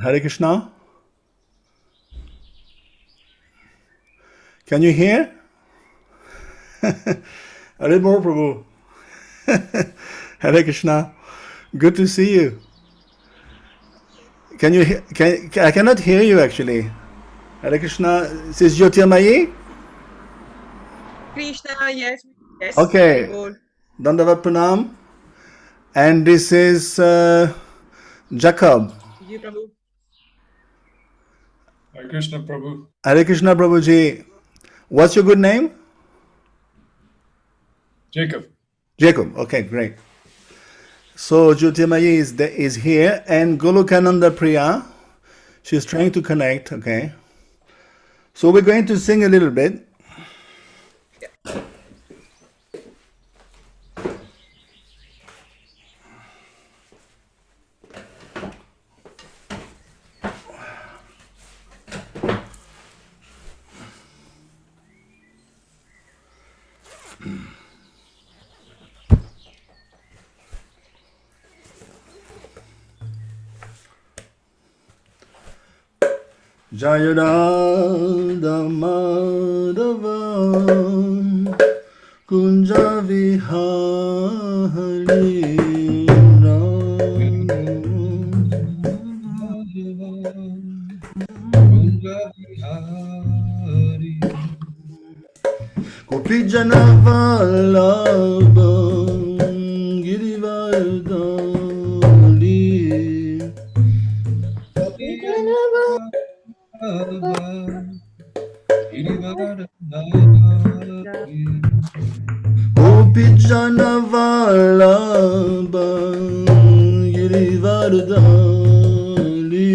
Hare Krishna. Can you hear? Hare More Prabhu. Hare Krishna. Good to see you. Can you hear? I cannot hear you actually. Hare Krishna. This is Jyotirmayi? Krishna, yes. Okay. Dandavat Pranam. And this is Jacob. Ji Prabhu. Hare Krishna Prabhu. Hare Krishna Prabhuji. What's your good name? Jacob. Jacob. Okay, great. So Jyotirmayi is here, and Golokananda Priya, she's trying to connect. Okay. So we're going to sing a little bit. Jaya Radha Madhava Kunja Vihari Gopi Jana Vallabha Girivardhari Gopi Jana Vallabha Girivardhari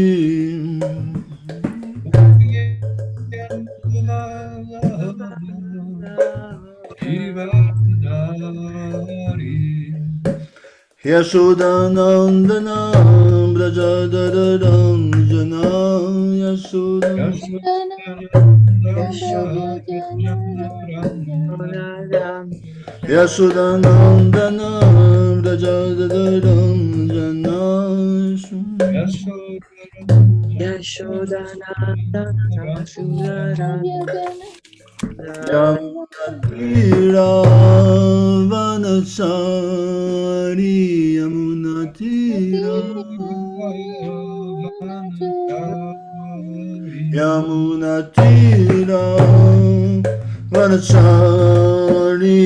Yashodanandana Brajadaranjana Yashodanandana Brajadaranjana Yamunatira Vanachari Yamunatira Yamunatira Vanachari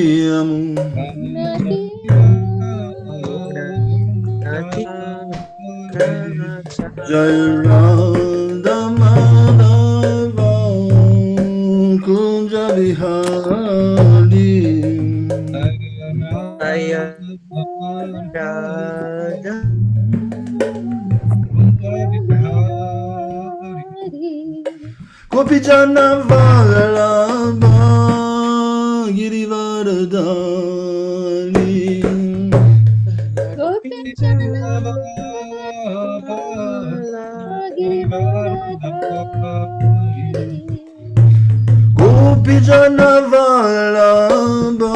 Jaya Radha Madhava Kunja Vihari Gopi Jana Vallabha Girivardhari Gopi Jana Vallabha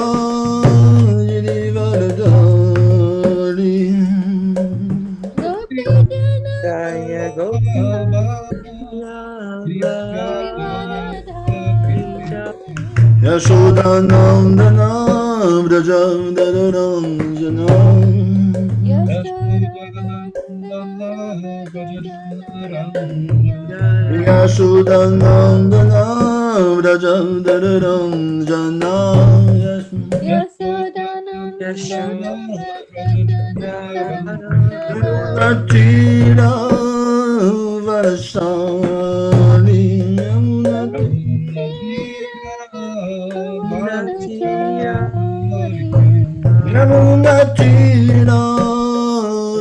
Girivardhari Yashodanandana Brajadaranjana Yashodanandana Brajadaranjana Yamunatira Varasani Yamunatira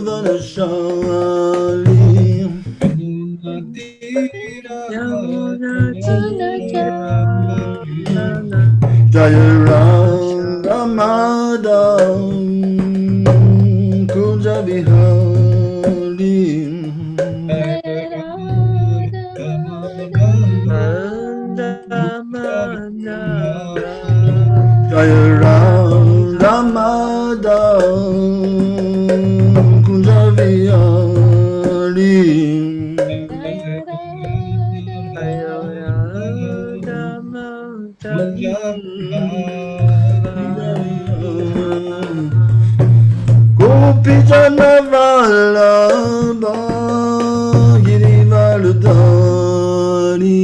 Varasani Jaya Radha Madhava Kunja Vihari Jaya Radha Madhava Kunja Vihari Jana Vallabha Girivardhani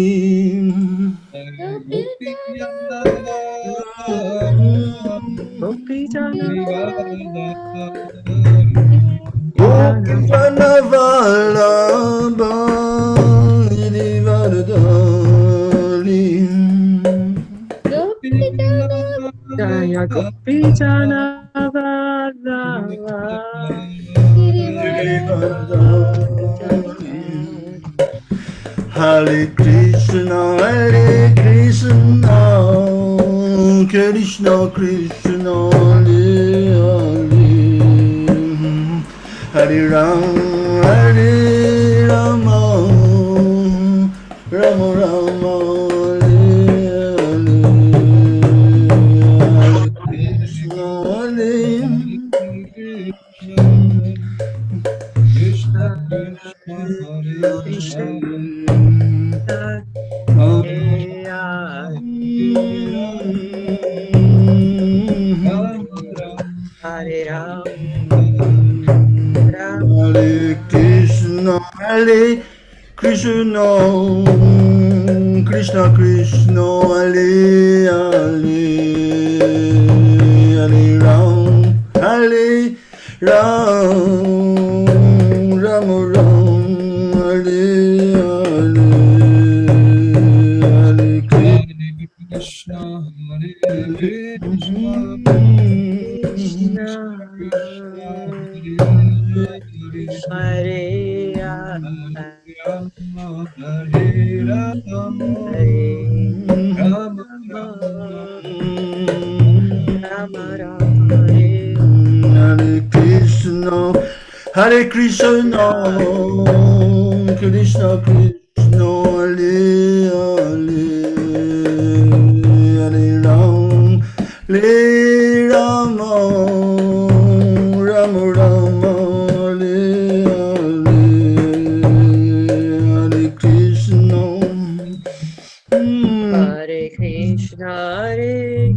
Gopi Jana Gopi Jana Vallabha Girivardhani Jaya Gopi Jana Vallabha Hare Krishna, Hare Krishna, Krishna Krishna, Hare Hare, Hare Ram, Hare Rama, Rama Rama, Hare Krishna, Hare Krishna Krishna Hare Krishna Hare Hare Ram Hare Krishna, Hare Krishna, Krishna Krishna, Hare Hare, Hare Ram, Hare Ram, Ram Ram, Hare Hare, Hare Krishna Hare Krishna Krishna Krishna Hare Hare Hare Rama Hare Rama Rama Rama Rama Hare Hare Krishna, Hare Krishna, Krishna Krishna, Hare Hare, Hare Ram, Hare Rama, Rama Rama, Hare Hare, Hare Krishna. Hare Krishna, Hare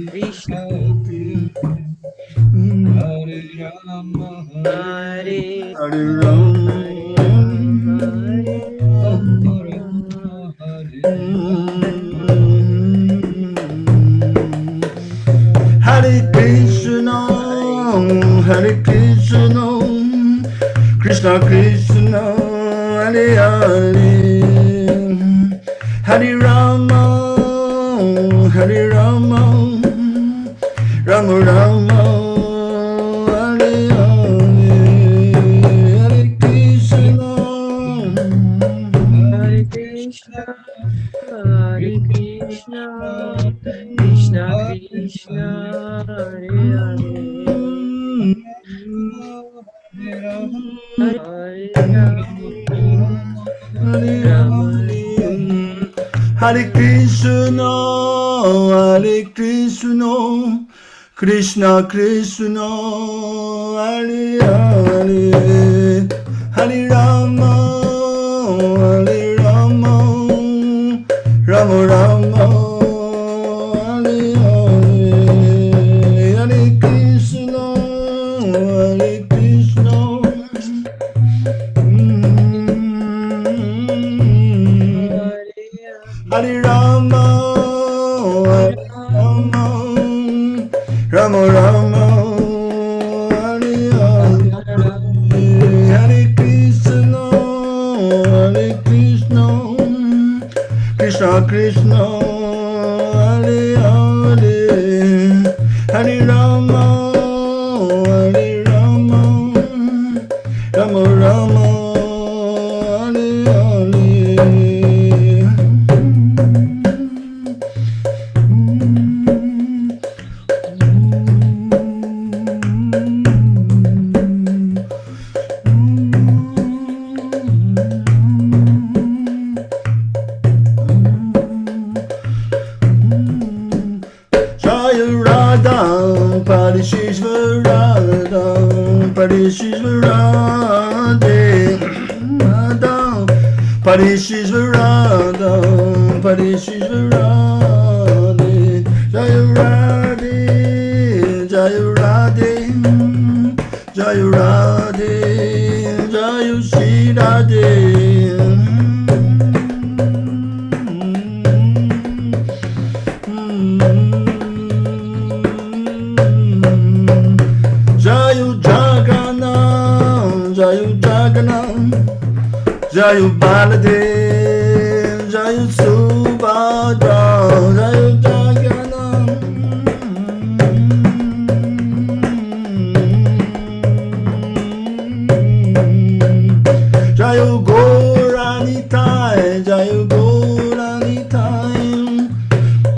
Krishna, Krishna Hare Rama Hare Hare Ram, Hare Hare Krishna, Hare Krishna, Krishna Krishna, Hare Hare, Hare Rama, Hare Rama, Rama Rama, Hare Hare, Hare Krishna. Hare Krishna, Hare Krishna, Krishna Krishna, Hare Hare, Hare Rama, Hare Krishna, Hare Krishna, Krishna Krishna, Hare Hare, Hare Rama, Hare Rama, Rama Rama, Hare Hare, Hare Krishna, Hare Krishna. Hare Rama, Hare Rama, Rama Rama, Hare Hare, Hare Krishna, Hare Krishna, Krishna Krishna, Hare Hare, Hare Rama, Hare Rama, Rama Rama, Hare Hare. Jaya Radha, Parishishvarada, Parishishvarade, Radha, Parishishvarada, Parishishvarade, Jaya Radhe, Jaya Radhe, Jayu Radhe, Jayu Shri Radhe. Jayu Jagannath, Jayu Jagannath, Jayu Baladev, Jayu Subhadra, Jayu Jagannath. Jayu Goranitai, Jayu Goranitai,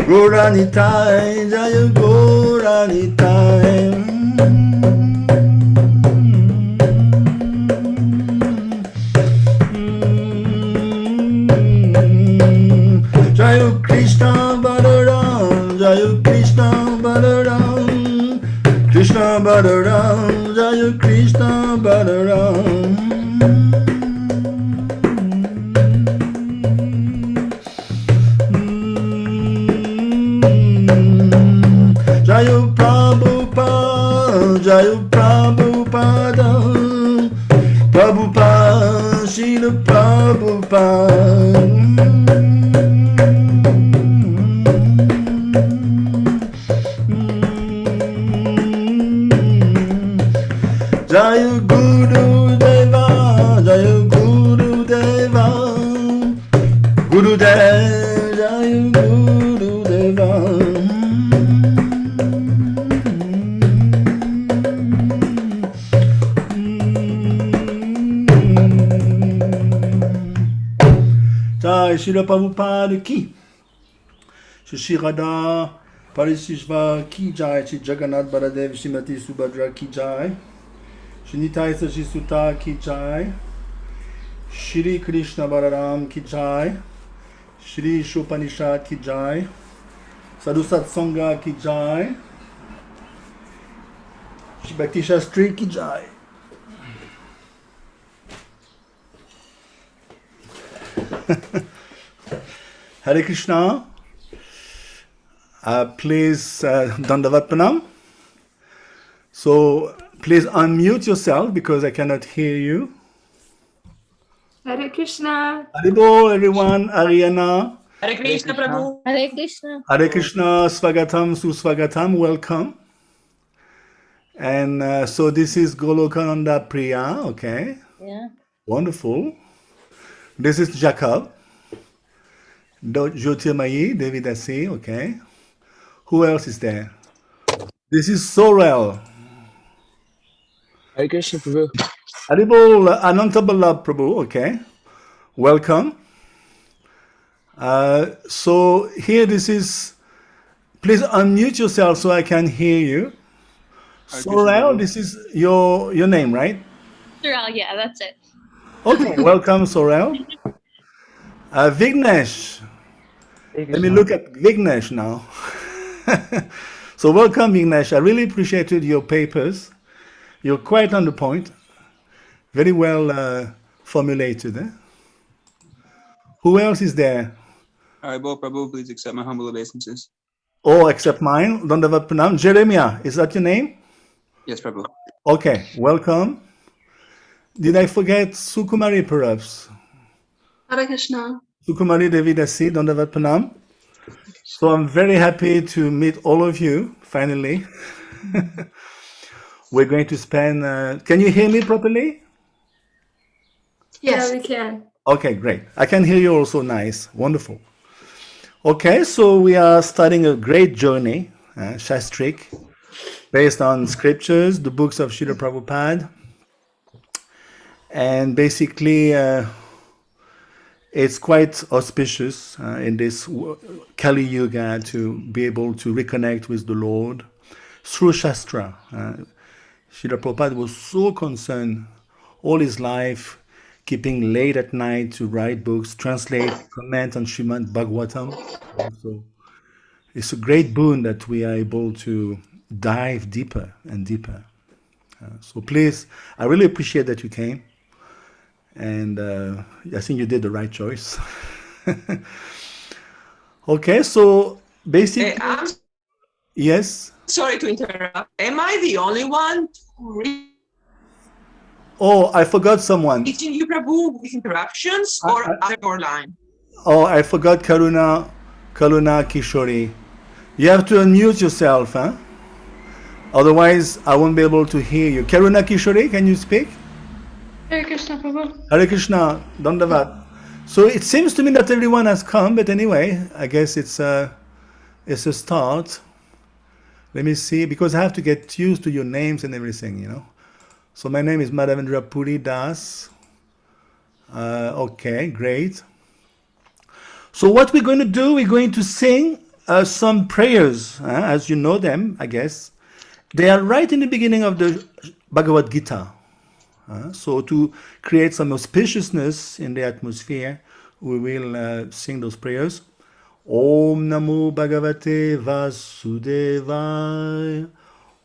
Goranitai, Jayu Goranitai. Jayu Krishna Balaram, Jayu Krishna Balaram, Krishna Balaram, Jayu Krishna Balaram. Jayu Prabhupada, Jayu Prabhupada, Prabhupada, Srila Prabhupada. Jayu Guru Deva, Jayu Guru Deva, Guru Deva, Jayu Guru Deva. Jai Srila Prabhupada ki, Shri Radha Parisishva ki jai, Shri Jagannath Baladev Srimati Subhadra ki jai, Shri Nitai Sashi Sutta ki jai, Shri Krishna Balaram ki jai, Śri Isopanishad ki jai, Sadhu Satsanga ki jai, Shri Bhakti Shastri ki jai. Hare Krishna. Please Dandavat Pranam. So please unmute yourself because I cannot hear you. Hare Krishna. Haribol everyone, Ariana. Hare Krishna, Prabhu. Hare Krishna. Hare Krishna, Swagatam, Suswagatam, welcome. And so this is Golokananda Priya, okay? Yeah. Wonderful. This is Jacob. Jyotirmayi, Devidasi, okay? Who else is there? This is Sorel. Hare Krishna, Prabhu. Haribol Anantabala Prabhu, okay? Welcome. So here this is, please unmute yourself so I can hear you. Sorel, this is your name, right? Sorel, yeah, that's it. Okay, welcome Sorel. Vignesh. Let me look at Vignesh now. So welcome Vignesh. I really appreciated your papers. You're quite on the point. Very well formulated. Eh? Who else is there? Haribol Prabhu, please accept my humble obeisances. Oh, except mine. Dandavat Pranam. Jeremiah, is that your name? Yes, Prabhu. Okay, welcome. Did I forget Sukumari perhaps? Hare Krishna. Sukumari Devidasi, Dandavat Pranam. So I'm very happy to meet all of you, finally. We're going to spend... can you hear me properly? Yes. Yeah, we can. Okay, great. I can hear you also nice. Wonderful. Okay, so we are starting a great journey, Shastrik, based on scriptures, the books of Srila Prabhupada. And basically, it's quite auspicious in this Kali Yuga to be able to reconnect with the Lord through Shastra. Srila Prabhupada was so concerned all his life, keeping late at night to write books, translate, comment on Srimad Bhagavatam. So it's a great boon that we are able to dive deeper and deeper. So please, I really appreciate that you came. And I think you did the right choice. Okay, so basically... Hey, I'm yes? sorry to interrupt. Am I the only one who Oh, I forgot someone. It's in you, Prabhu, with interruptions or other your line. Oh, I forgot Karuna Kishori. You have to unmute yourself, huh? Otherwise, I won't be able to hear you. Karuna Kishori, can you speak? Hare Krishna, Prabhu. Hare Krishna, Dandavat. So it seems to me that everyone has come, but anyway, I guess it's a start. Let me see, because I have to get used to your names and everything, you know. So my name is Madhavendra Puri Das. Okay, great. So what we're going to do, we're going to sing some prayers, as you know them, I guess. They are right in the beginning of the Bhagavad Gita. So to create some auspiciousness in the atmosphere, we will sing those prayers. Om Namo Bhagavate Vasudevaya.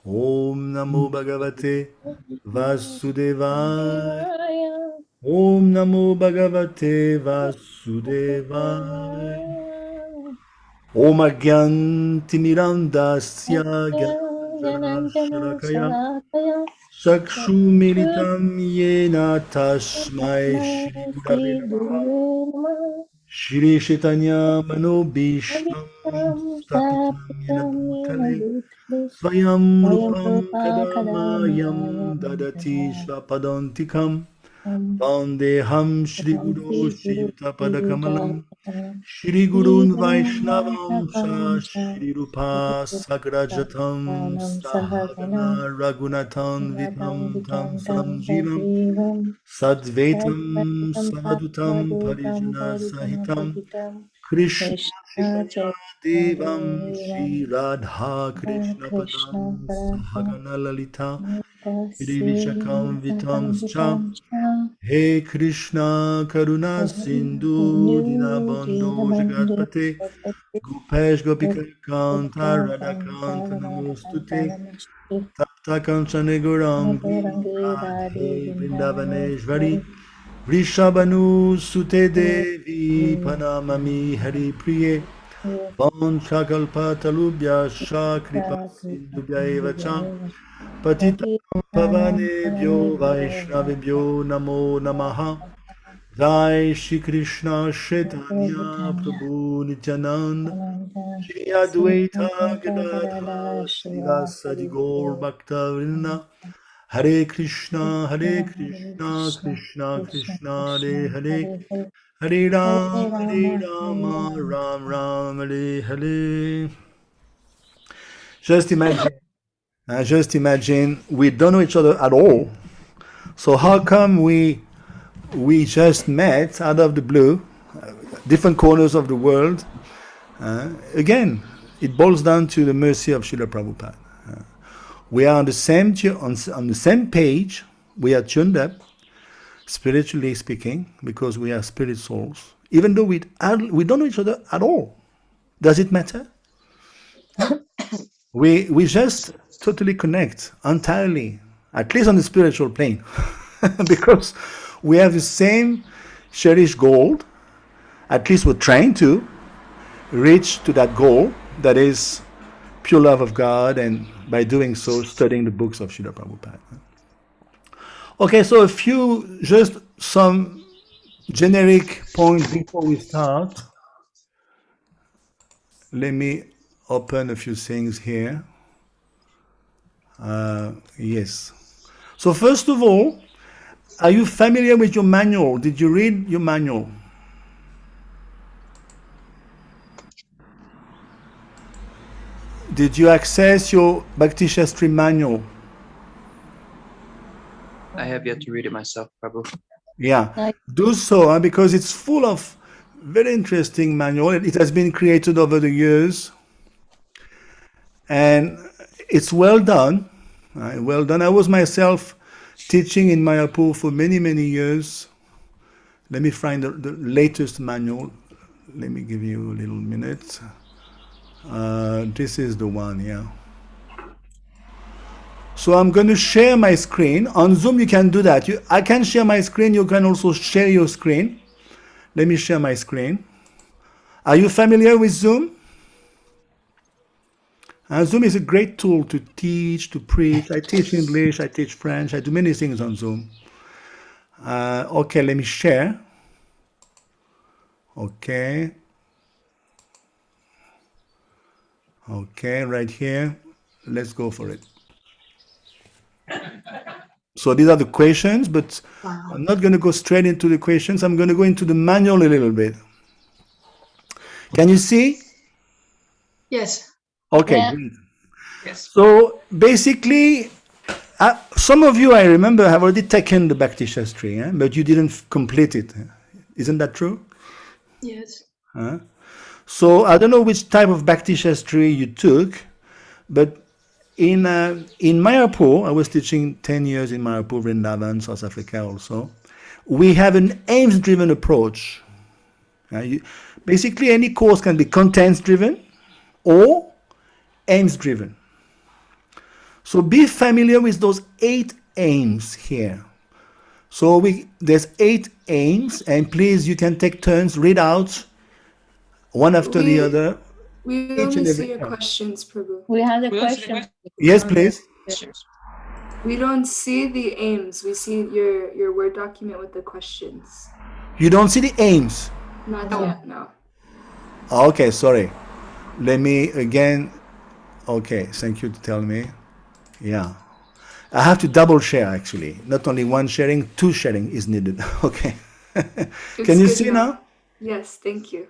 Om Namo Bhagavate Vasudevaya. Om Namo Bhagavate Vasudevaya. Om Agyantimirandasya Gyananjana Sakshu Militam Yena Tasmai Shri Gurave Namaha. Shri Chaitanya Mano Bhishtam Stapitam Yena Bhutale Svayam Rupam Kadamayam Dadati Swapadantikam Vandeham Shri Guru Shri Yuta Kamalam Shri Gurun Vaishnavam Shri Rupa Sagrajatam Sahagana Raghunathan Vitam Tam Samjivam Sadvaitam Savadutam Parijana Sahitam Krishna Chaitanya Devam Shri Radha Krishna Padam Sahagana Lalita Shri Vishakam Vitam Cha He Krishna Karuna Sindhu Dinabandhu Jagatpate Gopesh Gopika Kanta Radhakanta Namostute Tapta Kanchane Gaurangi Radhe Vrindavaneshvari Vrishabhanu Sute Devi Panamami Hari Priye Vanchakalpatalubhya Shakripa Sindhubhya Evacha Patitam Pavanebhyo Vaishnavebhyo Namo Namaha Jai Shri Krishna Chaitanya Prabhu Nityananda Shri Advaita Gadadha Srivasadi Gaur Bhakta Vrinda Hare Krishna Krishna Krishna Hare Hare Hare Rama Ram Ram Hare Hare. Just imagine we don't know each other at all. So how come we just met out of the blue, different corners of the world? Again, it boils down to the mercy of Srila Prabhupada. We are on the same page. We are tuned up, spiritually speaking, because we are spirit souls. Even though we don't know each other at all, does it matter? We just totally connect entirely, at least on the spiritual plane, because we have the same cherished goal. At least we're trying to reach to that goal, that is pure love of God, and by doing so, studying the books of Srila Prabhupada. Okay, so just some generic points before we start. Let me open a few things here. Yes. So first of all, are you familiar with your manual? Did you read your manual? Did you access your Bhakti Shastri manual? I have yet to read it myself, Prabhu. Yeah, do so, because it's full of very interesting manual. It has been created over the years, and it's well done. Well done. I was myself teaching in Mayapur for many, many years. Let me find the latest manual. Let me give you a little minute. This is the one, yeah. So I'm going to share my screen. On Zoom, you can do that. I can share my screen. You can also share your screen. Let me share my screen. Are you familiar with Zoom? Zoom is a great tool to teach, to preach. I teach English, I teach French. I do many things on Zoom. Okay, let me share. Okay. Okay, right here. Let's go for it. So these are the questions, but I'm not going to go straight into the questions. I'm going to go into the manual a little bit. Can you see? Yes. Okay, Yeah. great. Yes. So basically, some of you, I remember, have already taken the Bhakti Shastri, but you didn't complete it. Isn't that true? Yes. So I don't know which type of Bhakti Shastri you took, but in Mayapur, I was teaching 10 years in Mayapur, Vrindavan, South Africa also. We have an aims-driven approach. Basically, any course can be contents-driven or aims-driven. So be familiar with those 8 aims here. So there's 8 aims, and please, you can take turns, read out one after the other. We Each only and see every your one. questions, Prabhu. We have the We don't see the question. Yes, please. questions. We don't see the aims. We see your Word document with the questions. You don't see the aims. Not No. yet, no. Okay, sorry. Let me again. Okay, thank you to tell me. Yeah. I have to double share actually. Not only one sharing, 2 sharing is needed. Okay. It's Can you good see now? Yes, thank you.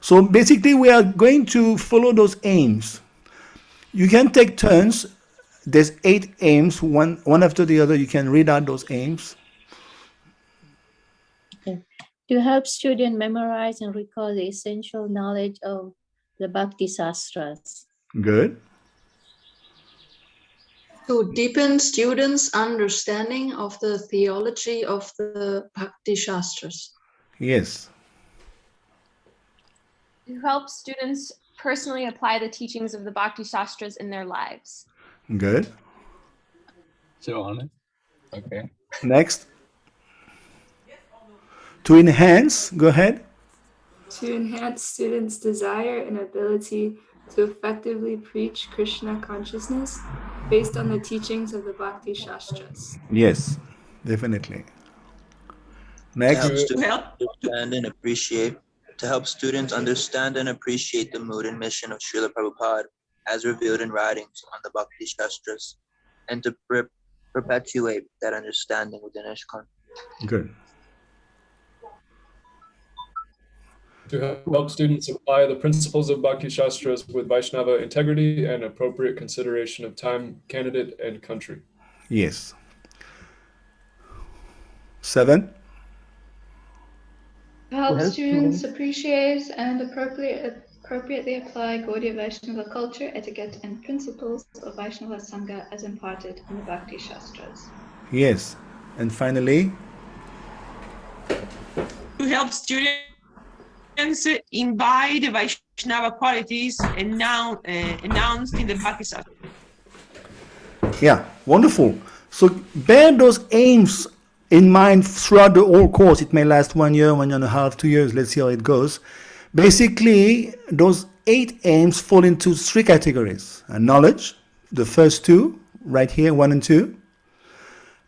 So basically, we are going to follow those aims. You can take turns. There's 8 aims, one after the other. You can read out those aims. Okay. To help students memorize and recall the essential knowledge of the Bhakti Sastras. Good. To deepen students' understanding of the theology of the Bhakti Shastras. Yes. To help students personally apply the teachings of the Bhakti Shastras in their lives. Good. So on it. Okay. Next. To enhance, go ahead. To enhance students' desire and ability to effectively preach Krishna consciousness based on the teachings of the Bhakti Shastras. Yes, definitely. To Next. help To students help. understand and appreciate, the mood and mission of Srila Prabhupada as revealed in writings on the Bhakti Shastras, and to perpetuate that understanding within ISKCON. Good. To help students apply the principles of Bhakti Shastras with Vaishnava integrity and appropriate consideration of time, candidate, and country. Yes. 7. To help students appreciate and appropriately apply Gaudiya Vaishnava culture, etiquette, and principles of Vaishnava Sangha as imparted in the Bhakti Shastras. Yes. And finally, To help students imbibe the Vaishnava qualities announced in the Bhakti Shastra. yeah, wonderful. So bear those aims in mind throughout the whole course. It may last 1 year, 1.5 years, 2 years. Let's see how it goes. Basically, those 8 aims fall into 3 categories. Knowledge, the first 2, right here, 1 and 2.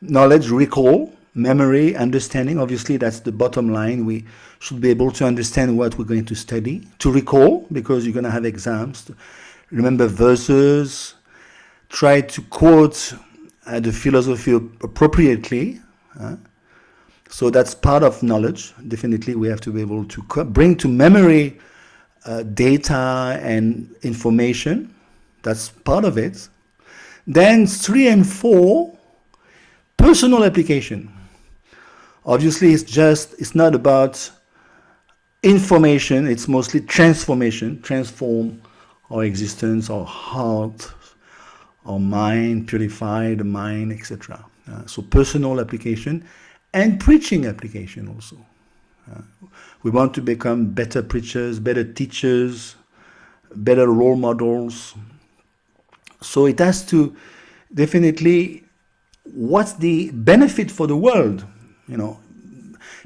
Knowledge, recall, memory, understanding. Obviously, that's the bottom line. We should be able to understand what we're going to study. To recall, because you're going to have exams. Remember verses. Try to quote the philosophy appropriately. So that's part of knowledge. Definitely, we have to be able to bring to memory data and information. That's part of it. Then 3 and 4, personal application. Obviously, it's not about information. It's mostly transformation. Transform our existence, our heart, our mind, purify the mind, etc. So personal application and preaching application also. We want to become better preachers, better teachers, better role models. So it has to definitely, what's the benefit for the world?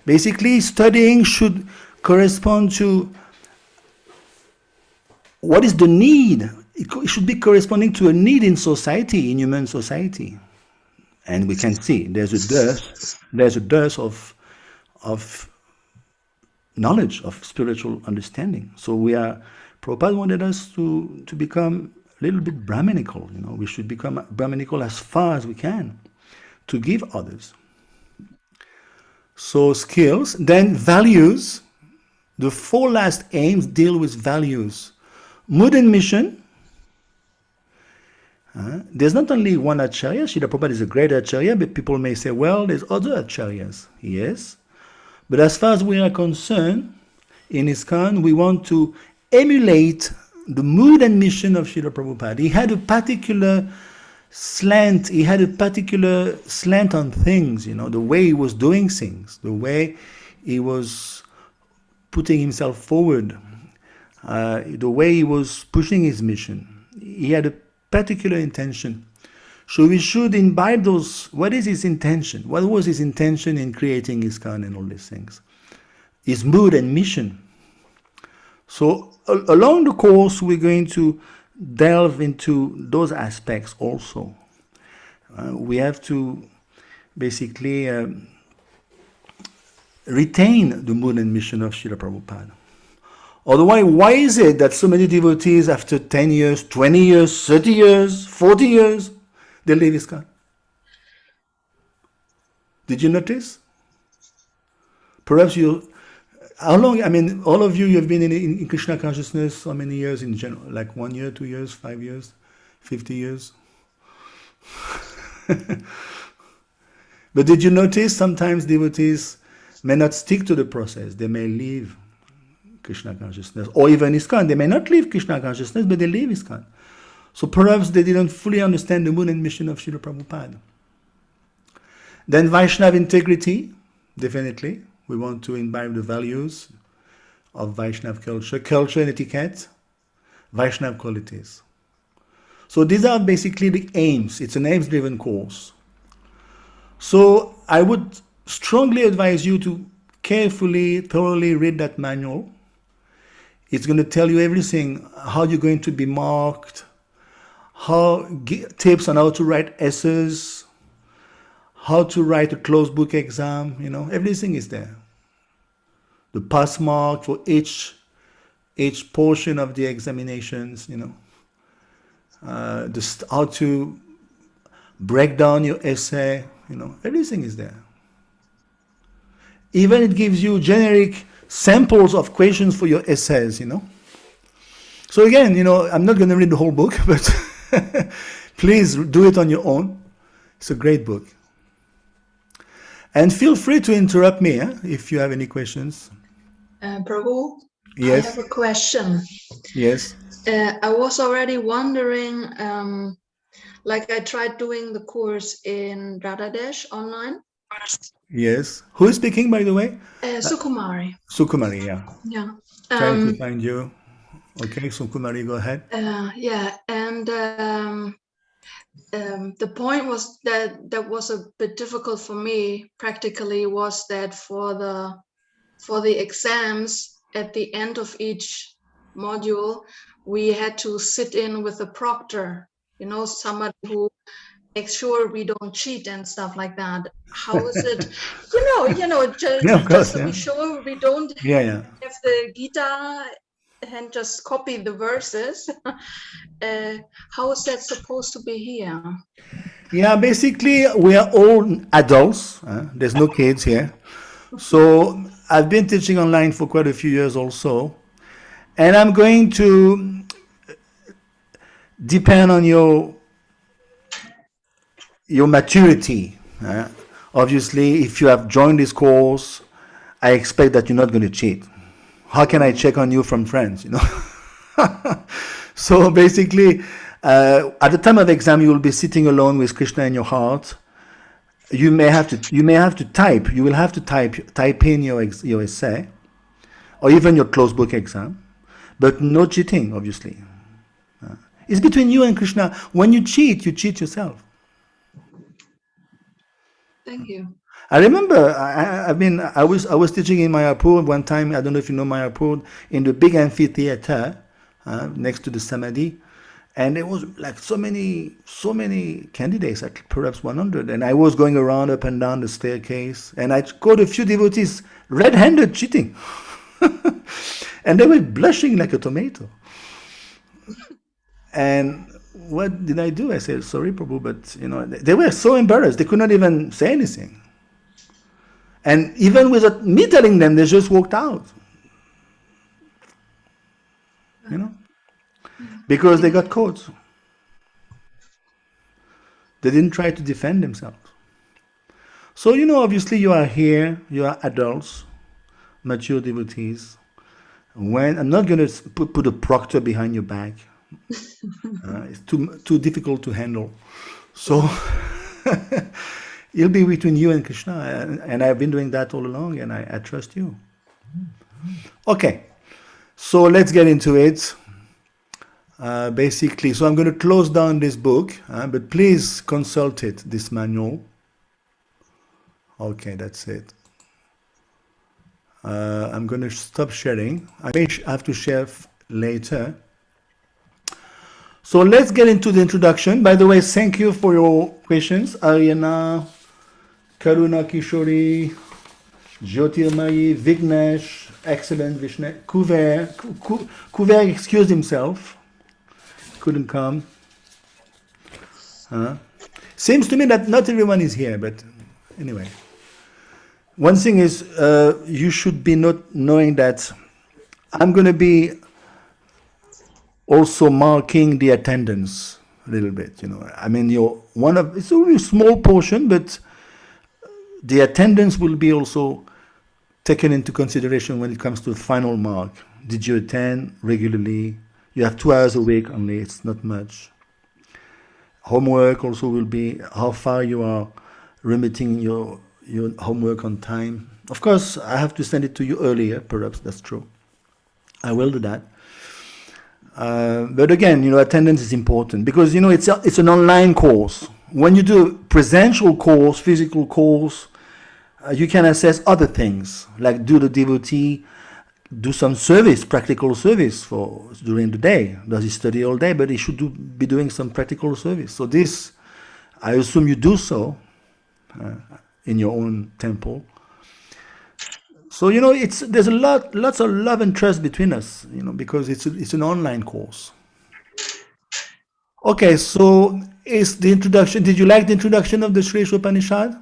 Basically studying should correspond to what is the need. It should be corresponding to a need in society, in human society. And we can see there's a dearth of knowledge, of spiritual understanding. So Prabhupada wanted us to become a little bit Brahminical, we should become Brahminical as far as we can to give others. So skills, then values. The 4 last aims deal with values. Mood and mission. There's not only one acharya. Srila Prabhupada is a great acharya, but people may say, well, there's other acharyas. Yes. But as far as we are concerned, in ISKCON, we want to emulate the mood and mission of Srila Prabhupada. He had a particular slant. He had a particular slant on things, the way he was doing things, the way he was putting himself forward, the way he was pushing his mission. He had a particular intention. So we should imbibe those. What is his intention? What was his intention in creating ISKCON and all these things? His mood and mission. So along the course, we're going to delve into those aspects also. We have to basically retain the mood and mission of Srila Prabhupada. Otherwise, why is it that so many devotees after 10 years, 20 years, 30 years, 40 years, they leave ISKCON? Did you notice? Perhaps how long, all of you have been in Krishna consciousness, how many years in general? Like 1 year, 2 years, 5 years, 50 years? But did you notice sometimes devotees may not stick to the process? They may leave Krishna consciousness, or even ISKCON. They may not leave Krishna consciousness, but they leave ISKCON. So perhaps they didn't fully understand the mood and mission of Srila Prabhupada. Then Vaishnava integrity, definitely. We want to imbibe the values of Vaishnava culture and etiquette, Vaishnava qualities. So these are basically the aims. It's an aims-driven course. So I would strongly advise you to carefully, thoroughly read that manual. It's going to tell you everything, how you're going to be marked, tips on how to write essays, how to write a closed book exam, everything is there. The pass mark for each portion of the examinations, how to break down your essay, everything is there. Even it gives you generic samples of questions for your essays, So again, I'm not going to read the whole book, but please do it on your own. It's a great book. And feel free to interrupt me if you have any questions. Prabhu, yes. I have a question. Yes. I was already wondering, like I tried doing the course in Radhadesh online. Yes. Who is speaking, by the way? Sukumari. Sukumari, yeah. Yeah. Trying to find you. Okay, Sukumari, go ahead. Yeah, and the point was that was a bit difficult for me practically was that for the exams at the end of each module, we had to sit in with a proctor, somebody who makes sure we don't cheat and stuff like that. How is it, just to be sure we don't have the Gita and just copy the verses. How is that supposed to be here? Yeah, basically we are all adults. There's no kids here. So I've been teaching online for quite a few years also. And I'm going to depend on your maturity. Obviously, if you have joined this course, I expect that you're not going to cheat. How can I check on you from friends, So basically, at the time of exam, you will be sitting alone with Krishna in your heart. You may have to type. You will have to type in your essay, or even your closed book exam, but no cheating, obviously. It's between you and Krishna. When you cheat yourself. Thank you. I remember I was teaching in Mayapur one time. I don't know if you know Mayapur, in the big amphitheater next to the Samadhi, And there was like so many candidates, like perhaps 100. And I was going around up and down the staircase, and I caught a few devotees red-handed cheating. And they were blushing like a tomato. And what did I do? I said, sorry, Prabhu, but they were so embarrassed. They could not even say anything. And even without me telling them, they just walked out. Because they got caught. They didn't try to defend themselves. So, obviously you are here, you are adults, mature devotees. When I'm not going to put a proctor behind your back. It's too difficult to handle. So it'll be between you and Krishna. And I've been doing that all along, and I trust you. Okay, so let's get into it. Basically, so I'm going to close down this book, but please consult it, this manual. Okay, that's it. I'm going to stop sharing. I may have to share later. So let's get into the introduction. By the way, thank you for your questions. Ariana, Karuna Kishori, Jyotirmayi, Vignesh, excellent Vishnu, Kuver excused himself. Couldn't come. Seems to me that not everyone is here, but anyway. One thing is, you should be not knowing that I'm going to be also marking the attendance a little bit. I mean, it's only a small portion, but the attendance will be also taken into consideration when it comes to the final mark. Did you attend regularly? You have 2 hours a week only, it's not much. Homework also will be how far you are remitting your homework on time. Of course, I have to send it to you earlier, perhaps that's true. I will do that. But again, attendance is important because, it's an online course. When you do a presential course, physical course, you can assess other things, like do the devotee do some service, practical service during the day. Does he study all day? But he should be doing some practical service. So this, I assume you do so in your own temple. So there's lots of love and trust between us, because it's an online course. Okay, so is the introduction. Did you like the introduction of the Śri Isopanishad?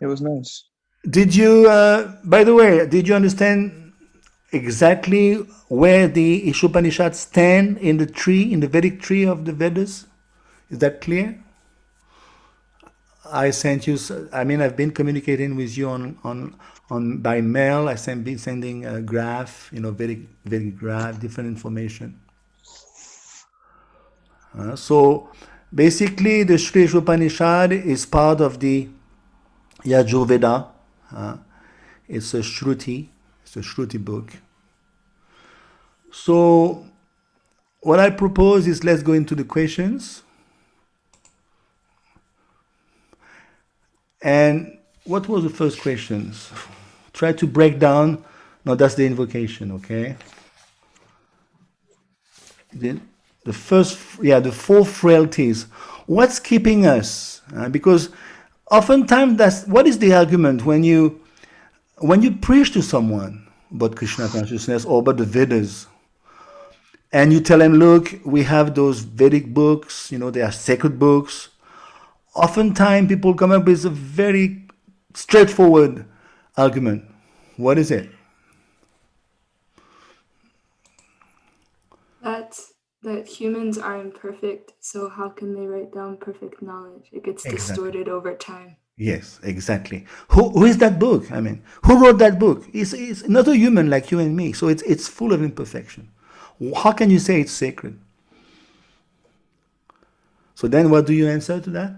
It was nice. Did you, by the way, did you understand exactly where the Isopanishad stand in the Vedic tree of the Vedas? Is that clear? I sent you. I've been communicating with you on by mail. I've been sending a graph, Vedic graph, different information. So basically, the Śri Isopanishad is part of the Yajurveda. It's a Shruti. It's a Shruti book. So what I propose is let's go into the questions. And what was the first questions? Try to break down. No, that's the invocation, okay? The the 4 frailties. What's keeping us? Because oftentimes what is the argument when you preach to someone about Krishna consciousness or about the Vedas, and you tell them, look, we have those Vedic books, they are sacred books. Oftentimes people come up with a very straightforward argument. What is it? That humans are imperfect, so how can they write down perfect knowledge? It gets distorted over time. Yes, exactly. Who is that book? Who wrote that book? It's not a human like you and me, so it's full of imperfection. How can you say it's sacred? So then what do you answer to that?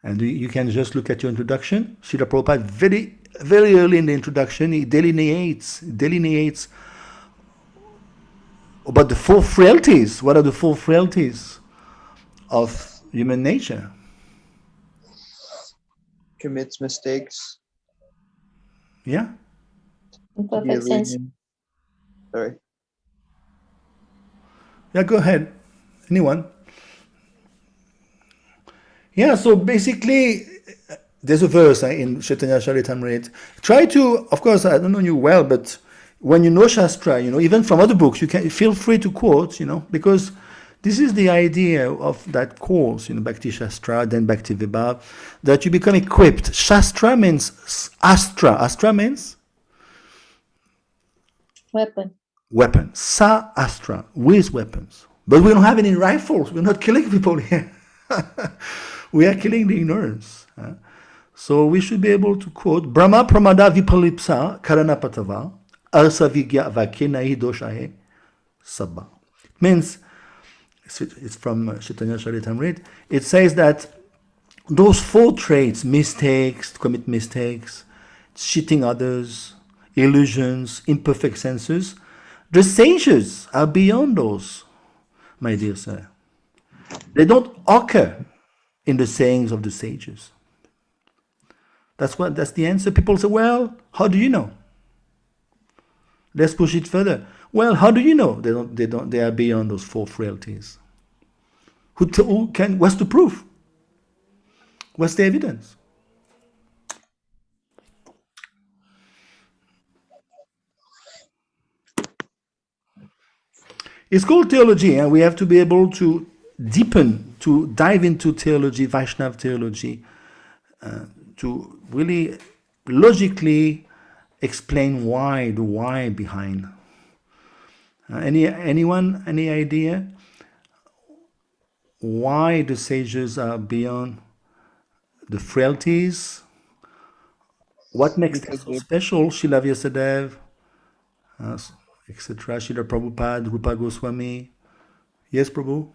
And you can just look at your introduction. Srila Prabhupada, very, very early in the introduction, he delineates about the 4 frailties. What are the 4 frailties of human nature? Commits mistakes. Yeah. Imperfect sense. Sorry. Yeah, go ahead. Anyone? Yeah, so basically, there's a verse in Chaitanya Charitamrita. Try to, of course, I don't know you well, but when you know Shastra, even from other books, you can feel free to quote, because this is the idea of that course, Bhakti Shastra, then Bhakti Vibhav, that you become equipped. Shastra means astra. Astra means? Weapon. Weapon. Sa astra, with weapons. But we don't have any rifles. We're not killing people here. We are killing the ignorance. So we should be able to quote Brahma Pramada Vipalipsa Karanapatava Arsa Vigya Vakenai Doshahe Sabba. Means, it's from Chaitanya Charitamrita, it says that those 4 traits, mistakes, commit mistakes, cheating others, illusions, imperfect senses, the sages are beyond those, my dear sir. They don't occur in the sayings of the sages. That's the answer. People say, well, how do you know? Let's push it further. Well, how do you know they are beyond those 4 frailties? What's the proof? What's the evidence? It's called theology, and we have to be able to dive into theology, Vaishnava theology, to really logically explain the why behind. Anyone, any idea why the sages are beyond the frailties? What makes them so special? Srila Vyasadeva, etc. Srila Prabhupada, Rupa Goswami. Yes, Prabhu?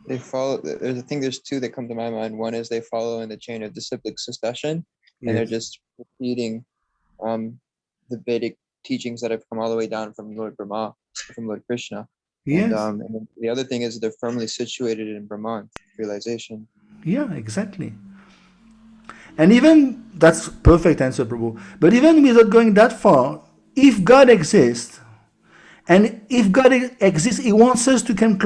They follow, I think there's 2 that come to my mind. One is they follow in the chain of disciplic succession, and they're just repeating the Vedic teachings that have come all the way down from Lord Brahma, from Lord Krishna. Yes. And then the other thing is they're firmly situated in Brahman realization. Yeah, exactly. And even, that's perfect answer, Prabhu. But even without going that far, if God exists, and if God exists, He wants us to come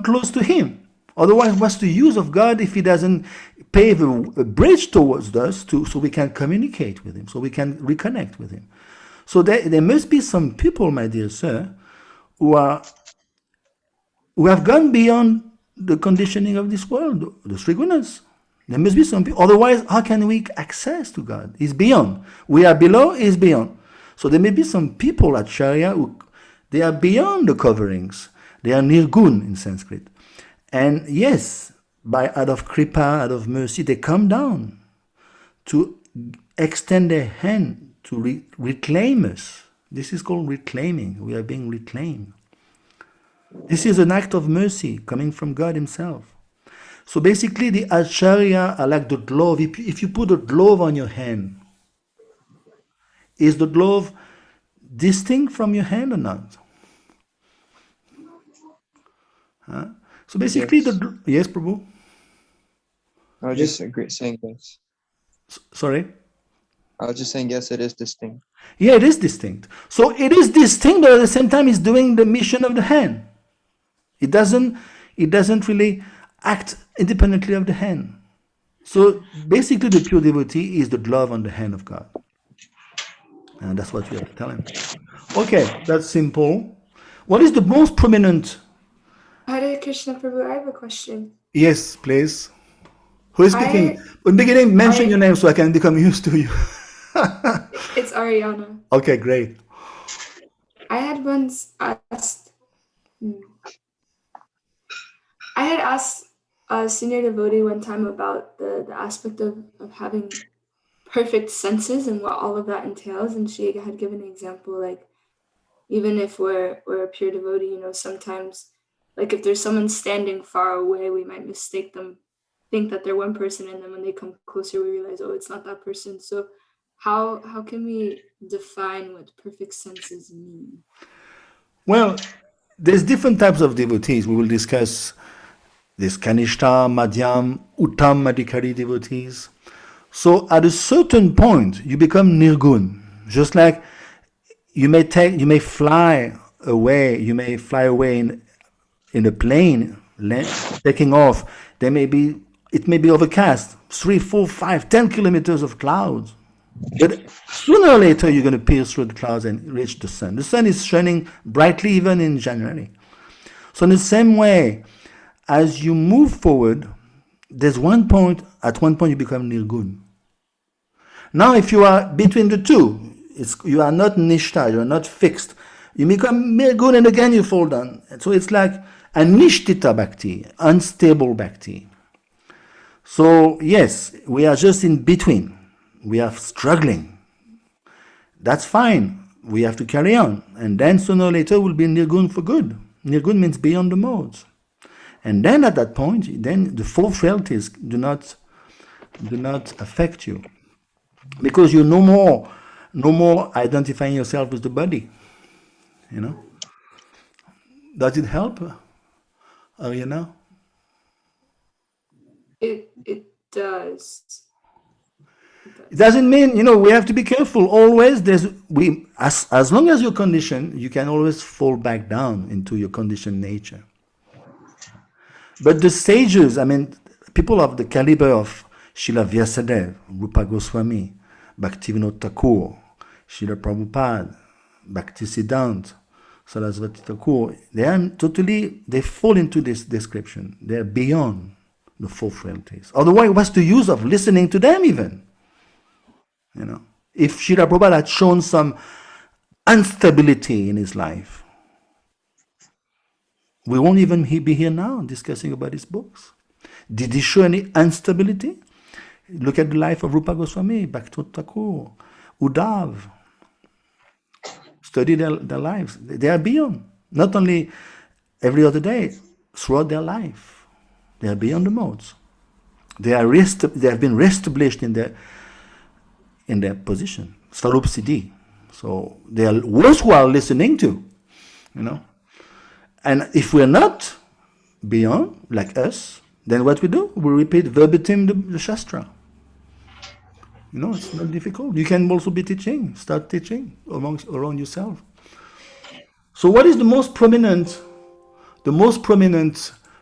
close to Him. Otherwise, what's the use of God if He doesn't pave a bridge towards us so we can communicate with Him, so we can reconnect with Him? So there must be some people, my dear sir, who have gone beyond the conditioning of this world, the three gunas. There must be some people. Otherwise, how can we access to God? He's beyond. We are below, He's beyond. So there may be some people at Charya who they are beyond the coverings. They are nirgun in Sanskrit. And yes, out of kripa, out of mercy, they come down to extend their hand to reclaim us. This is called reclaiming. We are being reclaimed. This is an act of mercy coming from God Himself. So basically, the acharya are like the glove. If you put a glove on your hand, is the glove distinct from your hand or not? So basically, Yes. Yes, Prabhu? I was just saying yes. Sorry? I was just saying yes, it is distinct. Yeah, it is distinct. So it is distinct, but at the same time, it's doing the mission of the hand. It doesn't really act independently of the hand. So basically, the pure devotee is the glove on the hand of God. And that's what we have to tell him. Okay, that's simple. What is the most prominent? Hare Krishna Prabhu, I have a question. Yes, please. Who is speaking? In the beginning, mention your name so I can become used to you. It's Ariana. Okay, great. I had once asked, I had asked a senior devotee one time about the aspect of having perfect senses and what all of that entails, and she had given an example, like even if we're a pure devotee, sometimes, like if there's someone standing far away, we might mistake them, think that they're one person, and then when they come closer, we realize, oh, it's not that person. So how can we define what perfect senses mean? Well, there's different types of devotees. We will discuss this Kanishta, Madhyam, Uttam, Madhikari devotees. So at a certain point, you become nirgun. Just like you may fly away in a plane, taking off. It may be overcast, 3, 4, 5, 10 kilometers of clouds. But sooner or later, you're going to pierce through the clouds and reach the sun. The sun is shining brightly even in January. So in the same way, as you move forward, at one point you become nirgun. Now, if you are between the two, you are not nishta, you are not fixed. You become nirgun and again you fall down. And so it's like a nishtita bhakti, unstable bhakti. So yes, we are just in between. We are struggling. That's fine. We have to carry on. And then sooner or later we'll be nirgun for good. Nirgun means beyond the modes. And then at that point, then the four frailties do not affect you. Because you're no more identifying yourself with the body. You know? Does it help? Ariana? It does. It doesn't mean, we have to be careful. Always, as long as you're conditioned, you can always fall back down into your conditioned nature. But the sages, people of the caliber of Srila Vyasadeva, Rupa Goswami, Bhaktivinoda Thakur, Srila Prabhupada, Bhaktisiddhanta, Saraswati Thakur, they fall into this description. They're beyond the four frailties. Otherwise, what's the use of listening to them even? If Srila Prabhupada had shown some instability in his life, we won't even be here now discussing about his books. Did he show any instability? Look at the life of Rupa Goswami, Bhaktivinoda Thakur, Uddhav. Study their lives. They are beyond. Not only every other day, throughout their life. They are beyond the modes. They have been reestablished in their position. Swarup Siddhi. So they are worthwhile listening to. And if we're not beyond, like us, then what we do? We repeat verbatim the Shastra. It's not difficult. You can also be start teaching around yourself. So what is the most prominent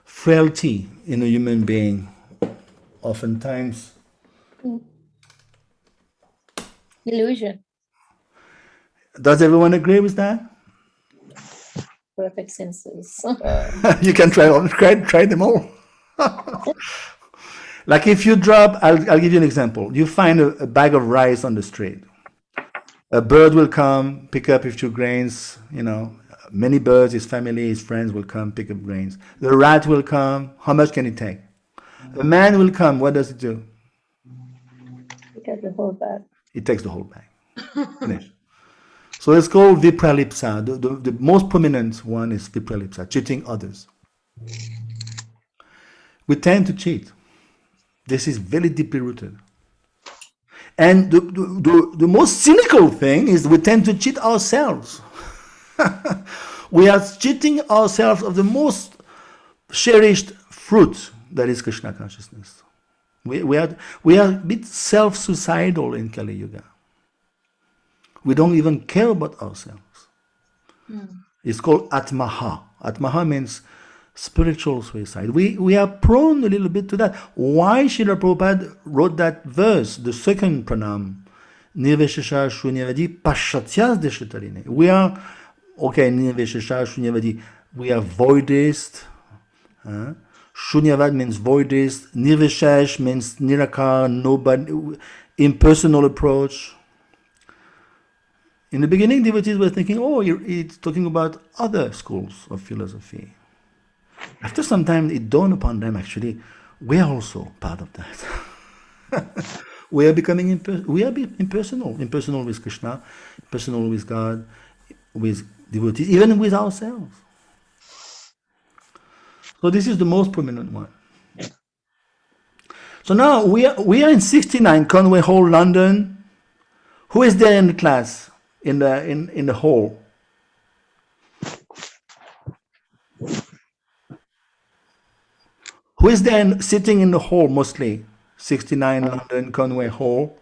frailty in a human being? Oftentimes. Illusion. Does everyone agree with that? Perfect senses. You can try them all. Like if you drop, I'll give you an example. You find a bag of rice on the street. A bird will come, pick up a few grains, many birds, his family, his friends will come, pick up grains. The rat will come, how much can it take? A man will come, what does it do? He takes the whole bag. It takes the whole bag. Finish. So it's called vipralipsa. The most prominent one is vipralipsa, cheating others. We tend to cheat. This is very deeply rooted. And the most cynical thing is we tend to cheat ourselves. We are cheating ourselves of the most cherished fruit, that is Krishna consciousness. We are a bit self-suicidal in Kali Yuga. We don't even care about ourselves. It's called atmaha. Atmaha means spiritual suicide. We are prone a little bit to that. Why Srila Prabhupada wrote that verse, the second pranam, Nirveshesha Shunyavadi Pashatyas Deshatarine. We are, Nirveshesha Shunyavadi, we are voidist. Shunyavad means voidist. Nirveshesh means nirakar, nobody, impersonal approach. In the beginning, devotees were thinking, it's talking about other schools of philosophy. After some time, it dawned upon them, actually, we are also part of that. We are becoming impersonal with Krishna, impersonal with God, with devotees, even with ourselves. So this is the most prominent one. So now we are in 69 Conway Hall, London. Who is there in the class, in the hall? Who is there sitting in the hall mostly? 69 London Conway Hall.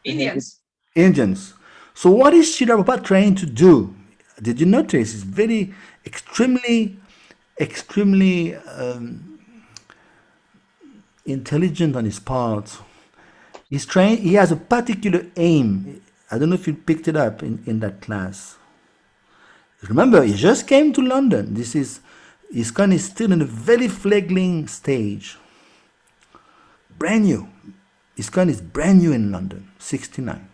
Indians. Indians. So what is Srila Prabhupada trying to do? Did you notice? It's very extremely intelligent on his part. He has a particular aim. I don't know if you picked it up in that class. Remember, he just came to London. ISKCON is still in a very fledgling stage. Brand new. ISKCON is brand new in London, 69.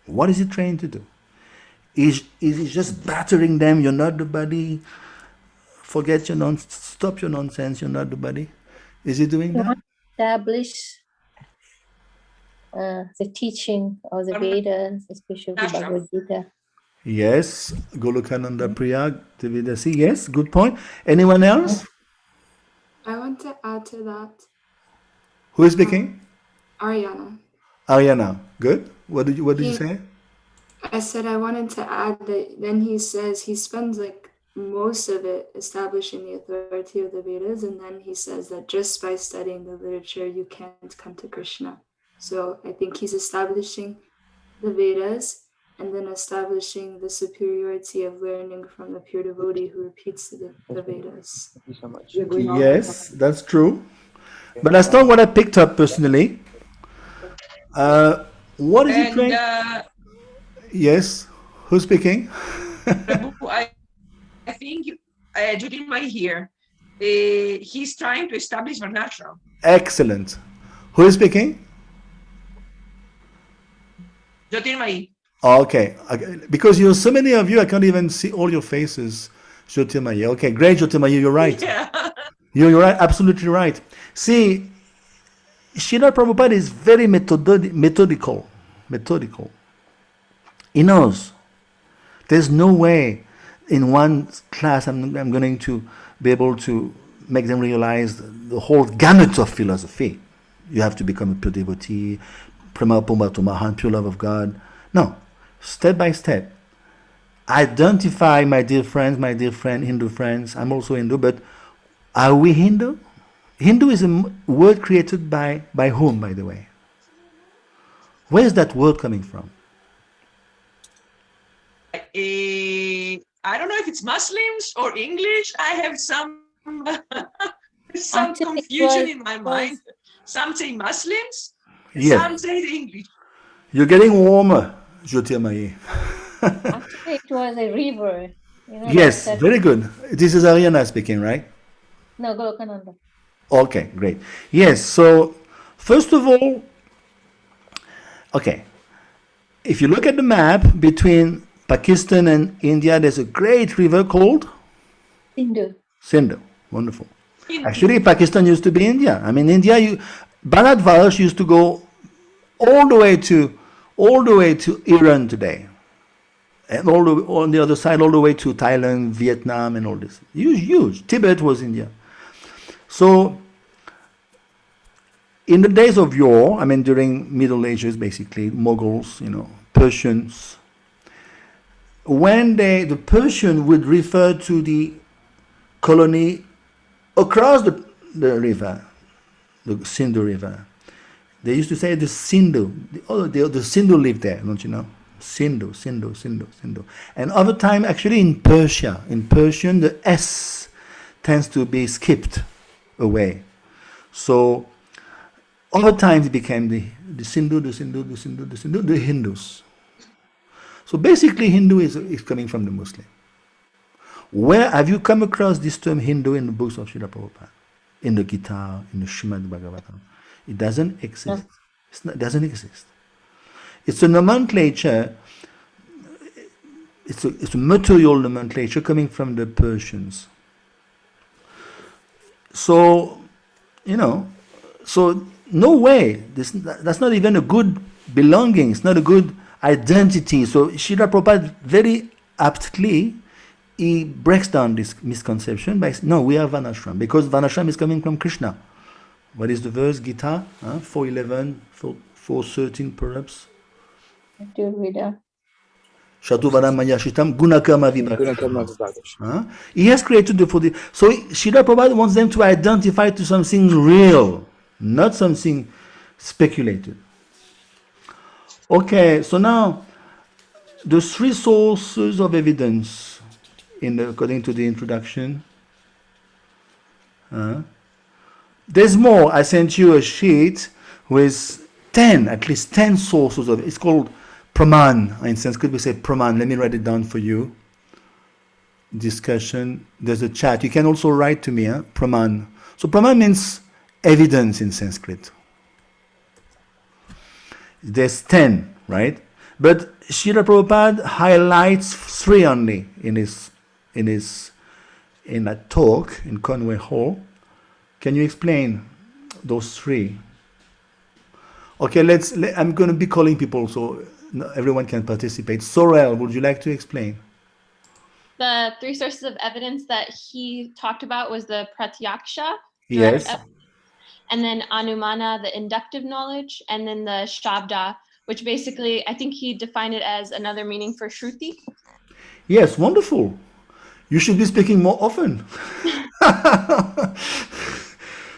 What is he trying to do? Is he just battering them? You're not the body. Forget your nonsense. Stop your nonsense. You're not the body. Is he doing that? Establish the teaching of the Vedas, especially the Bhagavad Gita. Yes. Golokananda Priya, Devidasi. Yes, good point. Anyone else? I want to add to that. Who is speaking? Ariana. Ariana. Good. What did you say? I said I wanted to add that then he says he spends like most of it establishing the authority of the Vedas, and then he says that just by studying the literature you can't come to Krishna. So I think he's establishing the Vedas and then establishing the superiority of learning from the pure devotee who repeats the Vedas. Thank you so much. Yes, that's true. But that's not what I picked up personally. What is he trying? Yes, who's speaking? Prabhu, I think Jyotirmai here. He's trying to establish Varnashram. Excellent. Who is speaking? Jyotirmai. Okay. Because you're so many of you, I can't even see all your faces. Jyotirmai. Okay, great, Jyotirmai. You're right. Yeah. You're right. Absolutely right. See, Srila Prabhupada is very methodical. He knows. There's no way in one class I'm going to be able to make them realize the whole gamut of philosophy. You have to become a pure devotee, prema pumbatu mahan, pure love of God. No. Step by step. Identify, my dear friend, Hindu friends. I'm also Hindu, but are we Hindu? Hindu is a word created by whom, by the way? Where is that word coming from? I don't know if it's Muslims or English. I have some confusion in my mind. Some say Muslims, some say English. You're getting warmer, Jyotirmai. Actually, it was a river. Yes, very good. This is Ariana speaking, right? No, Golokananda. Okay, great. Yes, so first of all, okay, if you look at the map between Pakistan and India, there's a great river called Sindhu. Wonderful. Actually, Pakistan used to be India. I mean, India, Bharatvarsh used to go all the way to Iran today, and on the other side, all the way to Thailand, Vietnam, and all this. Huge. Tibet was India. So, in the days of yore, I mean, during Middle Ages, basically, Mughals, Persians, when the Persian would refer to the colony across the river, the Sindhu River, they used to say the Sindhu. The Sindhu lived there, don't you know? Sindhu. And over time, actually in Persian, the S tends to be skipped away. So over time it became the Sindhu, the Hindus. So basically Hindu is coming from the Muslim. Where have you come across this term Hindu in the books of Srila Prabhupada? In the Gita, in the Srimad Bhagavatam? It doesn't exist. It doesn't exist. It's a nomenclature. It's a material nomenclature coming from the Persians. So, so no way. That's not even a good belonging. It's not a good identity. So Srila Prabhupada very aptly, he breaks down this misconception by saying, no, we are Varnashram, because Varnashram is coming from Krishna. What is the verse? Gita 4:11, 4:13 perhaps. Shatuvara Mayashitam Gunakarma Vibhakti. He has created the 40. So Srila Prabhupada wants them to identify to something real, not something speculated. Okay, so now the three sources of evidence according to the introduction. There's more. I sent you a sheet with 10, at least 10 sources of it. It's called praman. In Sanskrit we say praman. Let me write it down for you. Discussion. There's a chat. You can also write to me, praman. So praman means evidence in Sanskrit. There's 10, right? But Srila Prabhupada highlights 3 only in that talk in Conway Hall. Can you explain those 3? Okay, I'm going to be calling people so everyone can participate. Sorel, would you like to explain? The 3 sources of evidence that he talked about was the pratyaksha, Yes. and then anumana, the inductive knowledge, and then the shabda, which basically, I think he defined it as another meaning for shruti. Yes, wonderful. You should be speaking more often.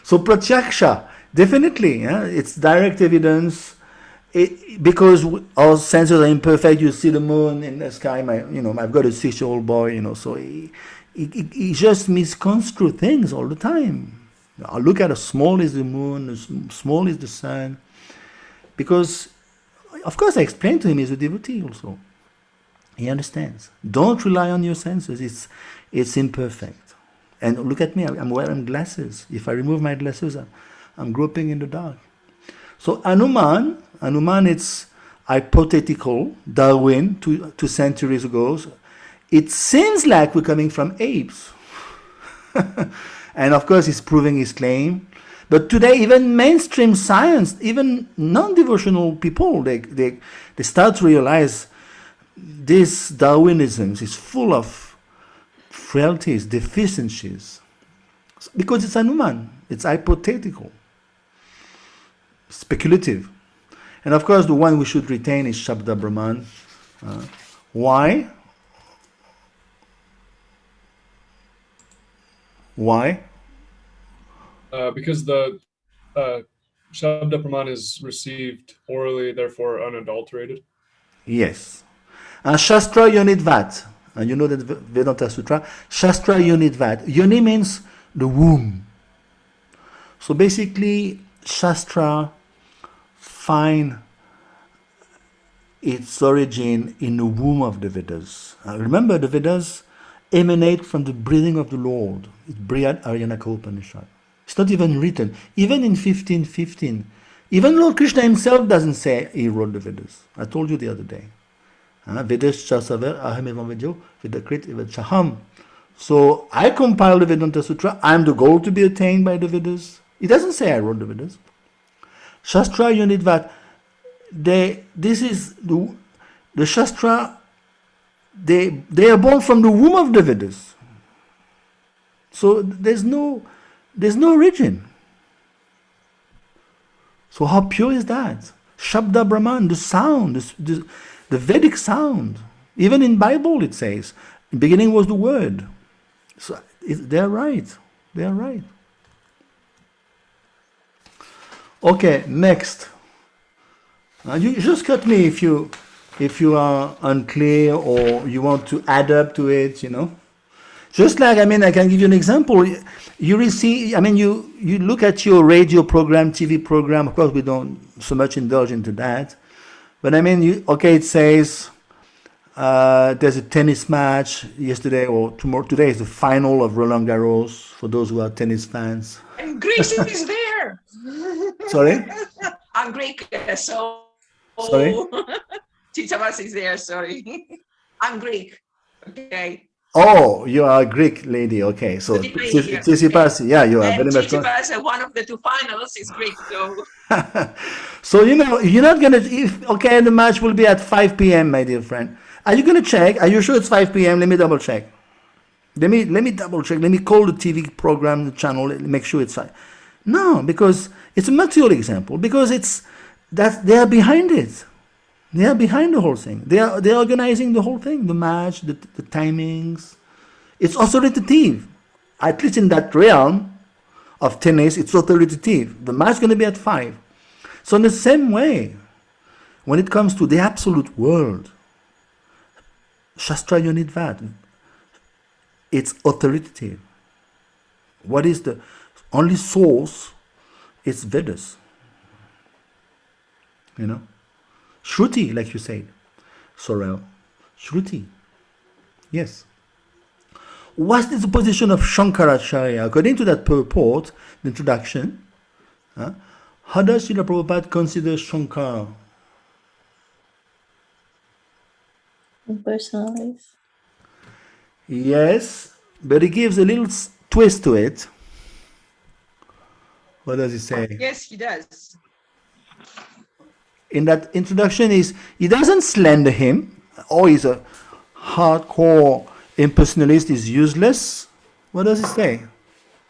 So pratyaksha, definitely, it's direct evidence. Because our senses are imperfect, you see the moon in the sky. I've got a 6-year-old boy, so he just misconstrues things all the time. I look at how small is the moon, small is the sun, because, of course, I explained to him he's a devotee also. He understands. Don't rely on your senses. It's imperfect. And look at me. I'm wearing glasses. If I remove my glasses, I'm groping in the dark. So Anuman, it's hypothetical. Darwin, two centuries ago. It seems like we're coming from apes. And of course, he's proving his claim. But today, even mainstream science, even non-devotional people, they start to realize this Darwinism is full of frailties, deficiencies. Because it's Anuman, it's hypothetical, speculative. And of course, the one we should retain is Shabda Brahman. Why? Why? Because the Shabda Praman is received orally, therefore unadulterated. Yes. And Shastra Yonidvat. And you know that Vedanta Sutra. Shastra Yonidvat. Yoni means the womb. So basically, Shastra find its origin in the womb of the Vedas. Remember, the Vedas emanate from the breathing of the Lord. It's Brihad Aryanaka Upanishad. It's not even written. Even in 1515, even Lord Krishna himself doesn't say he wrote the Vedas. I told you the other day. Vedas chasaver aham evam vedyo vedakrit evad chaham. So I compiled the Vedanta Sutra. I'm the goal to be attained by the Vedas. It doesn't say I wrote the Vedas. Shastra Yonidvat. This is the Shastra. They are born from the womb of the Vedas. So there's no origin. So how pure is that? Shabda Brahman, the sound, the Vedic sound. Even in Bible it says, in the beginning was the word. So they're right. They're right. Okay, next. You just cut me if you are unclear or you want to add up to it, Just like, I can give you an example. You receive, you look at your radio program, TV program. Of course, we don't so much indulge into that. But it says there's a tennis match yesterday or tomorrow. Today is the final of Roland Garros for those who are tennis fans. And Greece is there. Sorry? I'm Greek, so. Sorry? Chitabas is there, sorry. I'm Greek. Okay. Oh, you are a Greek lady. Okay, so Tsitsipas, yeah, you are very much. Chitabas, one of the 2 finals, is Greek, so. So you're not gonna. The match will be at 5 p.m., my dear friend. Are you gonna check? Are you sure it's 5 p.m.? Let me double check. Let me double check. Let me call the TV program, the channel, make sure it's 5. No, because it's a material example. Because they are behind it. They are behind the whole thing. They are organizing the whole thing, the match, the timings. It's authoritative. At least in that realm of tennis, it's authoritative. The match is going to be at 5. So in the same way, when it comes to the absolute world, Shastra, you need that. It's authoritative. What is the only source? It's Vedas. You know? Shruti, like you said. Sorel. Shruti. Yes. What is the position of Shankaracharya? According to that purport, the introduction, how does Srila Prabhupada consider Shankara? Impersonalized. Yes, but he gives a little twist to it. What does he say? Yes, he does. In that introduction, he doesn't slander him, or he's a hardcore impersonalist, is useless. What does he say?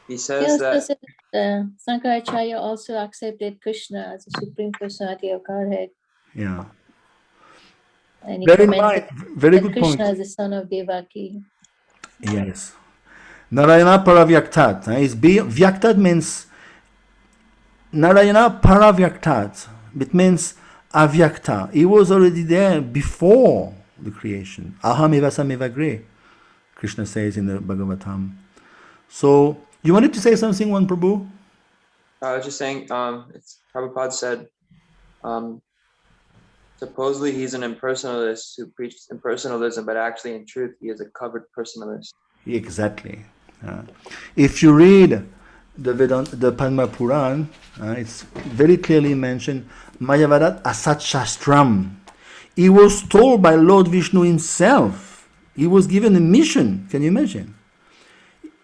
He He says also that said Sankaracharya also accepted Krishna as the Supreme Personality of Godhead. Yeah. And he Bear in commented mind, very that good Krishna point. is the son of Devaki. Yes. Narayana Paravyaktat. Vyaktat means Narayana Paravyaktat. It means Avyakta. He was already there before the creation. Aham eva sameva gre, Krishna says in the Bhagavatam. So, you wanted to say something, one Prabhu? I was just saying, Prabhupada said, supposedly he's an impersonalist who preaches impersonalism, but actually in truth he is a covered personalist. Exactly. If you read the Padma Puran, it's very clearly mentioned, Mayavadat Asat Shastram. He was told by Lord Vishnu himself. He was given a mission. Can you imagine?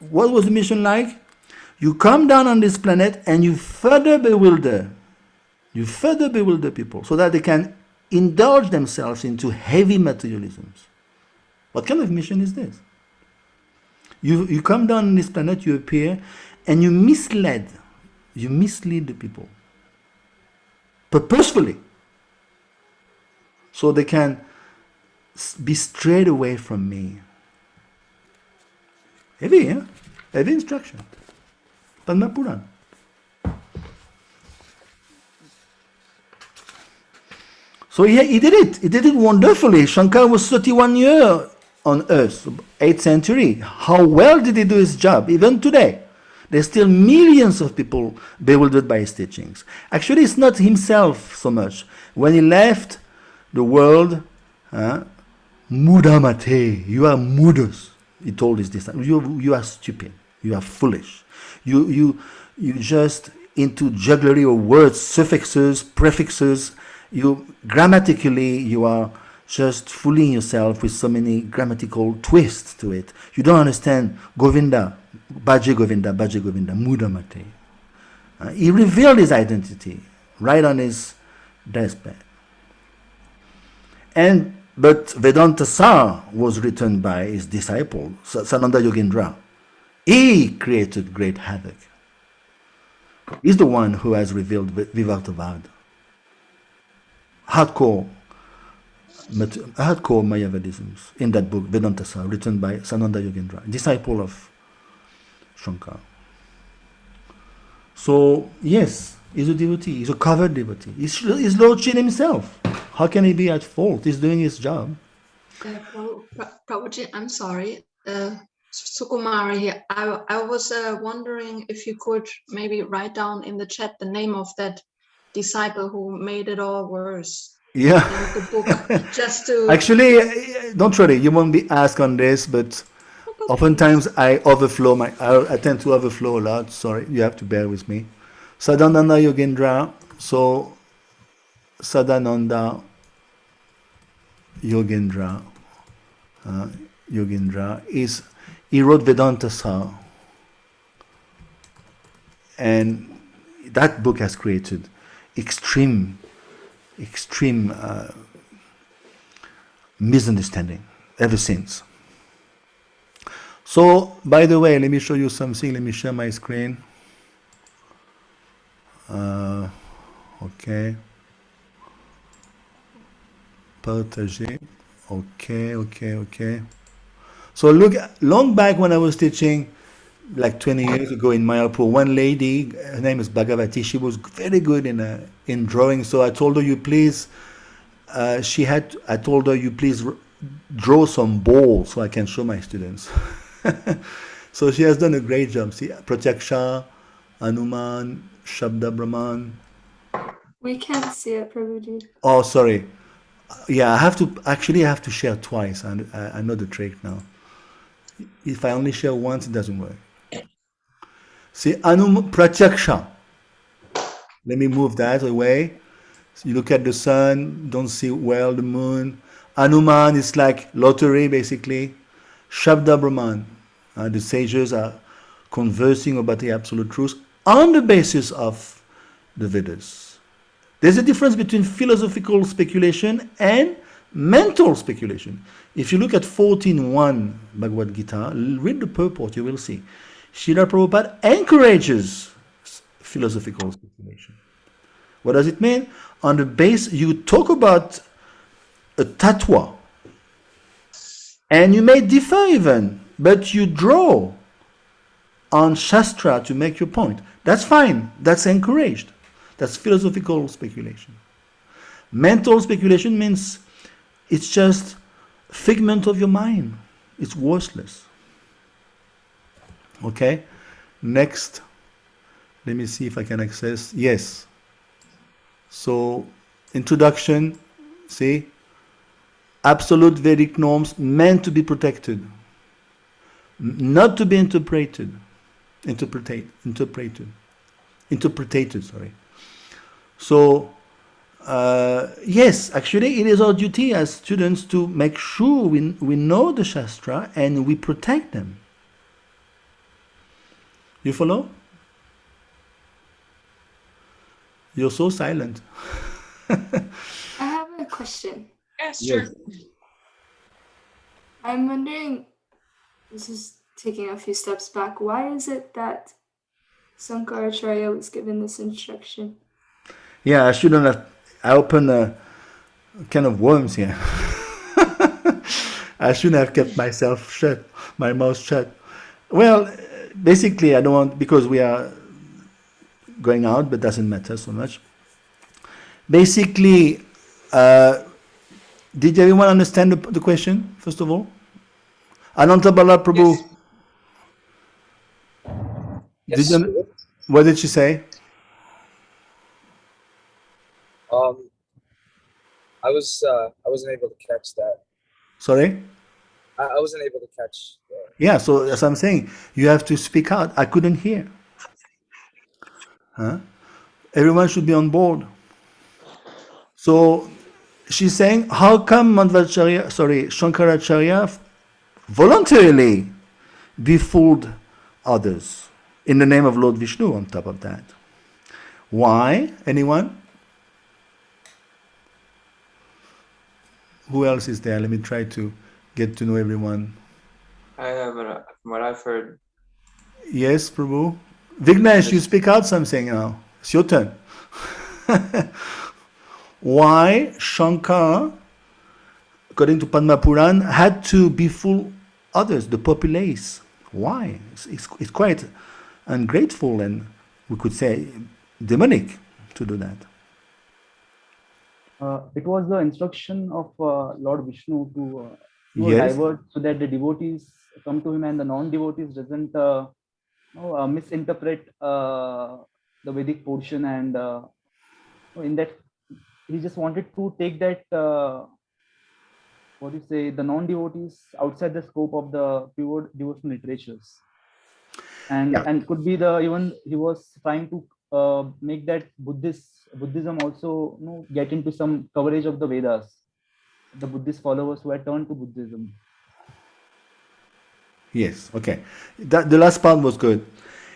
What was the mission like? You come down on this planet and you further bewilder people so that they can indulge themselves into heavy materialisms. What kind of mission is this? You come down on this planet, you appear, and you mislead the people purposefully, so they can be strayed away from me. Heavy, huh? Heavy instruction. Padma Puran. So he did it. He did it wonderfully. Shankara was 31 years on earth, 8th century. How well did he do his job? Even today, there's still millions of people bewildered by his teachings. Actually, it's not himself so much. When he left the world, Mudamate, you are mudas. He told his disciples, you are stupid. You are foolish. You just into jugglery of words, suffixes, prefixes. Grammatically, you are just fooling yourself with so many grammatical twists to it. You don't understand Govinda, Bhaje Govinda, Mudamate. He revealed his identity right on his deathbed. But Vedanta Sar was written by his disciple, Sananda Yogendra. He created great havoc. He's the one who has revealed Vivartavad. Hardcore Mayavadisms in that book, Vedanta Sar, written by Sananda Yogendra, disciple of Shankara. So, yes, he's a devotee, he's a covered devotee. He's Lord Shin himself. How can he be at fault? He's doing his job. Prabhuji, I'm sorry. Sukumari here. I was wondering if you could maybe write down in the chat the name of that disciple who made it all worse. Yeah. In the book, just to... Actually, don't worry, you won't be asked on this, but oftentimes I tend to overflow a lot. Sorry, you have to bear with me. Sadananda Yogendra. So Sadananda Yogendra he wrote Vedanta Sar, and that book has created extreme misunderstanding ever since. So, by the way, let me show you something. Let me share my screen. Okay. Partager. Okay. So look, long back when I was teaching, like 20 years ago in Mayapur, one lady, her name is Bhagavati, she was very good in drawing. So I told her, I told her, you please draw some balls so I can show my students. So she has done a great job. See, Pratyaksha, Hanuman, Shabda Brahman. We can't see it, Prabhuji. Oh, sorry. Yeah, I have to share twice. I know the trick now. If I only share once, it doesn't work. See, Pratyaksha. Let me move that away. So you look at the sun, don't see well the moon. Hanuman is like lottery, basically. Shabda Brahman. The sages are conversing about the absolute truth on the basis of the Vedas. There's a difference between philosophical speculation and mental speculation. If you look at 14.1 Bhagavad Gita, read the purport, you will see. Srila Prabhupada encourages philosophical speculation. What does it mean? On the base, you talk about a tattva, and you may differ even, but you draw on Shastra to make your point. That's fine. That's encouraged. That's philosophical speculation. Mental speculation means it's just figment of your mind. It's worthless. Okay? Next. Let me see if I can access. Yes. So, introduction. See? Absolute Vedic norms meant to be protected, not to be interpreted. Sorry. So, yes, actually, it is our duty as students to make sure we know the Shastra and we protect them. You follow? You're so silent. I have a question. Yes, sure. Yes. I'm wondering, this is taking a few steps back, why is it that Sankaracharya was given this instruction? Yeah, I shouldn't have. I opened a can of worms here. I shouldn't have kept my mouth shut. Well, basically, I don't want, because we are going out, but doesn't matter so much. Basically, did everyone understand the question, first of all? Ananta Bala Prabhu. Yes. What did she say? I wasn't able to catch that. Sorry? I wasn't able to catch. Yeah, so as I'm saying, you have to speak out. I couldn't hear. Huh? Everyone should be on board. So she's saying, how come Shankaracharya voluntarily befooled others in the name of Lord Vishnu on top of that? Why? Anyone? Who else is there? Let me try to get to know everyone. I have, from what I've heard. Yes, Prabhu. Vignesh, you speak out something now. It's your turn. Why Shankar, according to Padma Puran, had to befool others, the populace? Why? It's quite ungrateful and we could say demonic to do that. It was the instruction of Lord Vishnu to Yes. divert so that the devotees come to him and the non-devotees doesn't misinterpret the Vedic portion, and in that he just wanted to take that the non-devotees outside the scope of the pure devotional literatures, and could be even he was trying to make that Buddhism also get into some coverage of the Vedas, the Buddhist followers who had turned to Buddhism. Yes, okay. The last part was good.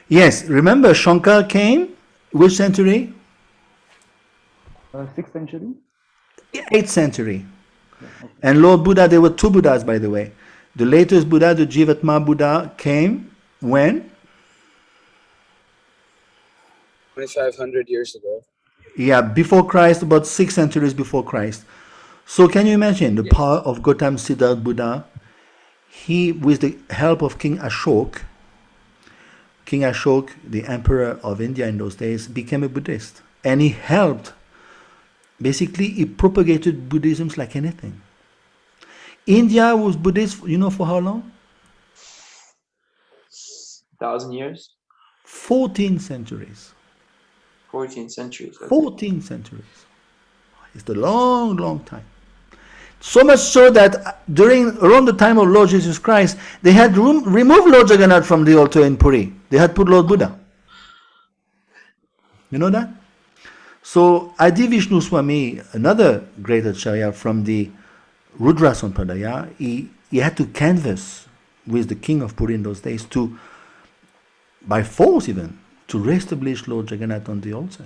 Yes, remember Shankar came, which century? 6th century? 8th century. And Lord Buddha, there were two Buddhas, by the way. The latest Buddha, the Jivatma Buddha, came when? 2,500 years ago. Yeah, before Christ, about 6 centuries before Christ. So can you imagine the power of Gautam Siddhartha Buddha? He, with the help of King Ashok, the emperor of India in those days, became a Buddhist. And he helped, basically he propagated Buddhism like anything. India was Buddhist, you know, for how long? 1,000 years, 14 centuries. 14 centuries. Okay. 14 centuries. It's a long, long time. So much so that around the time of Lord Jesus Christ, they had removed Lord Jagannath from the altar in Puri. They had put Lord Buddha. You know that? So Adi Vishnu Swami, another great acharya from the Rudra Sampradaya, he had to canvass with the king of Puri in those days to, by force even, to re-establish Lord Jagannath on the altar.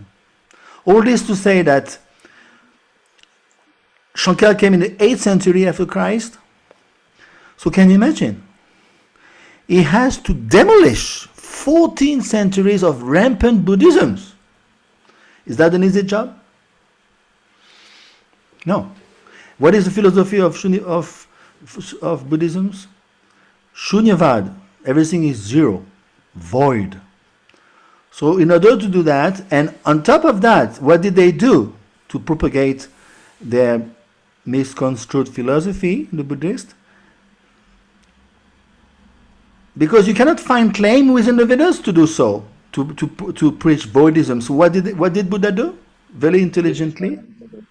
All this to say that Shankara came in the 8th century after Christ. So can you imagine? He has to demolish 14 centuries of rampant Buddhism. Is that an easy job? No. What is the philosophy of Buddhism? Shunyavad. Everything is zero, void. So in order to do that, and on top of that, what did they do to propagate their misconstrued philosophy, the Buddhist? Because you cannot find claim within the Vedas to do so, to preach voidism. So what did Buddha do? Very intelligently.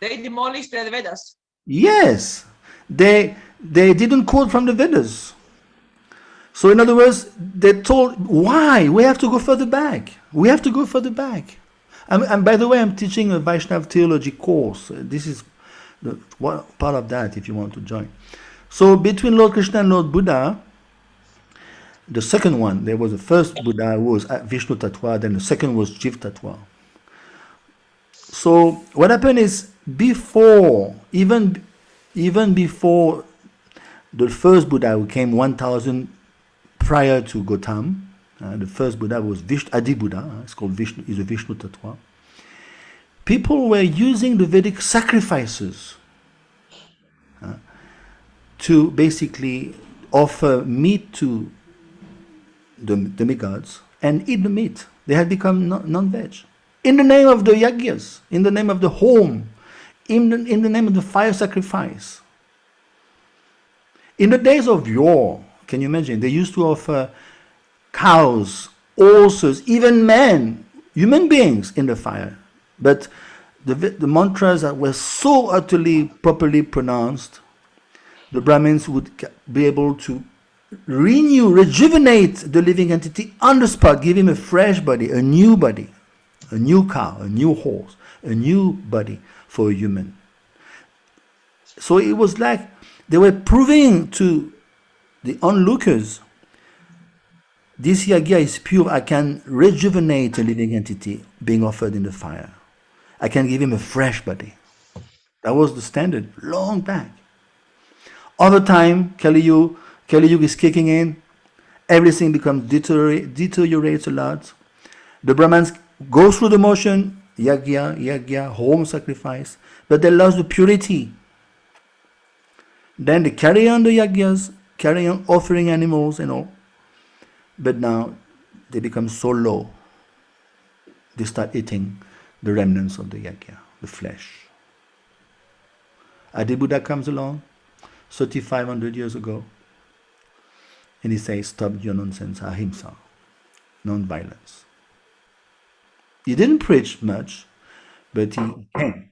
They demolished the Vedas. Yes, they didn't quote from the Vedas. So in other words, they told, why? We have to go further back. We have to go further back. And by the way, I'm teaching a Vaishnava theology course. This is one part of that if you want to join. So between Lord Krishna and Lord Buddha, the second one, there was the first Buddha who was Vishnu Tattva, then the second was Jiv Tattva. So what happened is, before, even before the first Buddha who came 1000 prior to Gautam, the first Buddha was Adi Buddha, it's called Vishnu, is a Vishnu Tattva. People were using the Vedic sacrifices to basically offer meat to the demigods and eat the meat. They had become non-veg. In the name of the yagyas, in the name of the home, in the name of the fire sacrifice. In the days of yore, can you imagine? They used to offer cows, horses, even men, human beings in the fire. But the mantras that were so utterly properly pronounced, the Brahmins would be able to rejuvenate the living entity on the spot, give him a fresh body, a new cow, a new horse, a new body for a human. So it was like they were proving to the onlookers, this yagya is pure, I can rejuvenate a living entity being offered in the fire. I can give him a fresh body. That was the standard, long back. Over time, Kali Yuga is kicking in, everything becomes deteriorates a lot. The Brahmins go through the motion, yagya, home sacrifice, but they lost the purity. Then they carry on the yagyas, carry on offering animals and all, but now they become so low, they start eating the remnants of the yagya, the flesh. Adi Buddha comes along 3,500 years ago, and he says, stop your nonsense, ahimsa, non-violence. He didn't preach much, but he came.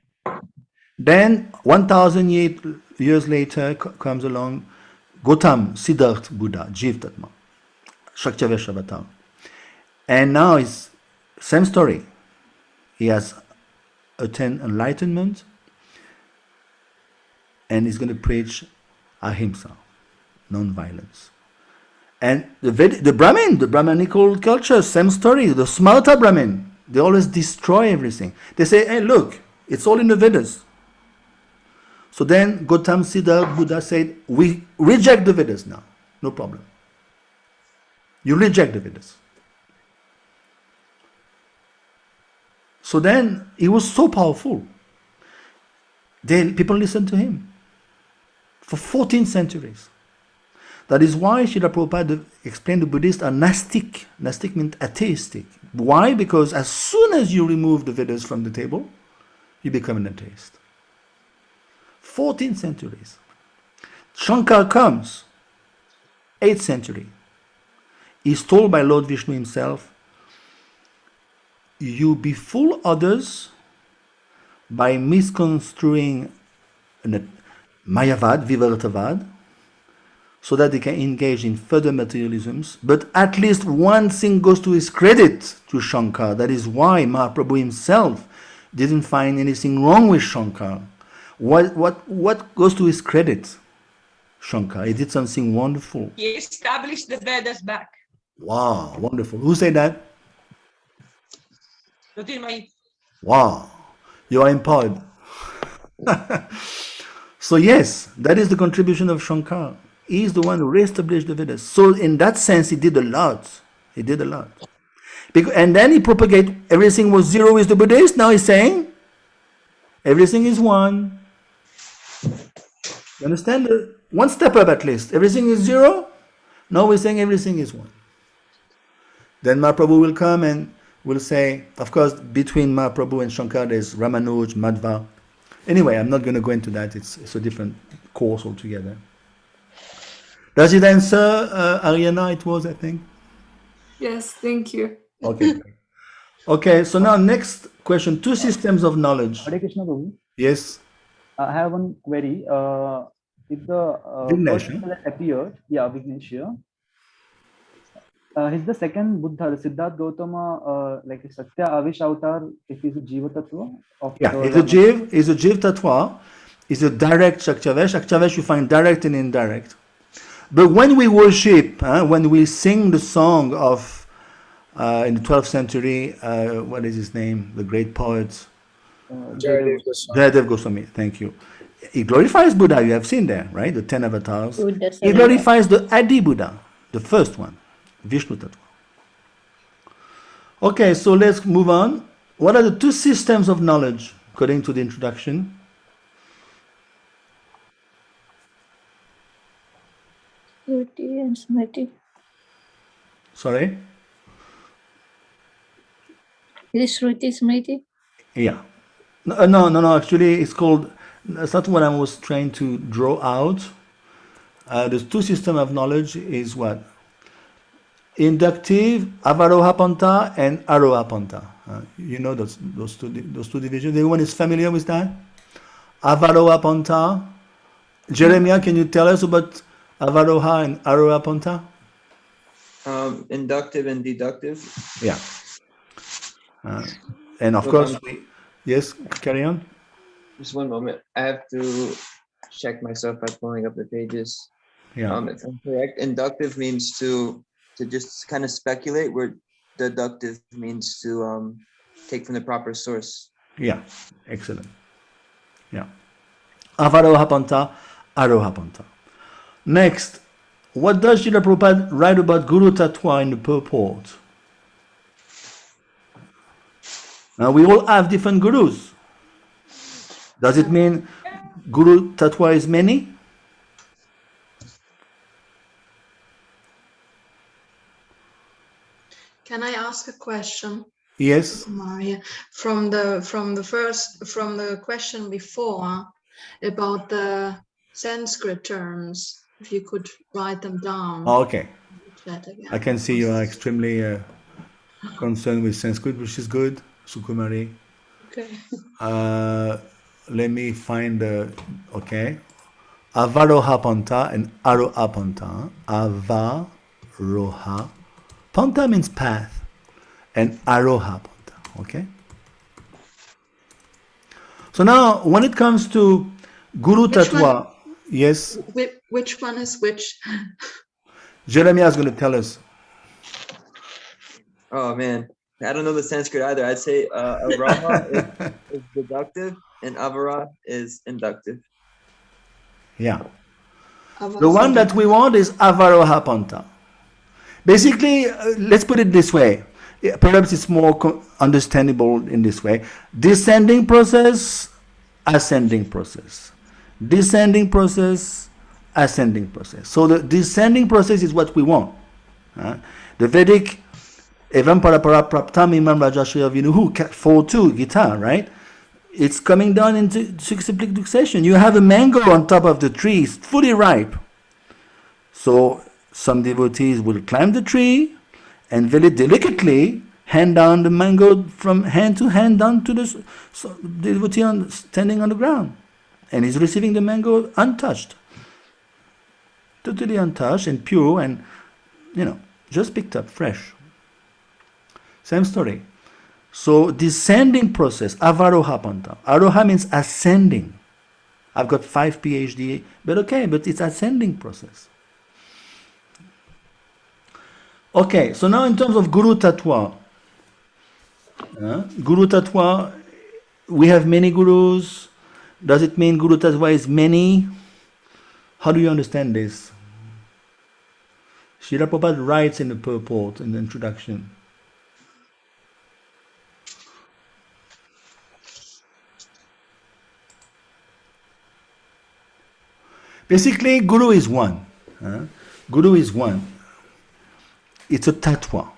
Then 1,000 years later comes along Gautam, Siddhartha Buddha, Jiv Tattva, Shaktaveshavatar. And now it's same story. He has attained enlightenment and he's going to preach ahimsa, non-violence. And the Brahmanical culture, same story. The Smarta Brahmin, they always destroy everything. They say, hey, look, it's all in the Vedas. So then Gautam Siddhartha Buddha said, we reject the Vedas now. No problem. You reject the Vedas. So then he was so powerful. Then people listened to him for 14 centuries. That is why Srila Prabhupada explained the Buddhists are Gnostic. Gnostic means atheistic. Why? Because as soon as you remove the Vedas from the table, you become an atheist. 14 centuries. Shankar comes, 8th century. He's told by Lord Vishnu himself, you befool others by misconstruing Mayavad, Vivartavad, so that they can engage in further materialisms. But at least one thing goes to his credit to Shankar. That is why Mahaprabhu himself didn't find anything wrong with Shankar. What goes to his credit? Shankar, he did something wonderful. He established the Vedas back. Wow, wonderful. Who said that? Jyotirmayi. Wow, you are empowered. So yes, that is the contribution of Shankar. He is the one who re-established the Vedas. So in that sense, he did a lot. He did a lot. And then he propagated everything was zero with the Buddhists. Now he's saying everything is one. You understand? One step up at least. Everything is zero. Now we're saying everything is one. Then Mahaprabhu will come and will say, of course, between Mahaprabhu and Shankar, there's Ramanuj, Madhva. Anyway, I'm not going to go into that. It's a different course altogether. Does it answer, Ariana? It was, I think. Yes, thank you. Okay. Okay, so now next question. Two systems of knowledge. Hare Krishna, Prabhu. Yes. I have one query. If the Vignesh, first Buddha that appeared, Vignesh here, is the second Buddha, the Siddhartha Gautama, like a Satya Avish avatar, if he's a Jiva Tattva? He's a Jiv Tattva. He's a direct Shaktiavesh. Shaktiavesh you find direct and indirect. But when we worship, when we sing the song of, in the 12th century, what is his name? The great poet? Jayadev Goswami. Thank you. He glorifies Buddha, you have seen there, right? The 10 avatars. He glorifies the Adi Buddha, the first one, Vishnu Tattva. Okay, so let's move on. What are the two systems of knowledge, according to the introduction? Shruti and Smriti. Sorry? Is it Shruti Smriti? Yeah. No, actually it's called, that's not what I was trying to draw out. The two systems of knowledge is what? Inductive, Avaroha Panta and Aroha Panta. You know those two divisions. Everyone is familiar with that? Avaroha Panta. Jeremiah, can you tell us about Avaroha and Aroha Panta? Inductive and deductive. Yeah. And of course, yes, carry on. Just one moment. I have to check myself by pulling up the pages. Yeah. If I'm correct, inductive means to just kind of speculate, where deductive means to take from the proper source. Yeah, excellent. Yeah. Avaroha Panta, Aroha Panta. Next, what does Srila Prabhupada write about Guru Tattva in the purport? Now, we all have different gurus. Does it mean Guru Tattva is many? Can I ask a question? Yes. Maria, from the question before about the Sanskrit terms, if you could write them down. Oh, okay. I can see you are extremely concerned with Sanskrit, which is good, Sukumari. Okay. Let me find okay. Avaroha Panta and Aroha Panta. Avaroha. Panta means path. And Aroha Panta. Okay? So now, when it comes to Guru Tattva, yes? Which one is which? Jeremiah is going to tell us. Oh, man. I don't know the Sanskrit either. I'd say Aroha is deductive and Avara is inductive. Yeah. The one that we want is Avaroha Panta. Basically, let's put it this way. Perhaps it's more understandable in this way. Descending process, ascending process. Descending process, ascending process. So the descending process is what we want. The Vedic Evam Parapara Praptam Imam Rajashriya Vinuhu 4-2 Gita, right? it's coming down into cyclic succession. You have a mango on top of the tree, it's fully ripe. So some devotees will climb the tree and very delicately hand down the mango from hand to hand down to the devotee standing on the ground. And he's receiving the mango untouched. Totally untouched and pure and, just picked up fresh. Same story. So descending process, avaroha panta. Aroha means ascending. I've got 5 PhD, but it's ascending process. Okay, so now in terms of Guru Tattva. Guru Tattva, we have many gurus. Does it mean Guru Tattva is many? How do you understand this? Srila Prabhupada writes in the purport, in the introduction. Basically, Guru is one. Guru is one. It's a tattva.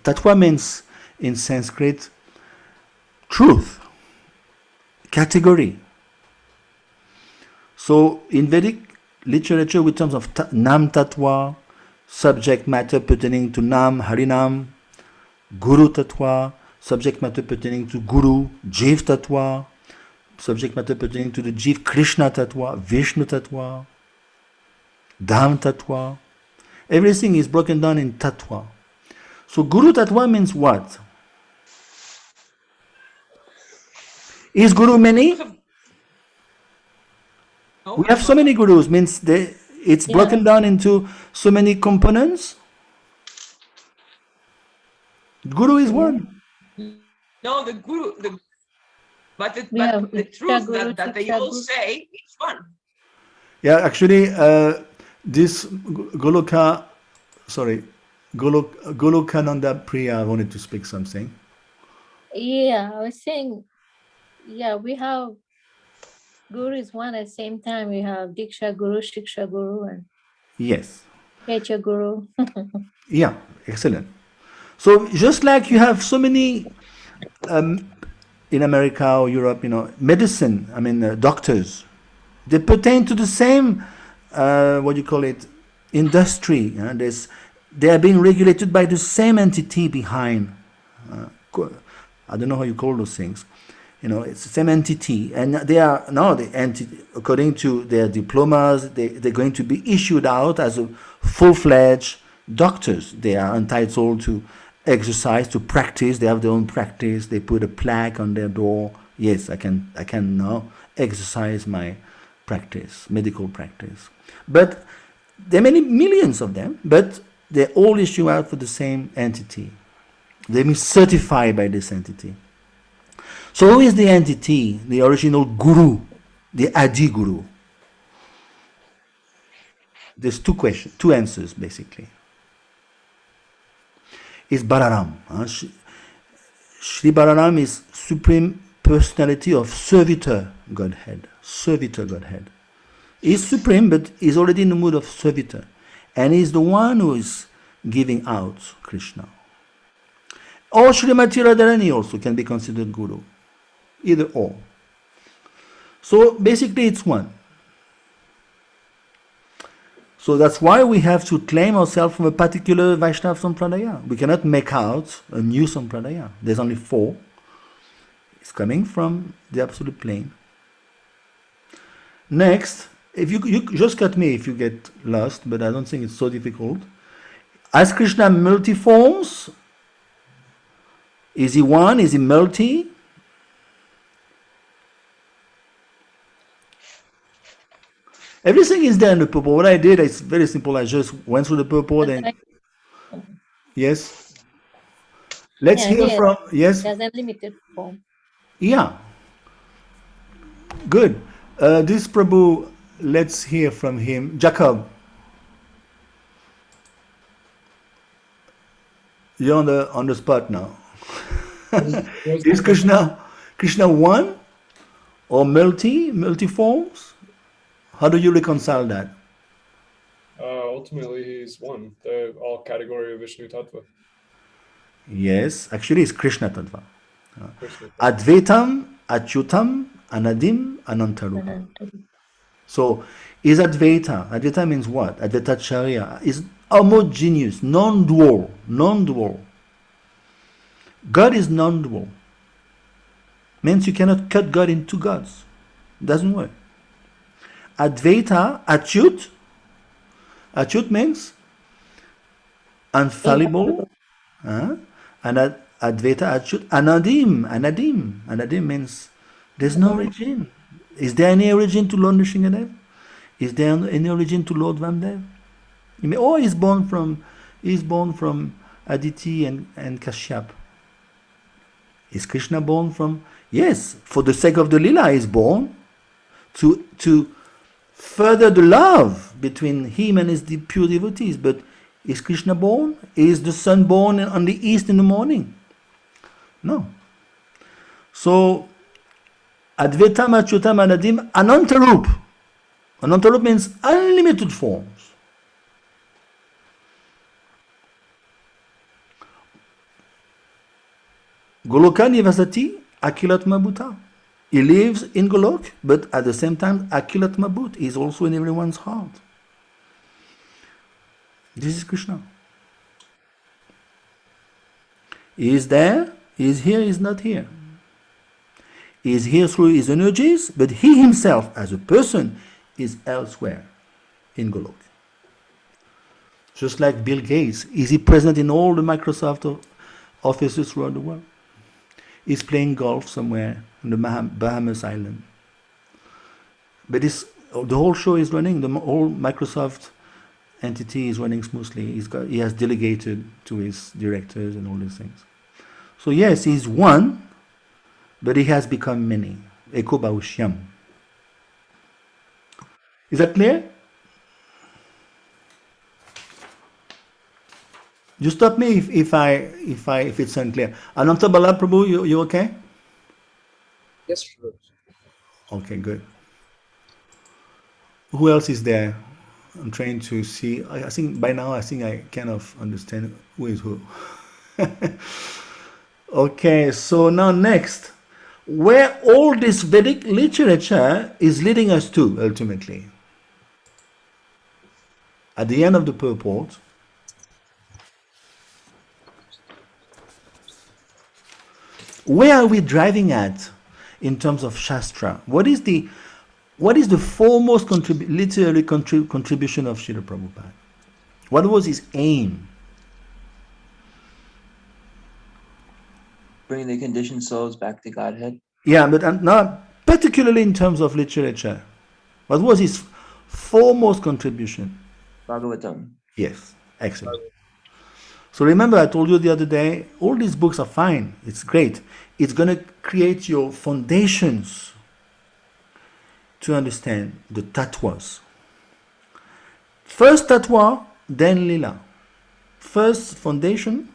Tattva means, in Sanskrit, truth, category. So, in Vedic literature, with terms of Nam Tattva, subject matter pertaining to Nam, Harinam, Guru Tattva, subject matter pertaining to Guru, Jiv Tattva, subject matter pertaining to the Jiv, Krishna Tattva, Vishnu Tattva, Dham Tattva. Everything is broken down in Tattva. So Guru Tattva means what? Is Guru many? We have so many Gurus, means it's broken down into so many components. Guru is one. No, the Guru, but the truth that they all say is one. Yeah, actually, this Golokananda Priya wanted to speak something. Yeah, I was saying, we have Guru is one at the same time. We have Diksha Guru, Shiksha Guru, and yes, Kecha Guru. Yeah, excellent. So just like you have so many in America or Europe, medicine, doctors, they pertain to the same, industry. They are being regulated by the same entity behind. I don't know how you call those things. It's the same entity, and they are now the entity. According to their diplomas, they're going to be issued out as a full-fledged doctors. They are entitled to exercise, to practice. They have their own practice. They put a plaque on their door. Yes, I can now exercise my practice, medical practice. But there are many millions of them, but they all issue out for the same entity. They've been certified by this entity. So who is the entity, the original Guru, the Adi Guru? There's two answers basically. Is Balaram. Shri Balaram is Supreme Personality of Servitor Godhead. Servitor Godhead. He's supreme, but he's already in the mood of servitor. And he's the one who is giving out Krishna. Or Srimati Radharani also can be considered Guru. Either or. So basically it's one. So that's why we have to claim ourselves from a particular Vaishnava Sampradaya. We cannot make out a new Sampradaya. There's only 4. It's coming from the absolute plane. Next, if you just cut me if you get lost, but I don't think it's so difficult. As Krishna multiforms, is he one? Is he multi? Everything is there in the purport. What I did is very simple. I just went through the purport and yes. Let's hear from yes. There's a limited form. Yeah. Good. This Prabhu, let's hear from him. Jacob. You're on the spot now. Is Krishna one or multi-forms? How do you reconcile that? Ultimately, he's one. They're all category of Vishnu Tattva. Yes, actually it's Krishna Tattva. Advaitam Achyutam, Anadim, Anantarupa. So is Advaita. Advaita means what? Advaita Charya is homogeneous, non-dual, non-dual. God is non-dual. Means you cannot cut God into gods. Doesn't work. Advaita, Achyut. Achyut means infallible. And Advaita Achyut. Anadim. Anadim means there's no origin. Is there any origin to Lord Nrsimhadev? Is there any origin to Lord Vamdev? Or he's born from Aditi and Kashyap. Is Krishna born from? Yes, for the sake of the Lila, he is born to further the love between him and his pure devotees. But is Krishna born? Is the sun born on the east in the morning? No. So, Advaitam, Achyutam, Anadim, Anantarup. Anantarup means unlimited forms. Goloka Nivasati Akilat Mabuta. He lives in Golok, but at the same time, Akilat Mabut is also in everyone's heart. This is Krishna. He is there, he is here, he is not here. He is here through his energies, but he himself, as a person, is elsewhere in Golok. Just like Bill Gates, is he present in all the Microsoft offices throughout the world? He's playing golf somewhere on the Bahamas Island. But the whole show is running, the whole Microsoft entity is running smoothly. He has delegated to his directors and all these things. So yes, he's one, but he has become many. Eko Bausham. Is that clear? You stop me if it's unclear. Ananta Bala Prabhu, you okay? Yes, Prabhu. Okay, good. Who else is there? I'm trying to see. I think by now I kind of understand who is who. Okay, so now next, where all this Vedic literature is leading us to ultimately. At the end of the purport, where are we driving at in terms of Shastra? What is the foremost literary contribution of Srila Prabhupada? What was his aim? Bring the conditioned souls back to Godhead. Yeah, but not particularly in terms of literature. What was his foremost contribution? Bhagavatam. Yes, excellent. So remember, I told you the other day, all these books are fine. It's great. It's going to create your foundations to understand the tattvas. First tattva, then lila. First foundations,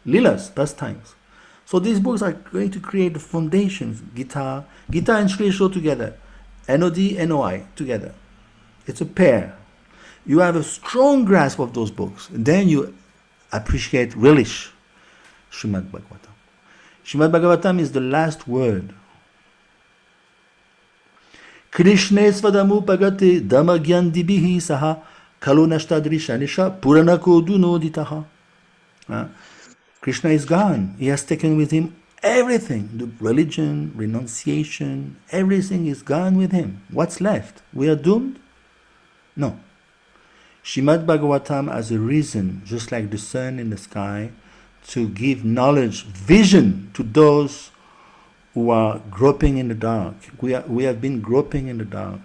lilas, pastimes. So these books are going to create the foundations. Gita and Shri show together. NOD, NOI together. It's a pair. You have a strong grasp of those books. And then you appreciate, relish Srimad Bhagavatam. Srimad Bhagavatam is the last word. Krishna svadamu pagate dhamagyan dibihi saha kalonashtadrishanisha puranako dunoditaha. Krishna is gone. He has taken with him everything. The religion, renunciation, everything is gone with him. What's left? We are doomed? No. Srimad Bhagavatam has a reason, just like the sun in the sky, to give knowledge, vision to those who are groping in the dark. We have been groping in the dark.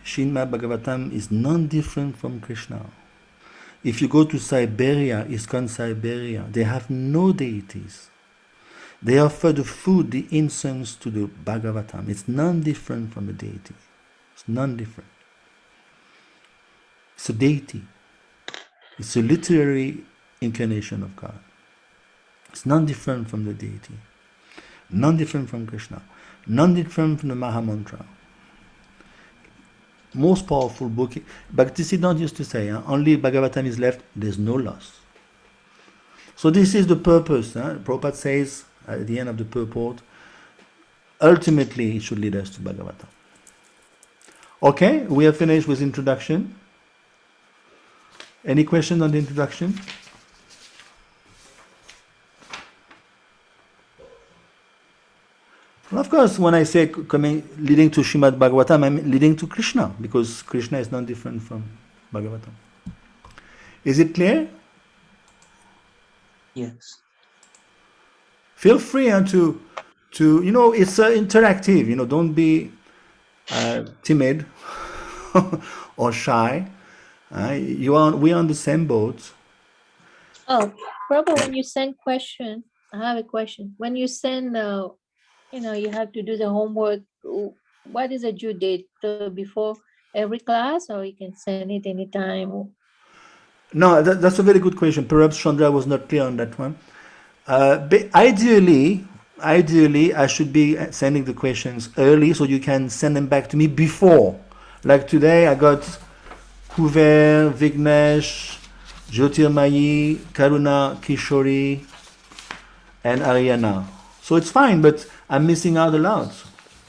Srimad Bhagavatam is non-different from Krishna. If you go to Siberia, ISKCON Siberia, they have no deities. They offer the food, the incense to the Bhagavatam. It's non-different from the deity. It's non-different. It's a deity. It's a literary incarnation of God. It's non-different from the deity. Non-different from Krishna. Non-different from the Mahamantra. Most powerful book. Bhaktisiddhanta used to say, only Bhagavatam is left, there's no loss. So this is the purpose. Prabhupada says, at the end of the purport, ultimately it should lead us to Bhagavatam. Okay, we are finished with introduction. Any questions on the introduction? Well, of course, when I say leading to Srimad Bhagavatam, I'm leading to Krishna, because Krishna is not different from Bhagavatam. Is it clear? Yes. Feel free to it's interactive. Don't be timid or shy. We are on the same boat. Oh, Prabhu, when you send question, I have a question. When you send, you have to do the homework. What is the due date? Before every class, or you can send it anytime? No, that's a very good question. Perhaps Chandra was not clear on that one. But ideally, I should be sending the questions early so you can send them back to me before. Like today, I got Kuver, Vignesh, Jyotirmayi, Karuna, Kishori, and Ariana. So it's fine, but I'm missing out a lot.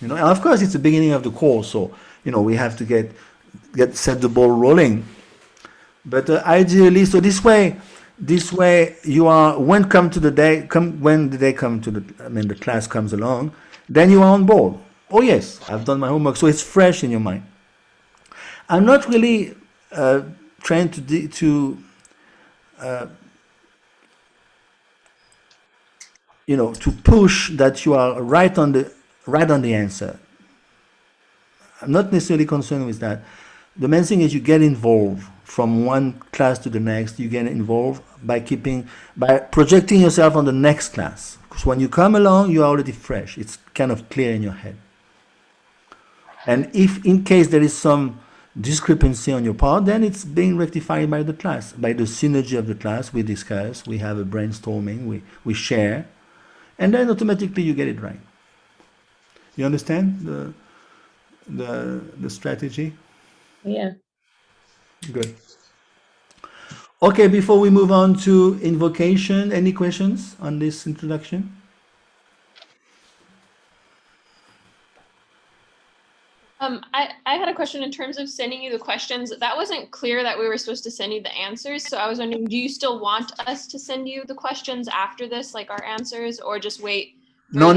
And of course, it's the beginning of the course, so we have to set the ball rolling. But ideally, so this way you are when the class comes along, then you are on board. Oh yes, I've done my homework, so it's fresh in your mind. I'm not really trying to push that you are right on the answer. I'm not necessarily concerned with that. The main thing is you get involved from one class to the next. You get involved by projecting yourself on the next class. Because when you come along, you are already fresh. It's kind of clear in your head. And if in case there is some discrepancy on your part, then it's being rectified by the class, by the synergy of the class. We discuss, we have a brainstorming, we share, and then automatically you get it right. You understand the strategy? Yeah. Good. Okay, before we move on to invocation, any questions on this introduction? I had a question in terms of sending you the questions. That wasn't clear that we were supposed to send you the answers. So I was wondering, do you still want us to send you the questions after this, like our answers, or just wait? No,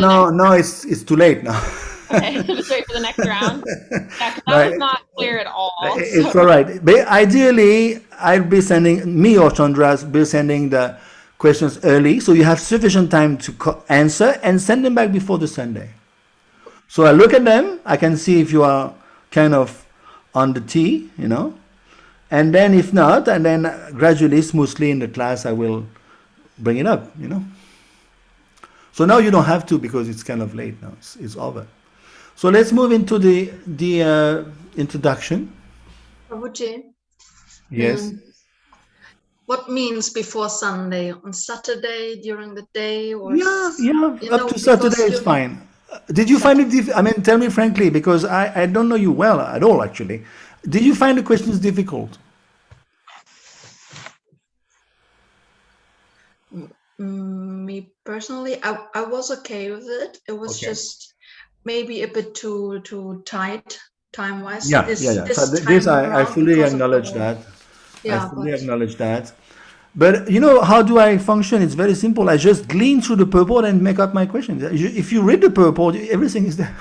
it's too late now. Okay, just wait for the next round. Yeah, that was not clear at all. It's all right. But ideally, I'll be me or Chandra's be sending the questions early, so you have sufficient time to answer and send them back before the Sunday. So I look at them, I can see if you are kind of on the tee, and then if not, and then gradually, smoothly in the class, I will bring it up, So now you don't have to, because it's kind of late now. It's over. So let's move into the introduction. Prabhuji, Yes. What means before Sunday? On Saturday, during the day, or up to Saturday is fine. Did you find it tell me frankly, because I don't know you well at all, actually. Did you find the questions difficult? Me personally, I was okay with it. It was just maybe a bit too tight time-wise. Yeah. I fully acknowledge that. Yeah, I fully acknowledge that. But how do I function? It's very simple. I just glean through the purport and make up my questions. If you read the purport, everything is there.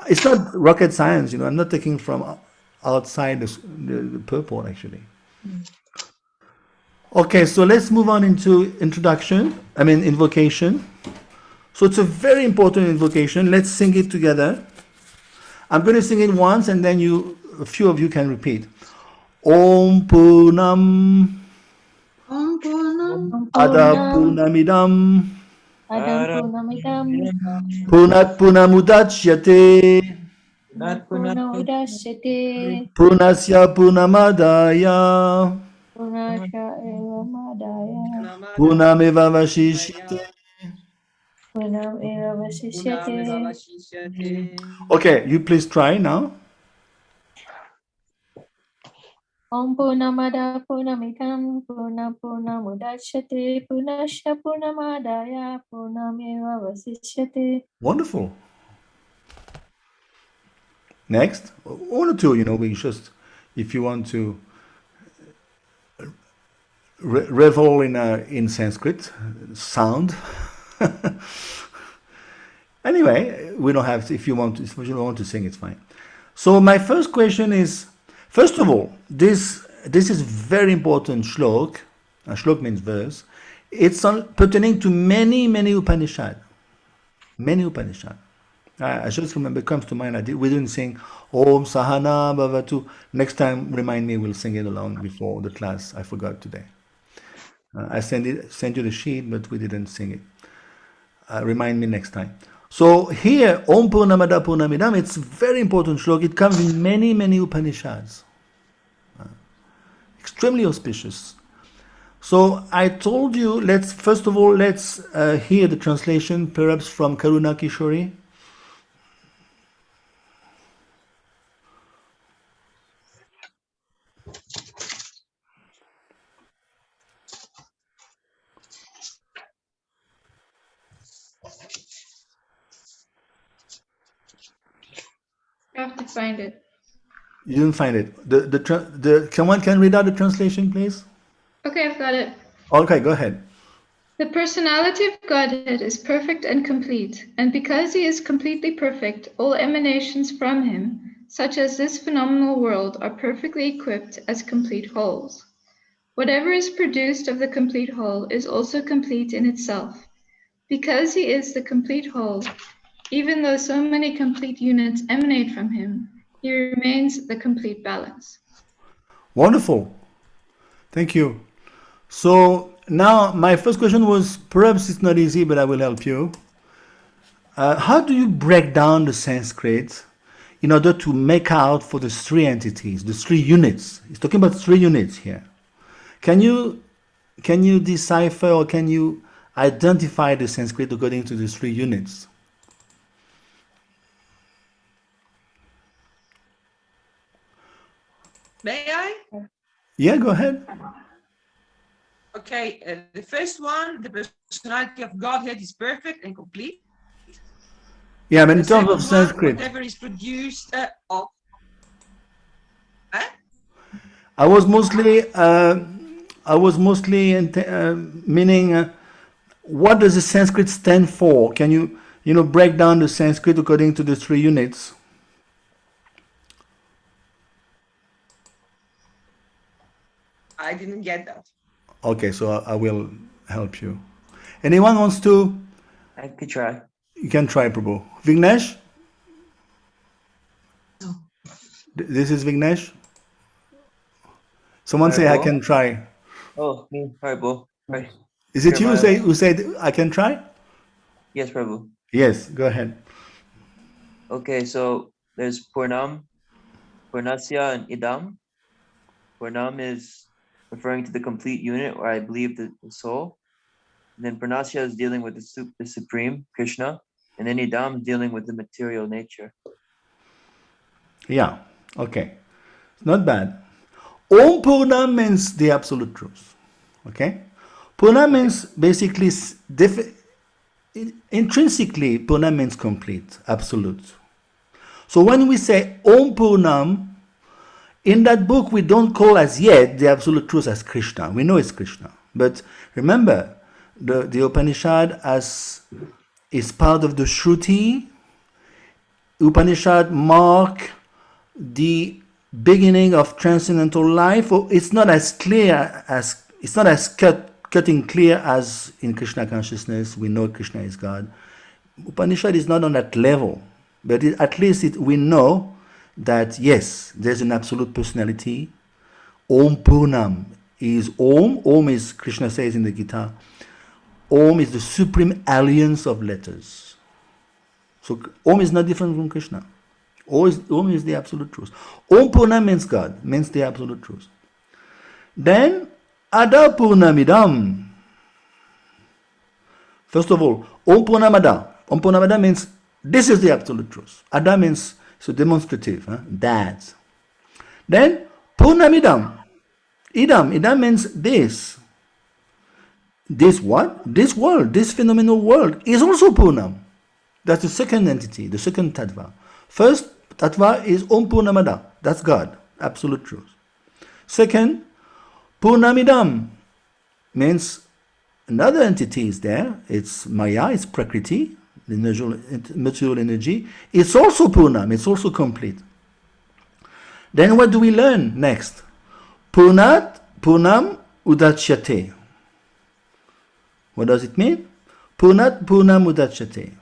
It's not rocket science, I'm not taking from outside the purport, actually. Okay, so let's move on into invocation. So it's a very important invocation. Let's sing it together. I'm going to sing it once, and then a few of you can repeat. Om Purnam Adab Purnamidam Purnat Purnamudachyate Purnasya Purnamadaya Purnameva Vashishyate. Okay, you please try now. Om Purnamada Purnamidam Purnamudachyate Purnasya Purnamadaya Purnameva Vasishyate. Wonderful. Next, one or two, we just, if you want to revel in Sanskrit sound. Anyway, we don't have to, if you don't want to sing, it's fine. So my first question is, first of all, this is very important shlok. Shlok means verse. It's pertaining to many Upanishad. Many Upanishad. I just remember, it comes to mind, we didn't sing Om Sahana Bhavatu. Next time, remind me, we'll sing it along before the class. I forgot today. I sent you the sheet, but we didn't sing it. Remind me next time. So here, Om Purnamada Purnamidam, it's very important shlok. It comes in many Upanishads. Extremely auspicious. So I told you, first of all, let's hear the translation, perhaps from Karuna Kishori. I have to find it. You didn't find it. Someone can read out the translation, please? Okay, I've got it. Okay, go ahead. The personality of Godhead is perfect and complete, and because he is completely perfect, all emanations from him, such as this phenomenal world, are perfectly equipped as complete wholes. Whatever is produced of the complete whole is also complete in itself. Because he is the complete whole, even though so many complete units emanate from him, he remains the complete balance. Wonderful. Thank you. So now my first question was, perhaps it's not easy, but I will help you. How do you break down the Sanskrit in order to make out for the three entities, the three units? He's talking about three units here. Can you decipher, or can you identify the Sanskrit according to the three units? May I? Yeah, go ahead. Okay, the first one, the personality of Godhead is perfect and complete. Yeah, but in The terms of second one, Sanskrit, whatever is produced of. I was mostly meaning what does the Sanskrit stand for? Can you break down the Sanskrit according to the three units? I didn't get that. Okay, so I will help you. Anyone wants to? I could try. You can try, Prabhu. Vignesh? No. This is Vignesh? Someone say I can try. Oh, me. All right, Bo. Right. Is it you who said I can try? Yes, Prabhu. Yes, go ahead. Okay, so there's Purnam, Purnasya, and Idam. Purnam is referring to the complete unit, or I believe the soul. And then Purnasya is dealing with the Supreme, Krishna. And then Idam is dealing with the material nature. Yeah, okay. Not bad. Om Purna means the absolute truth. Okay? Purna means basically, intrinsically, Purna means complete, absolute. So when we say Om Purnam, in that book we don't call as yet the absolute truth as Krishna. We know it's Krishna. But remember, the Upanishad is part of the Shruti. Upanishad mark the beginning of transcendental life. It's not as clear as, it's not as cutting clear as in Krishna consciousness. We know Krishna is God. Upanishad is not on that level, but at least we know that yes, there's an absolute personality. Om Purnam is Om. Om is, Krishna says in the Gita, Om is the supreme alliance of letters. So Om is not different from Krishna. Om is the absolute truth. Om Purnam means God, means the absolute truth. Then Ada Purnamidam. First of all, Om Purnamada. Om Purnamada means this is the absolute truth. Ada means so demonstrative, that. Then Purnamidam. Idam means this. This what? This world, this phenomenal world is also Purnam. That's the second entity, the second tattva. First tattva is Om Purnamada. That's God, absolute truth. Second, Purnamidam means another entity is there. It's Maya, it's Prakriti, the material energy. It's also Purnam, it's also complete. Then what do we learn next? Purnam Udachyate. What does it mean? Purnam Udachyate.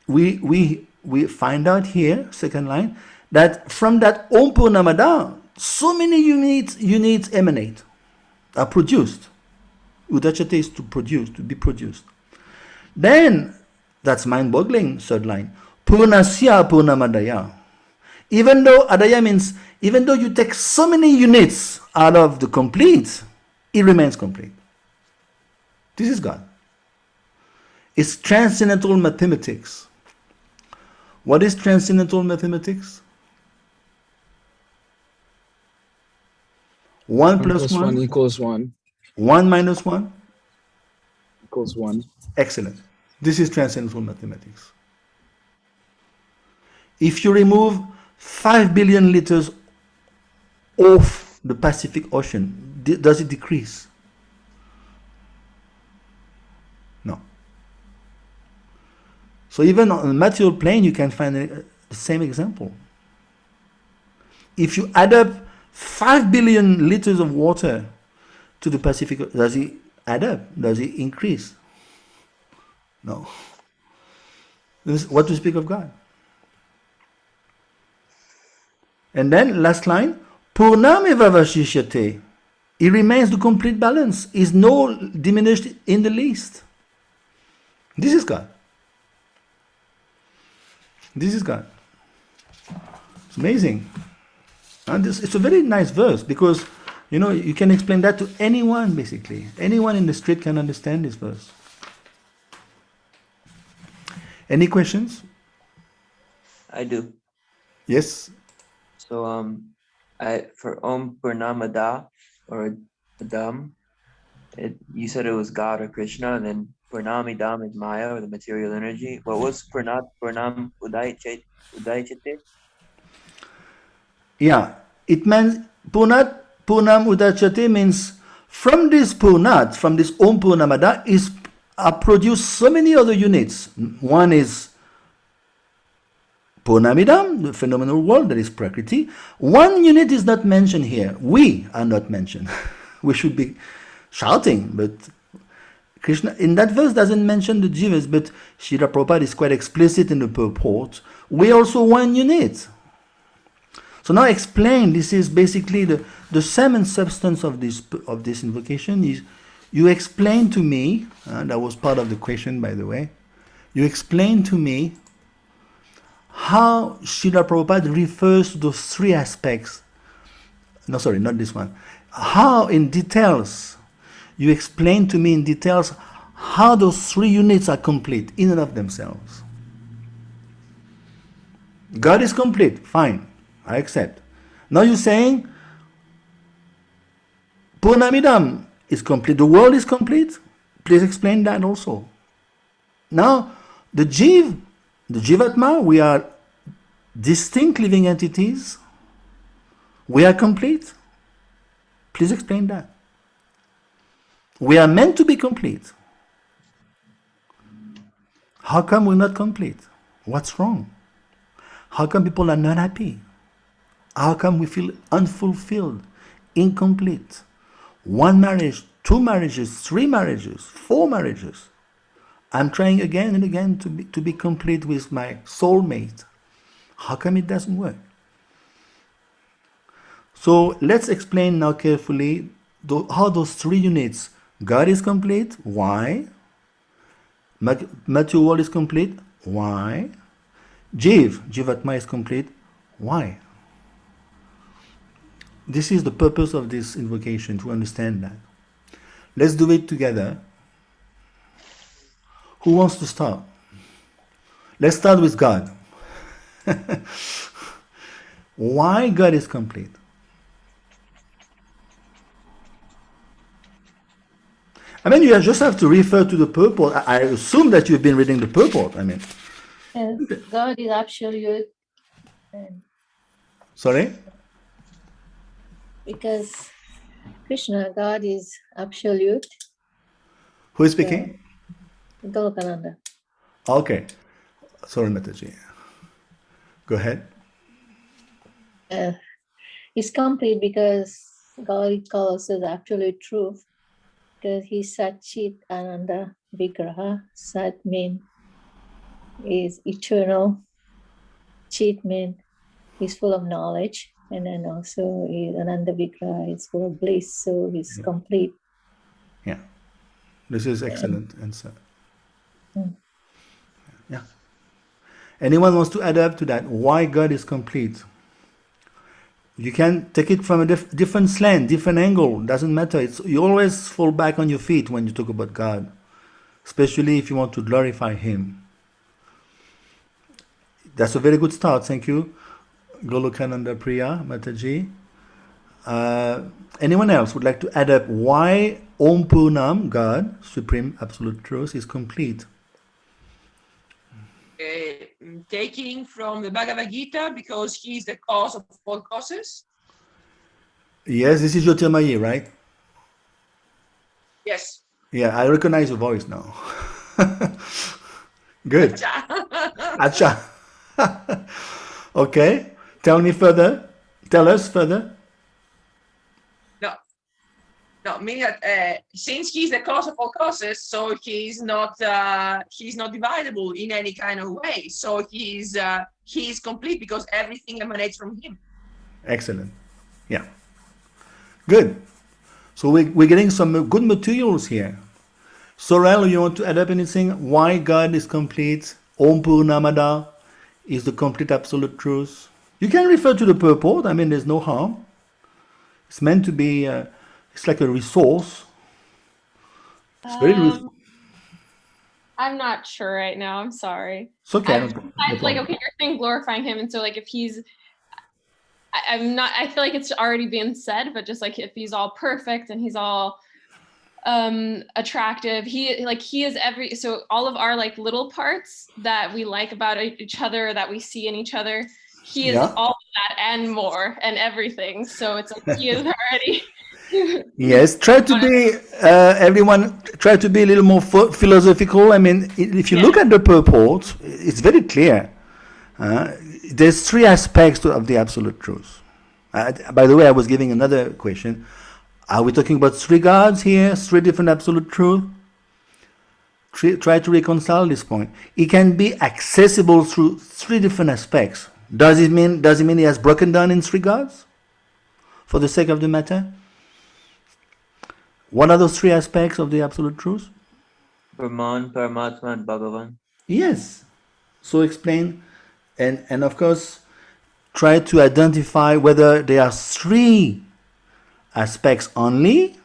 We find out here, second line, that from that Om Purnamada, so many units emanate, are produced. Udachyate is to produce, to be produced. Then, that's mind-boggling, third line. Purnasya Purnamadaya. Even though Adaya means, even though you take so many units out of the complete, it remains complete. This is God. It's transcendental mathematics. What is transcendental mathematics? 1 plus 1 equals 1. 1 minus 1 equals 1. Excellent. This is transcendental mathematics. If you remove 5 billion liters off the Pacific Ocean, does it decrease? No. So even on the material plane, you can find the same example. If you add up 5 billion liters of water to the Pacific, does it add up? Does it increase? No. What to speak of God? And then last line, Purnameva Vashishyate. It remains the complete balance, is no diminished in the least. This is God. This is God. It's amazing. And it's a very nice verse because, you know, you can explain that to anyone basically. Anyone in the street can understand this verse. Any questions? I do. Yes. So for Om Purnamada or Adam, you said it was God or Krishna, and then Purnamidam is Maya or the material energy. What was Purnam Udayachite? Yeah, it means Purnam Udachate means from this Purnat, from this Om Purnamada are produced so many other units. One is Purnamidam, the phenomenal world, that is Prakriti. One unit is not mentioned here. We are not mentioned. We should be shouting, but Krishna in that verse doesn't mention the jivas, but Srila Prabhupada is quite explicit in the purport. We are also one unit. So now explain, this is basically the sum and substance of this invocation is, you explain to me, that was part of the question by the way, you explain to me how Srila Prabhupada refers to those three aspects. No, sorry, not this one. How in details, you explain to me in details how those three units are complete in and of themselves. God is complete, fine, I accept. Now you're saying Purnamidam is complete, the world is complete. Please explain that also. Now the Jivatma, we are distinct living entities. We are complete. Please explain that. We are meant to be complete. How come we're not complete? What's wrong? How come people are not happy? How come we feel unfulfilled, incomplete? One marriage, two marriages, three marriages, four marriages. I'm trying again and again to be complete with my soulmate. How come it doesn't work? So let's explain now carefully how those three units, God is complete, why? Material world is complete, why? Jivatma is complete, why? This is the purpose of this invocation, to understand that. Let's do it together. Who wants to start? Let's start with God. Why God is complete? I mean, you just have to refer to the purport. I assume that you've been reading the purport. I mean, Yes, God is absolute. And sorry? because Krishna, God is absolute. Who is speaking? Golokananda. Okay. Sorry, Mataji. Go ahead. He's complete because God calls us absolute truth. Because he's Satchit Ananda Vigraha. Sat means is eternal. Chit means he's full of knowledge. And then also Ananda Vigraha is full of bliss. So he's complete. Yeah. This is excellent answer. Yeah. Anyone wants to add up to that? Why God is complete? You can take it from a different slant, different angle. Doesn't matter. You always fall back on your feet when you talk about God, especially if you want to glorify Him. That's a very good start. Thank you, Golokananda Priya Mataji. Anyone else would like to add up why Om Purnam, God, Supreme Absolute Truth, is complete? Taking from the Bhagavad Gita, because he is the cause of all causes. Yes, this is Jyotirmayi, right? Yes. Yeah, I recognize your voice now. Good. Acha. Okay. Tell me further. Tell us further. No, meaning that since he's the cause of all causes, so he's not dividable in any kind of way. So he's complete because everything emanates from him. Excellent. Yeah. Good. So we're getting some good materials here. Sorel, you want to add up anything? Why God is complete? Om Purnamada is the complete absolute truth. You can refer to the purport. I mean, there's no harm. It's meant to be. It's like a resource. It's very. I'm not sure right now. I'm sorry. It's okay. Like, okay, you're saying glorifying him, and so like if he's, I'm not. I feel like it's already been said, but just like if he's all perfect and he's all attractive, he is every. So all of our like little parts that we like about each other, that we see in each other, he is all of that and more and everything. So it's like he is already. Yes, try to be everyone. Try to be a little more philosophical. I mean, if you look at the purport, it's very clear. There's three aspects of the absolute truth. By the way, I was giving another question. Are we talking about three gods here? Three different absolute truths? Try to reconcile this point. It can be accessible through three different aspects. Does it mean he has broken down in three gods? For the sake of the matter? What are those three aspects of the absolute truth? Brahman, Paramatma, and Bhagavan. Yes. So explain, and of course, try to identify whether there are three aspects only.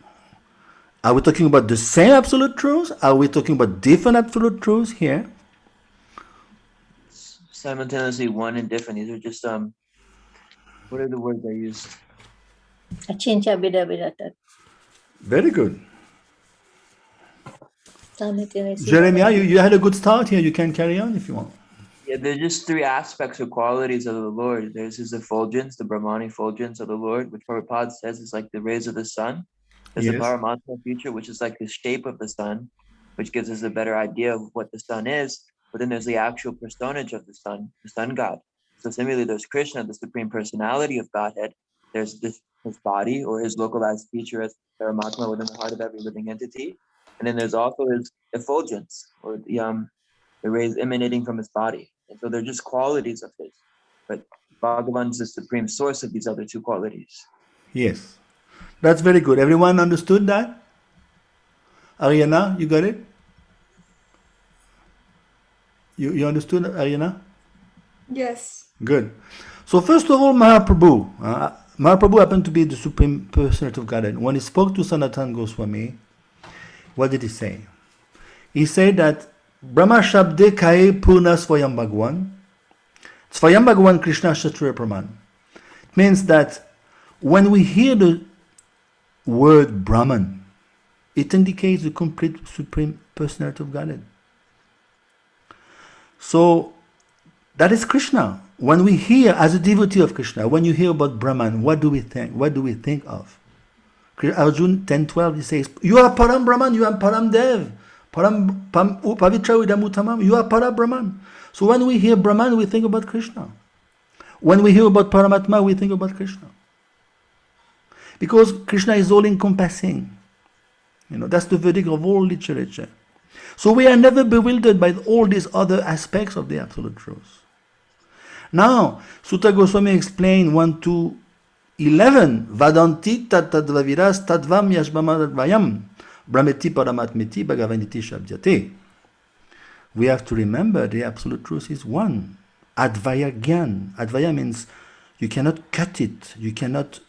Are we talking about the same absolute truth? Are we talking about different absolute truths here? Simultaneously one and different. These are just what are the words I used? Achincha bida bidata. Very good. Jeremiah, you had a good start here. You can carry on if you want. Yeah, there's just three aspects or qualities of the Lord. There's his effulgence, the Brahmani effulgence of the Lord, which Prabhupada says is like the rays of the sun. There's the Paramatma feature, which is like the shape of the sun, which gives us a better idea of what the sun is. But then there's the actual personage of the sun god. So similarly, there's Krishna, the Supreme Personality of Godhead. There's his body or his localized feature as Paramatma within the heart of every living entity. And then there's also his effulgence, or the rays emanating from his body. And so they're just qualities of his. But Bhagavan's the supreme source of these other two qualities. Yes. That's very good. Everyone understood that? Ariana, you got it? You understood, Ariana? Yes. Good. So first of all, Mahaprabhu. Mahaprabhu happened to be the Supreme Personality of Godhead. When he spoke to Sanatana Goswami, what did he say? He said that Brahma Shabde Kae Purna Svayam Bhagwan. Svayam Bhagwan Krishna Kshatriya Praman. It means that when we hear the word Brahman, It indicates the complete supreme personality of Godhead. So that is Krishna. When we hear, as a devotee of Krishna, when you hear about Brahman, what do we think? What do we think of? Arjuna 10:12, he says, you are Param Brahman, you are Param Dev, Pavitra Udamutamam, you are Param Brahman. So when we hear Brahman, we think about Krishna. When we hear about Paramatma, we think about Krishna. Because Krishna is all encompassing. That's the verdict of all literature. So we are never bewildered by all these other aspects of the Absolute Truth. Now, Sutta Goswami explained 1 to 11, Vadanti tatadvaviras tadvam yashbamadvayam brahmeti paramatmeti bhagavaniti shabdyate. We have to remember the Absolute Truth is one. Advaya Gyan. Advaya means you cannot cut it, you cannot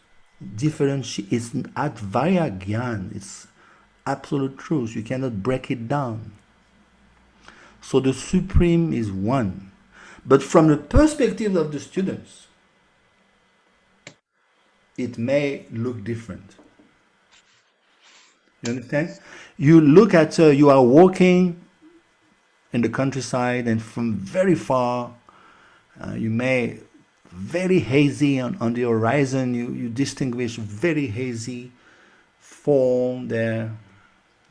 differentiate. It's Advaya Gyan. It's Absolute Truth. You cannot break it down. So the Supreme is one. But from the perspective of the students, it may look different. You understand? You look at, you are walking in the countryside, and from very far, you may, very hazy on the horizon, you distinguish very hazy form there.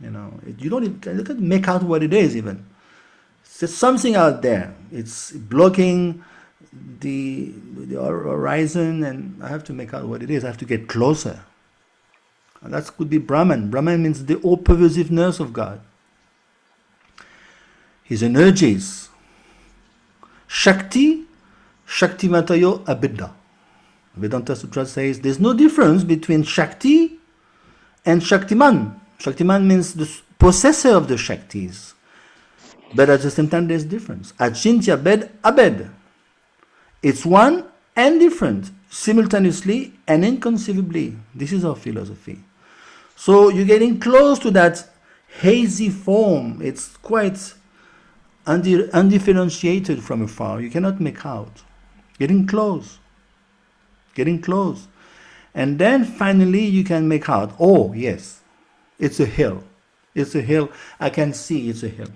You don't even make out what it is even. There's something out there. It's blocking the horizon, and I have to make out what it is. I have to get closer. And that could be Brahman. Brahman means the all-pervasiveness of God. His energies. Shakti, Shaktimatayo Abhidha. Vedanta Sutra says there's no difference between Shakti and Shaktiman. Shaktiman means the possessor of the Shaktis. But at the same time, there's difference. Achintya Bed Abed. It's one and different, simultaneously and inconceivably. This is our philosophy. So you're getting close to that hazy form. It's quite undifferentiated from afar. You cannot make out. Getting close. Getting close. And then finally you can make out, oh yes, it's a hill. It's a hill. I can see it's a hill.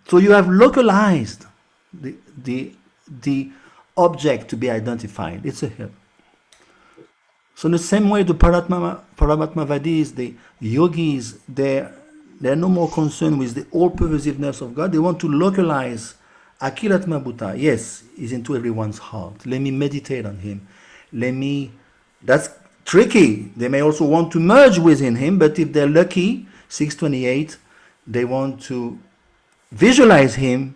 So you have localized the object to be identified. It's a hill. So in the same way, the Paramatmavadis, the yogis, they're no more concerned with the all-pervasiveness of God. They want to localize Akilatma Bhuta. Yes, he's into everyone's heart. Let me meditate on him. That's tricky. They may also want to merge within him, but if they're lucky, 628, they want to visualize him,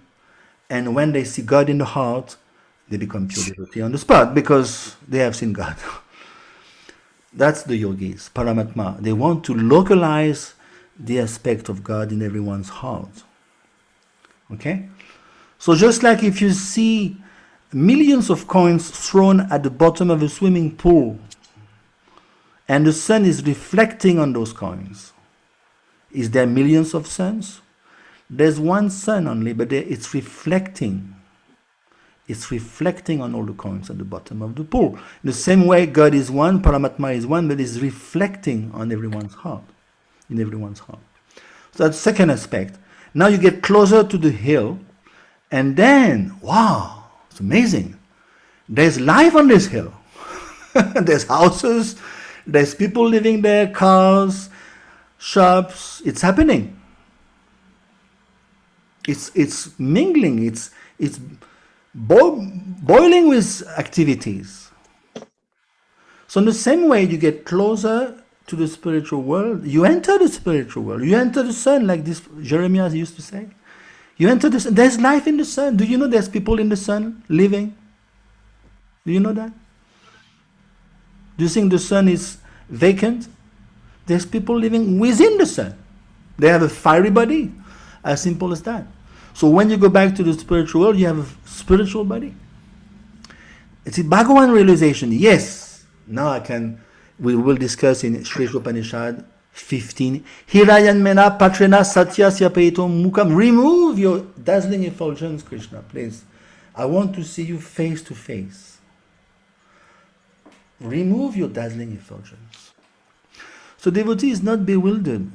and when they see God in the heart, they become pure devotee on the spot because they have seen God. That's the yogis, Paramatma. They want to localize the aspect of God in everyone's heart. Okay? So just like if you see millions of coins thrown at the bottom of a swimming pool, and the sun is reflecting on those coins, is there millions of suns? There's one sun only, but it's reflecting. It's reflecting on all the coins at the bottom of the pool. In the same way, God is one, Paramatma is one, but it's reflecting on everyone's heart, in everyone's heart. So that's the second aspect. Now you get closer to the hill, and then, wow, it's amazing. There's life on this hill. There's houses, there's people living there, cars, shops. It's happening. It's mingling. It's boiling with activities. So in the same way, you get closer to the spiritual world. You enter the spiritual world. You enter the sun, like this Jeremiah used to say. You enter the sun. There's life in the sun. Do you know there's people in the sun living? Do you know that? Do you think the sun is vacant? There's people living within the sun. They have a fiery body. As simple as that. So when you go back to the spiritual world, you have a spiritual body. It's a Bhagavan realization. Yes. Now we will discuss in Śri Isopanishad 15. Hirayan mena patrena satya syapaitom mukam. Remove your dazzling effulgence, Krishna, please. I want to see you face to face. Remove your dazzling effulgence. So devotee is not bewildered.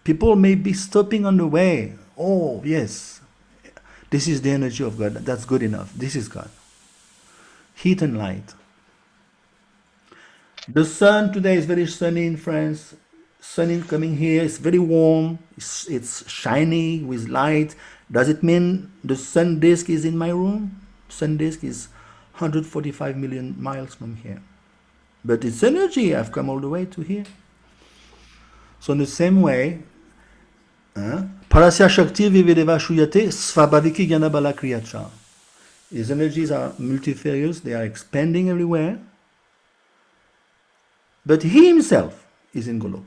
People may be stopping on the way. Oh, yes, this is the energy of God. That's good enough. This is God. Heat and light. The sun today is very sunny in France. Sun is coming here. It's very warm. It's shiny with light. Does it mean the sun disk is in my room? Sun disk is 145 million miles from here. But it's energy. I've come all the way to here. So in the same way, Parasya Shakti Vivedeva Shuyate Svabhaviki Gyanabala Kriyacha. His energies are multifarious. They are expanding everywhere. But he himself is in Golok.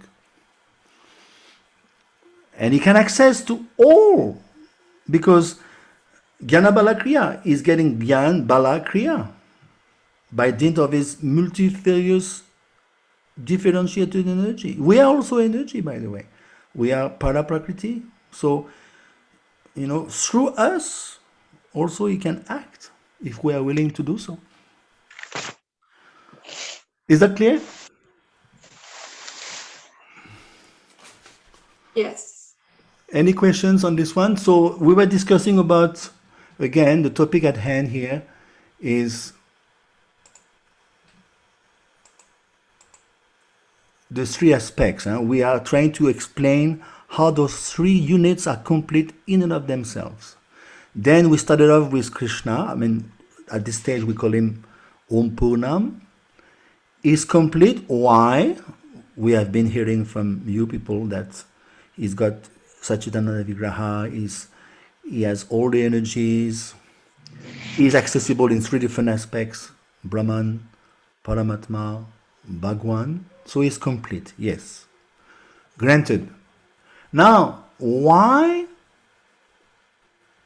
And he can access to all, because Jnana Bala Kriya is getting Gyan Bala Kriya by dint of his multifarious differentiated energy. We are also energy, by the way. We are Paraprakriti. So, through us, also he can act if we are willing to do so. Is that clear? Yes. Any questions on this one? So we were discussing about, again, the topic at hand here is the three aspects. We are trying to explain how those three units are complete in and of themselves. Then we started off with Krishna. At this stage we call him Om Purnam. Is complete. Why? We have been hearing from you people that he's got Satchitananda Vigraha, he has all the energies, he's accessible in three different aspects: Brahman, Paramatma, Bhagwan. So he's complete, yes. Granted. Now, why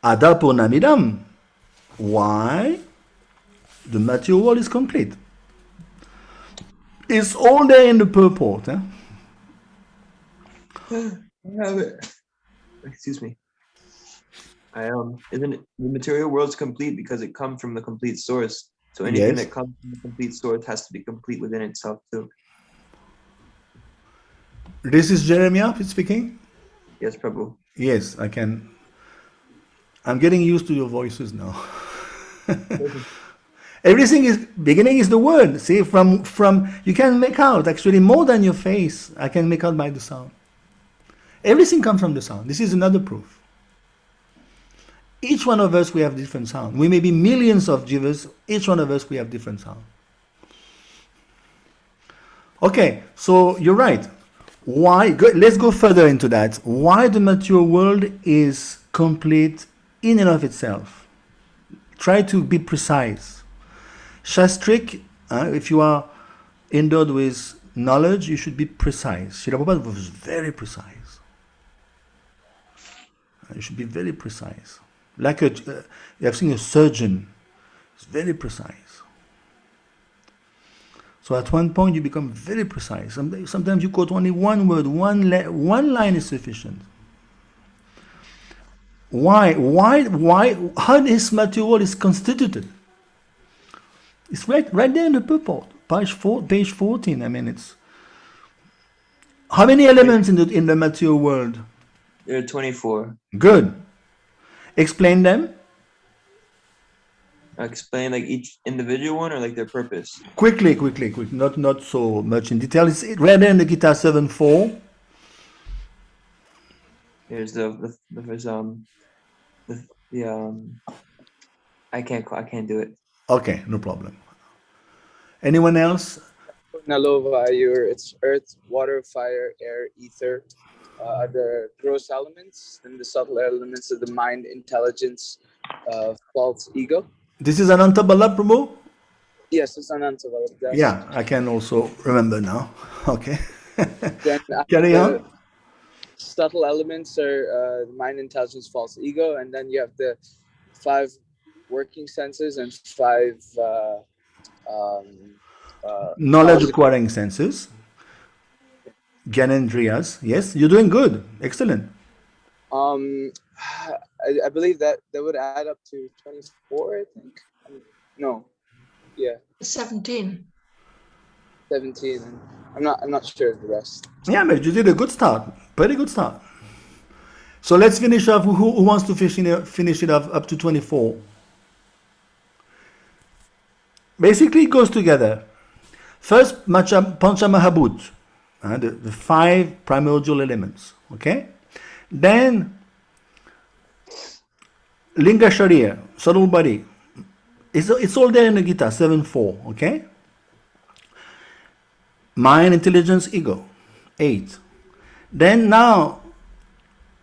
Ada Purnamidam? Why the material world is complete? It's all there in the purport. I have it. Excuse me. Isn't it, the material world's complete because it comes from the complete source. So anything that comes from the complete source has to be complete within itself too. This is Jeremiah speaking? Yes, Prabhu. Yes, I can. I'm getting used to your voices now. Everything is, beginning is the word. See, from you can make out actually more than your face. I can make out by the sound. Everything comes from the sound. This is another proof. Each one of us, we have different sound. We may be millions of jivas. Each one of us, we have different sound. Okay, so you're right. Why? Let's go further into that. Why the material world is complete in and of itself. Try to be precise. Shastrik, if you are endowed with knowledge, you should be precise. Srila Prabhupada was very precise. You should be very precise. Like you have seen a surgeon, it's very precise. So at one point you become very precise. Sometimes you quote only one word, one line is sufficient. Why? How this material world is constituted? It's right there in the purport, page 14. It's how many elements in the material world? There are 24. Good. Explain them. Explain like each individual one or like their purpose. Quickly. Not so much in detail. It's right there in the Gita 7.4. There's I can't do it. Okay, no problem. Anyone else? Nalova, it's earth, water, fire, air, ether, are the gross elements, and the subtle elements of the mind, intelligence, false ego. This is Ananta Bala Prabhu? Yes, it's Ananta Bala. Yeah, I can also remember now. Okay. Then Carry on. Subtle elements are the mind, intelligence, false ego, and then you have the 5 working senses and 5 knowledge acquiring senses. Gyanendriyas. Yes, you're doing good. Excellent. I believe that would add up to 24, I think. No. Yeah. 17. 17. I'm not sure of the rest. Yeah, but you did a good start. Pretty good start. So let's finish off. Who wants to finish it off up to 24? Basically, it goes together. First, Panchamahabhut, the 5 primordial elements. Okay? Then, Linga Sharir, subtle body. It's all there in the Gita, 7-4. Okay? Mind, intelligence, ego, 8. Then now,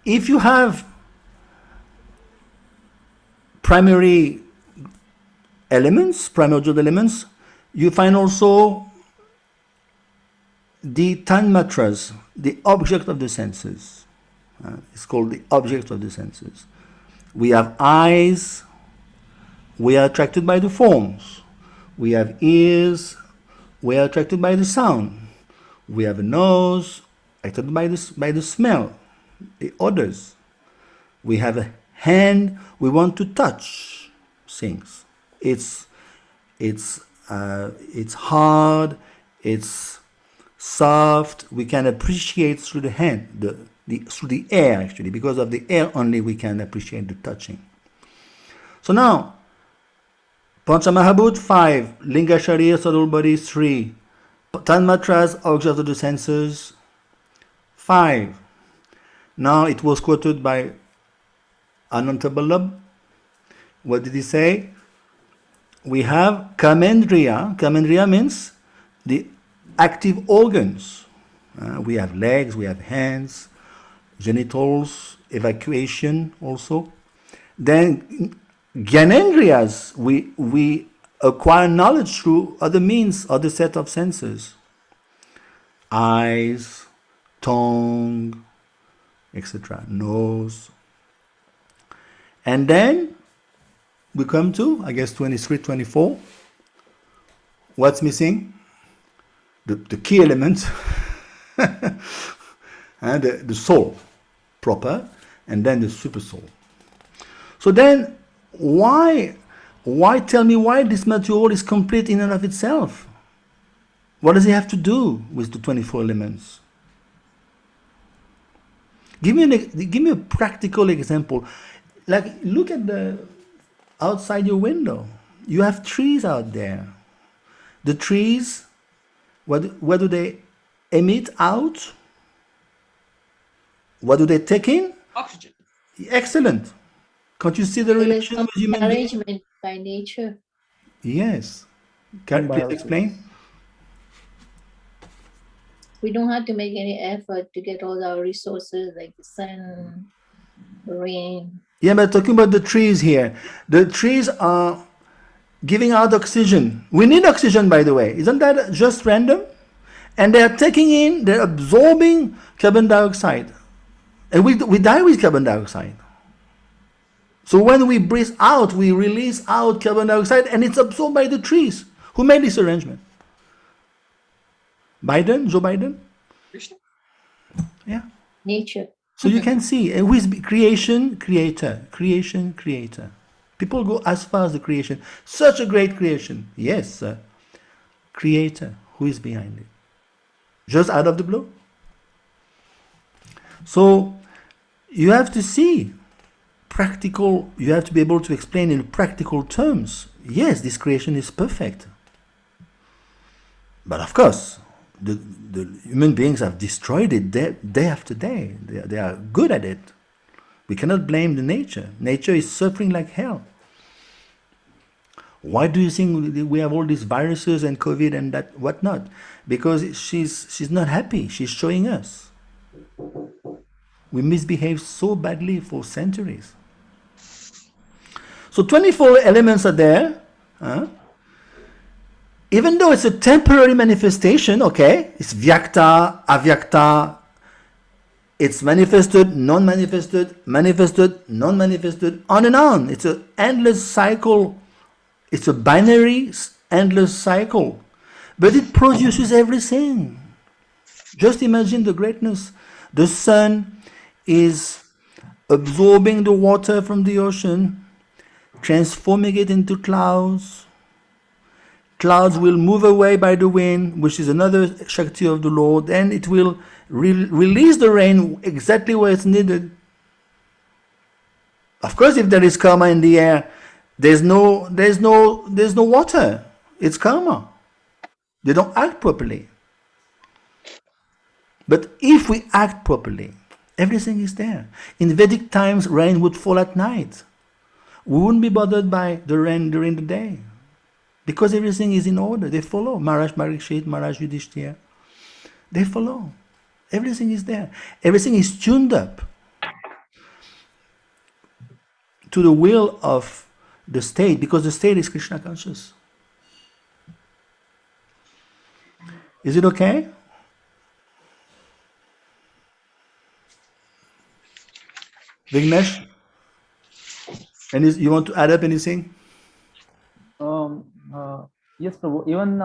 if you have primary elements, primordial elements, you find also the tanmatras, the object of the senses. It's called the object of the senses. We have eyes, we are attracted by the forms. We have ears, we are attracted by the sound. We have a nose, attracted by the smell, the odors. We have a hand, we want to touch things. It's hard, it's soft. We can appreciate through the hand, through the air actually. Because of the air only we can appreciate the touching. So now, Panchamahabhut 5, Linga Sharir, subtle body 3, Tanmatras, object of the senses 5. Now it was quoted by Anantaballabh. What did he say? We have Kamendriya. Kamendriya means the active organs. We have legs, we have hands, genitals, evacuation also. Then Gyanendriyas, we acquire knowledge through other means, other set of senses. Eyes, tongue, etc. Nose. And then we come to, I guess, 23, 24. What's missing? The key element, and the soul proper, and then the super soul. So then, why tell me why this material is complete in and of itself? What does it have to do with the 24 elements? Give me a practical example. Like, look at the outside your window. You have trees out there. The trees, what do they emit out? What do they take in? Oxygen. Excellent. Can't you see the relation with human beings? Arrangement by nature. Yes. Can you please explain? We don't have to make any effort to get all our resources like the sun, rain. Yeah, but talking about the trees here. The trees are giving out oxygen. We need oxygen, by the way. Isn't that just random? And they're taking in, they're absorbing carbon dioxide. And we die with carbon dioxide. So when we breathe out, we release out carbon dioxide and it's absorbed by the trees. Who made this arrangement? Biden? Joe Biden? Yeah. Nature. So you can see, and with creation, creator, creation, creator. People go as far as the creation. Such a great creation. Yes, sir. Creator. Who is behind it? Just out of the blue? So you have to see practical, you have to be able to explain in practical terms. Yes, this creation is perfect. But of course, the human beings have destroyed it day after day. They are good at it. We cannot blame the nature. Nature is suffering like hell. Why do you think we have all these viruses and COVID and that whatnot? Because she's not happy. She's showing us. We misbehaved so badly for centuries. So 24 elements are there. Even though it's a temporary manifestation, okay, it's vyakta, avyakta, it's manifested, non-manifested, manifested, non-manifested, on and on. It's an endless cycle. It's a binary, endless cycle. But it produces everything. Just imagine the greatness. The sun is absorbing the water from the ocean, transforming it into clouds, clouds will move away by the wind, which is another Shakti of the Lord, and it will release the rain exactly where it's needed. Of course, if there is karma in the air, there's no water. It's karma. They don't act properly. But if we act properly, everything is there. In Vedic times, rain would fall at night. We wouldn't be bothered by the rain during the day, because everything is in order. They follow. Maharaj Parikshit, Maharaj Yudhishthira. They follow. Everything is there. Everything is tuned up to the will of the state, because the state is Krishna conscious. Is it okay? Vignesh? You want to add up anything? Yes, Prabhu. Even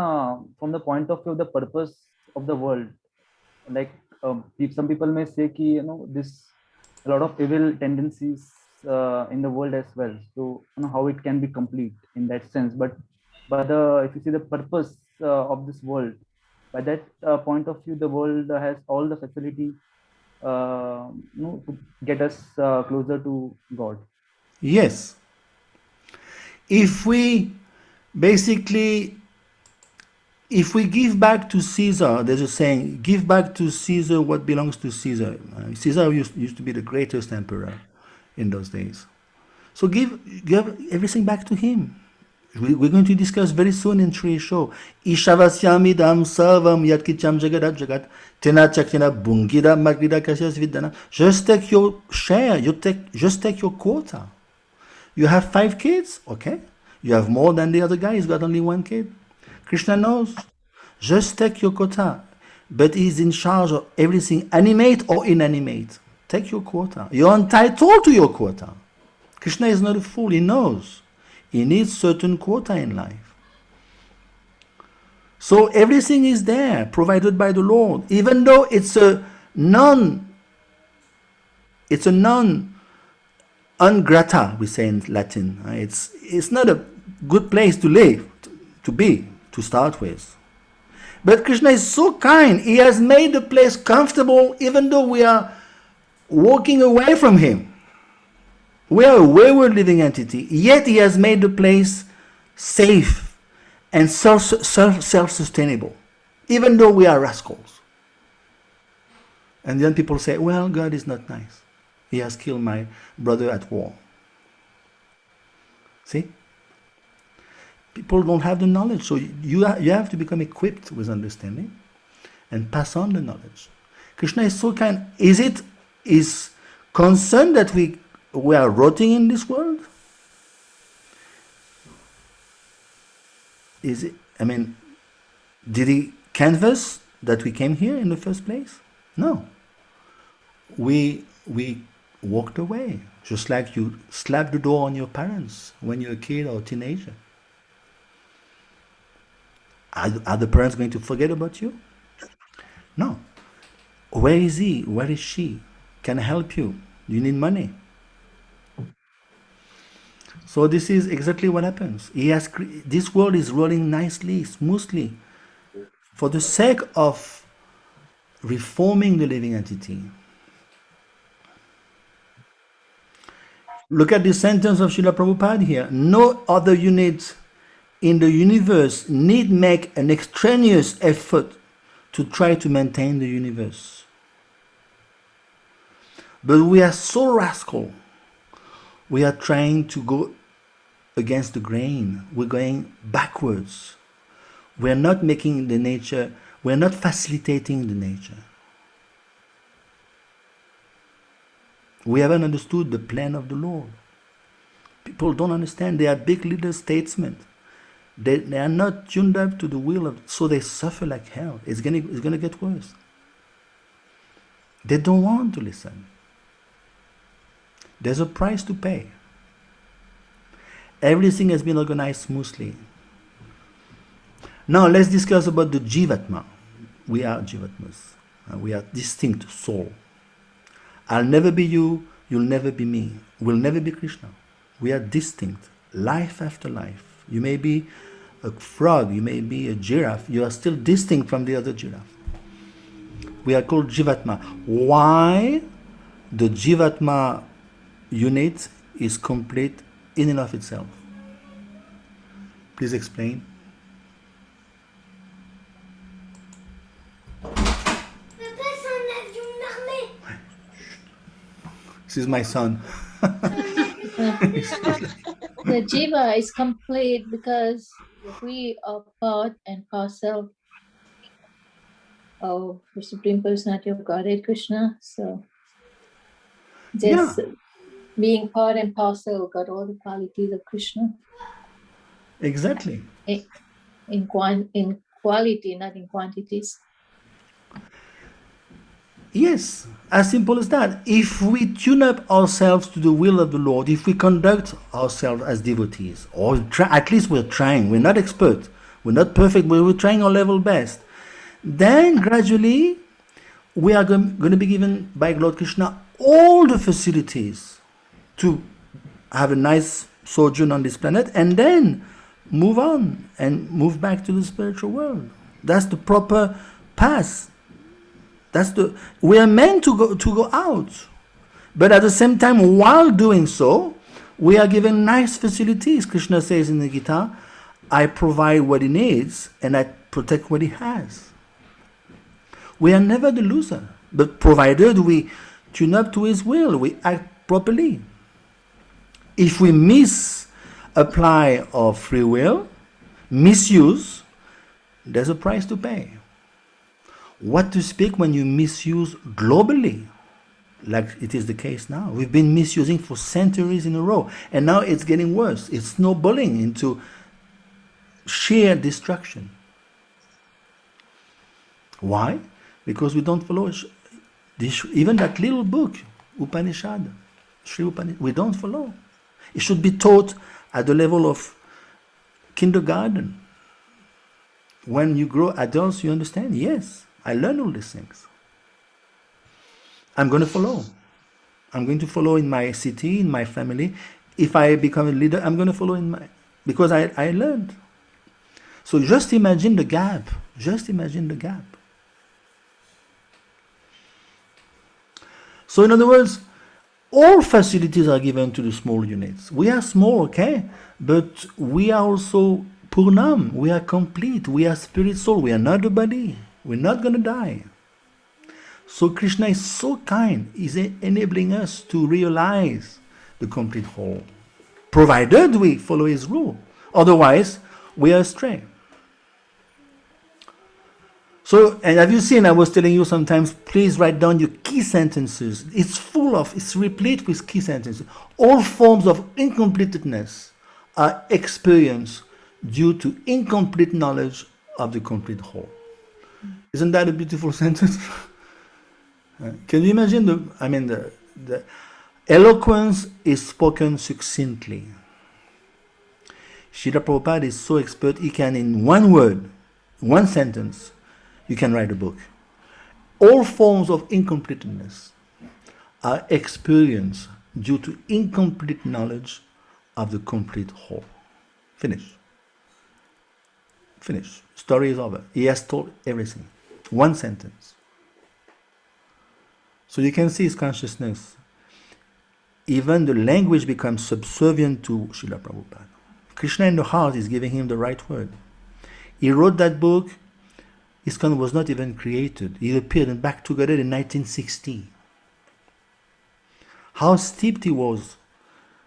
from the point of view of the purpose of the world, like some people may say ki, this a lot of evil tendencies in the world as well. So how it can be complete in that sense. But if you see the purpose of this world, by that point of view, the world has all the facility to get us closer to God. Yes. If we give back to Caesar, there's a saying, give back to Caesar what belongs to Caesar. Caesar used to be the greatest emperor in those days. So give everything back to him. We're going to discuss very soon in Shri Show. Ishavasyamidam sarvam yatkicham jagadat jagat tena chaktina bungida magrida kasyas vidana. Just take your share, just take your quota. You have 5 kids, okay? You have more than the other guy, he's got only 1 kid. Krishna knows. Just take your quota. But he's in charge of everything, animate or inanimate. Take your quota. You're entitled to your quota. Krishna is not a fool, he knows. He needs certain quota in life. So everything is there, provided by the Lord. Even though it's a ungrata, we say in Latin. It's not a good place to live, to start with. But Krishna is so kind. He has made the place comfortable, even though we are walking away from him. We are a wayward living entity, yet he has made the place safe and self-sustainable, even though we are rascals. And then people say, well, God is not nice. He has killed my brother at war. See? People don't have the knowledge, so you have to become equipped with understanding and pass on the knowledge. Krishna is so kind. Is concerned that we are rotting in this world? Did he canvass that we came here in the first place? No. We walked away, just like you slap the door on your parents when you're a kid or a teenager. Are the parents going to forget about you? No. Where is he? Where is she? Can I help you? Do you need money? So this is exactly what happens. This world is rolling nicely, smoothly, for the sake of reforming the living entity. Look at the sentence of Srila Prabhupada here. No other unit in the universe need make an extraneous effort to try to maintain the universe. But we are so rascal. We are trying to go against the grain. We're going backwards. We're not making the nature, we're not facilitating the nature. We haven't understood the plan of the Lord. People don't understand. They are big leaders, statesmen. They are not tuned up to the will of, so they suffer like hell. It's gonna get worse. They don't want to listen. There's a price to pay. Everything has been organized smoothly. Now let's discuss about the Jivatma. We are Jivatmas. We are distinct soul. I'll never be you, you'll never be me. We'll never be Krishna. We are distinct, life after life. You may be a frog, you may be a giraffe, you are still distinct from the other giraffe. We are called Jivatma. Why? The Jivatma unit is complete in and of itself. Please explain. This is my son. The jiva is complete because we are part and parcel of the Supreme Personality of Godhead, Krishna. So just being part and parcel got all the qualities of Krishna. Exactly. In quality, not in quantities. Yes, as simple as that. If we tune up ourselves to the will of the Lord, if we conduct ourselves as devotees, or at least we're trying, we're not expert, we're not perfect, but we're trying our level best, then gradually we are going to be given by Lord Krishna all the facilities to have a nice sojourn on this planet and then move on and move back to the spiritual world. That's the proper path. We are meant to go out, but at the same time, while doing so, we are given nice facilities. Krishna says in the Gita, I provide what he needs and I protect what he has. We are never the loser, but provided we tune up to his will, we act properly. If we misapply our free will, misuse, there's a price to pay. What to speak when you misuse globally, like it is the case now. We've been misusing for centuries in a row, and now it's getting worse. It's snowballing into sheer destruction. Why? Because we don't follow even that little book, Upanishad, Śri Upanishad, we don't follow. It should be taught at the level of kindergarten. When you grow adults, you understand, yes, I learned all these things. I'm going to follow. I'm going to follow in my city, in my family. If I become a leader, I'm going to follow because I learned. So just imagine the gap. Just imagine the gap. So in other words, all facilities are given to the small units. We are small, okay? But we are also Purnam. We are complete. We are spirit soul. We are not the body. We're not going to die. So Krishna is so kind. He's enabling us to realize the complete whole, provided we follow his rule. Otherwise, we are astray. So, and have you seen, I was telling you sometimes, please write down your key sentences. It's replete with key sentences. All forms of incompleteness are experienced due to incomplete knowledge of the complete whole. Isn't that a beautiful sentence? Can you imagine the eloquence is spoken succinctly. Srila Prabhupada is so expert, he can in one word, one sentence, you can write a book. All forms of incompleteness are experienced due to incomplete knowledge of the complete whole. Finish. Story is over. He has told everything. One sentence. So you can see his consciousness. Even the language becomes subservient to Srila Prabhupada. Krishna in the heart is giving him the right word. He wrote that book. ISKCON was not even created. It appeared in Back Together in 1960. How steeped he was,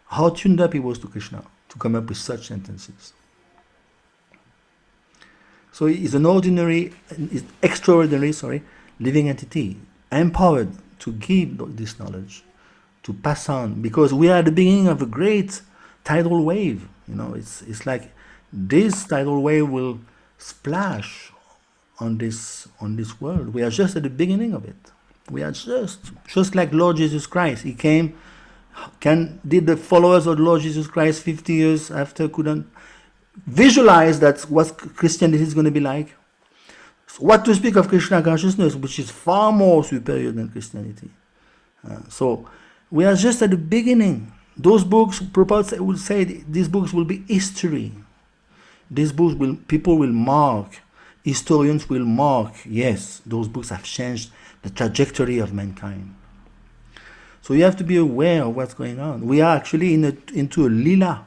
how tuned up he was to Krishna to come up with such sentences. So he is an extraordinary, living entity, empowered to give this knowledge, to pass on, because we are at the beginning of a great tidal wave. It's like this tidal wave will splash on this world. We are just at the beginning of it. We are just like Lord Jesus Christ. He came. Did the followers of Lord Jesus Christ 50 years after couldn't visualize that what Christianity is going to be like? So what to speak of Krishna consciousness, which is far more superior than Christianity. So we are just at the beginning. Those books, Prabhupada would say, these books will be history. These books will, people will mark, historians will mark, yes, those books have changed the trajectory of mankind. So you have to be aware of what's going on. We are actually into a lila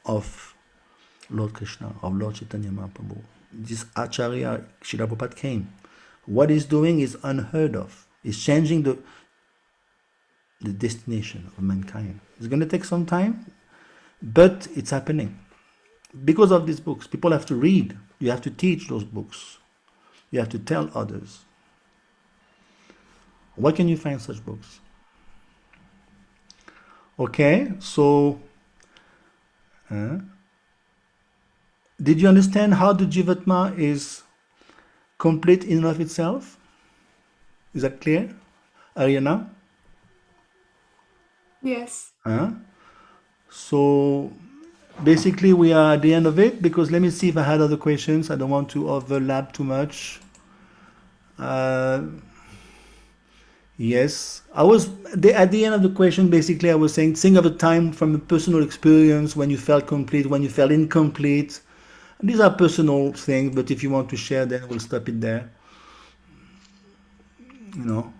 of Lord Krishna, of Lord Chaitanya Mahaprabhu. This Acharya Srila Prabhupada came. What he's doing is unheard of. He's changing the destination of mankind. It's going to take some time, but it's happening. Because of these books, people have to read. You have to teach those books. You have to tell others. Where can you find such books? Okay, so did you understand how the Jivatma is complete in and of itself? Is that clear, Ariana? Yes. So basically we are at the end of it, because let me see if I had other questions. I don't want to overlap too much. Yes, I was at the end of the question. Basically, I was saying, think of a time from a personal experience when you felt complete, when you felt incomplete. These are personal things, but if you want to share, then we'll stop it there. You know,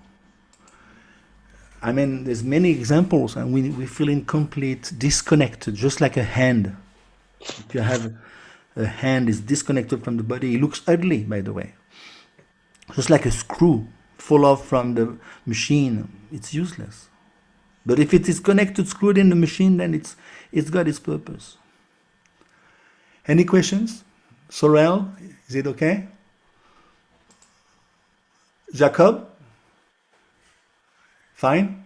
I mean, there's many examples, and we feel incomplete, disconnected, just like a hand. If you have a hand is disconnected from the body, it looks ugly, by the way. Just like a screw fall off from the machine, it's useless. But if it is connected, screwed in the machine, then it's got its purpose. Any questions? Sorel, is it okay? Jacob? Fine?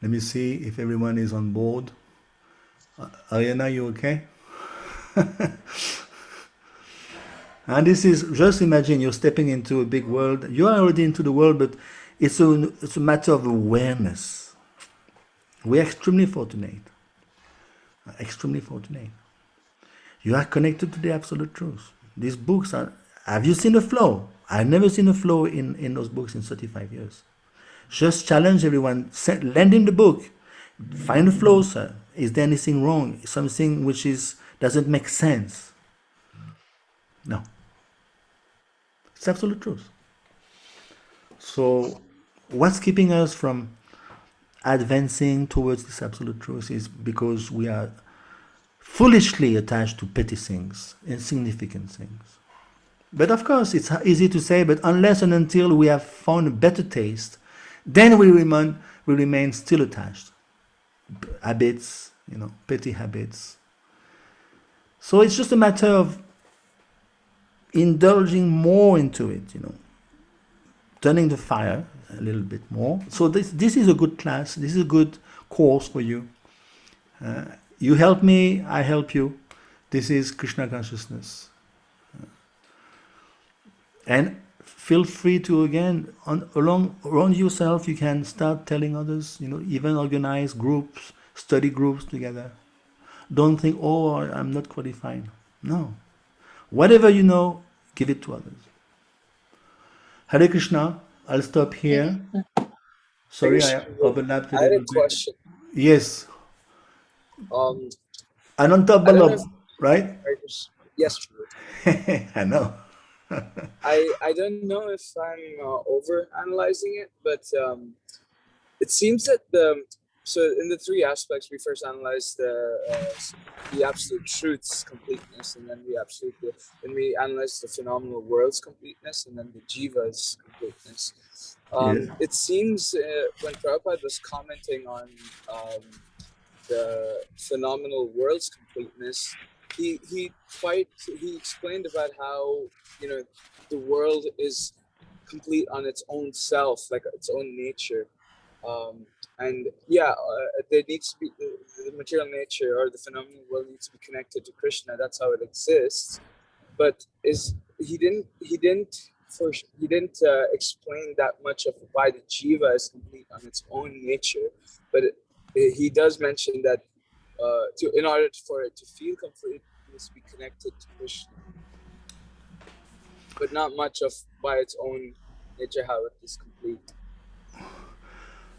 Let me see if everyone is on board. Ariana, you okay? And this is, just imagine you're stepping into a big world. You are already into the world, but it's a matter of awareness. We're extremely fortunate. Extremely fortunate. You are connected to the absolute truth. These books are, have you seen a flow? I've never seen a flow in those books in 35 years. Just challenge everyone, lend him the book. Find the flow, sir. Is there anything wrong? Something which doesn't make sense? No. It's absolute truth. So what's keeping us from advancing towards this absolute truth is because we are foolishly attached to petty things, insignificant things. But of course, it's easy to say, but unless and until we have found a better taste, then we remain still attached. Habits, petty habits. So it's just a matter of indulging more into it, turning the fire a little bit more. So this is a good class. This is a good course for you. You help me, I help you. This is Krishna consciousness. And feel free to, again, around yourself, you can start telling others, even organize groups, study groups together. Don't think, oh, I'm not qualified. No. Whatever you know, give it to others. Hare Krishna. I'll stop here. Sorry, I overlapped a I had little a bit. question. Yes. Ananta I don't know if, Ballabh, right? yes, I know. I don't know if I'm over analyzing it, but it seems that so in the three aspects, we first analyzed the absolute truth's completeness, and then we analyzed the phenomenal world's completeness, and then the jiva's completeness. It seems when Prabhupada was commenting on the phenomenal world's completeness, he explained about how the world is complete on its own self, like its own nature. There needs to be the material nature or the phenomenal world needs to be connected to Krishna. That's how it exists. But he didn't explain that much of why the jiva is complete on its own nature. But he does mention that in order for it to feel complete, it needs to be connected to Krishna. But not much of by its own nature how it is complete.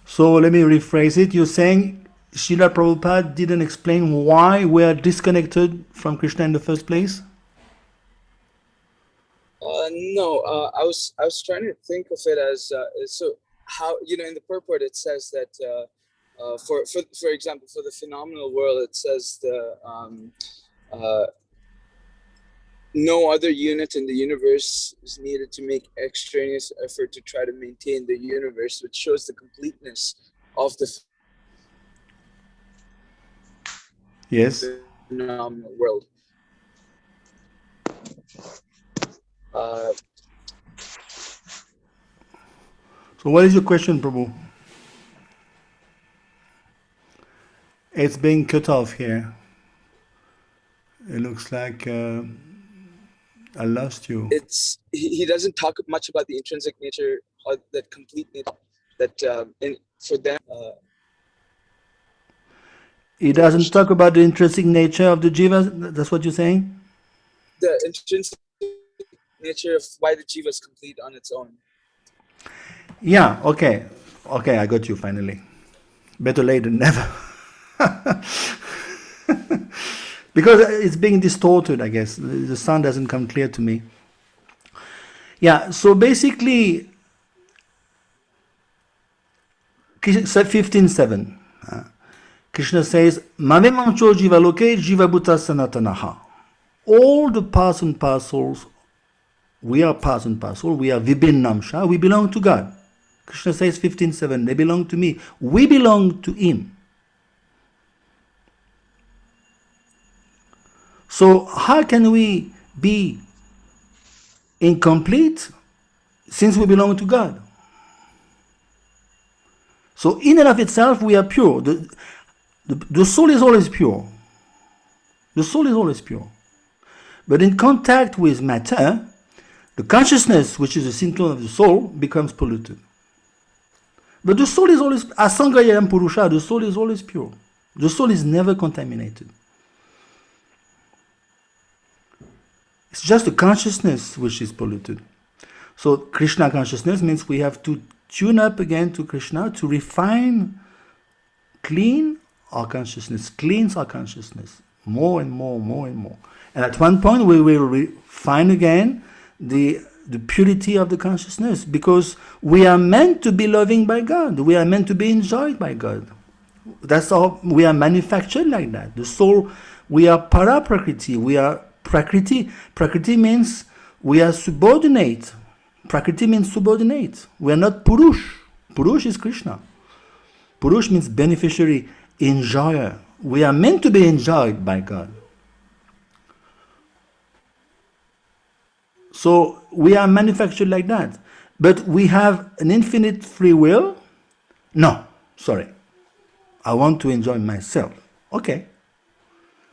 So let me rephrase it. You're saying Srila Prabhupada didn't explain why we are disconnected from Krishna in the first place? No, I was trying to think of it as so how, in the purport it says that for example, for the phenomenal world, it says no other unit in the universe is needed to make extraneous effort to try to maintain the universe, which shows the completeness of the Yes. phenomenal world. So what is your question, Prabhu? It's being cut off here. It looks like I lost you. It's he doesn't talk much about the intrinsic nature, or that complete nature, that for them. He doesn't talk about the intrinsic nature of the jiva. That's what you're saying? The intrinsic nature of why the jiva is complete on its own. Yeah, okay. Okay, I got you finally. Better late than never. Because it's being distorted, I guess. The sound doesn't come clear to me. Yeah, so basically, 15:7. Krishna says, Mavemancho jiva loke jiva bhuta sanatanaha. All the parts and parcels, we are parts and parcel, we are vibhinnamsha, we belong to God. Krishna says 15:7, they belong to me. We belong to Him. So how can we be incomplete since we belong to God? So in and of itself, we are pure. The soul is always pure. The soul is always pure. But in contact with matter, the consciousness, which is a symptom of the soul, becomes polluted. But the soul is always, asangayam purusha, the soul is always pure. The soul is never contaminated. It's just the consciousness which is polluted. So Krishna consciousness means we have to tune up again to Krishna, to refine, clean our consciousness, cleanse our consciousness more and more, more and more. And at one point we will find again the purity of the consciousness, because we are meant to be loving by God. We are meant to be enjoyed by God. That's all. We are manufactured like that. The soul, we are para prakriti. We are prakriti. Prakriti means we are subordinate. Prakriti means subordinate. We are not purush. Purush is Krishna. Purush means beneficiary, enjoyer. We are meant to be enjoyed by God. So we are manufactured like that. But we have an infinite free will. No, sorry. I want to enjoy myself. Okay.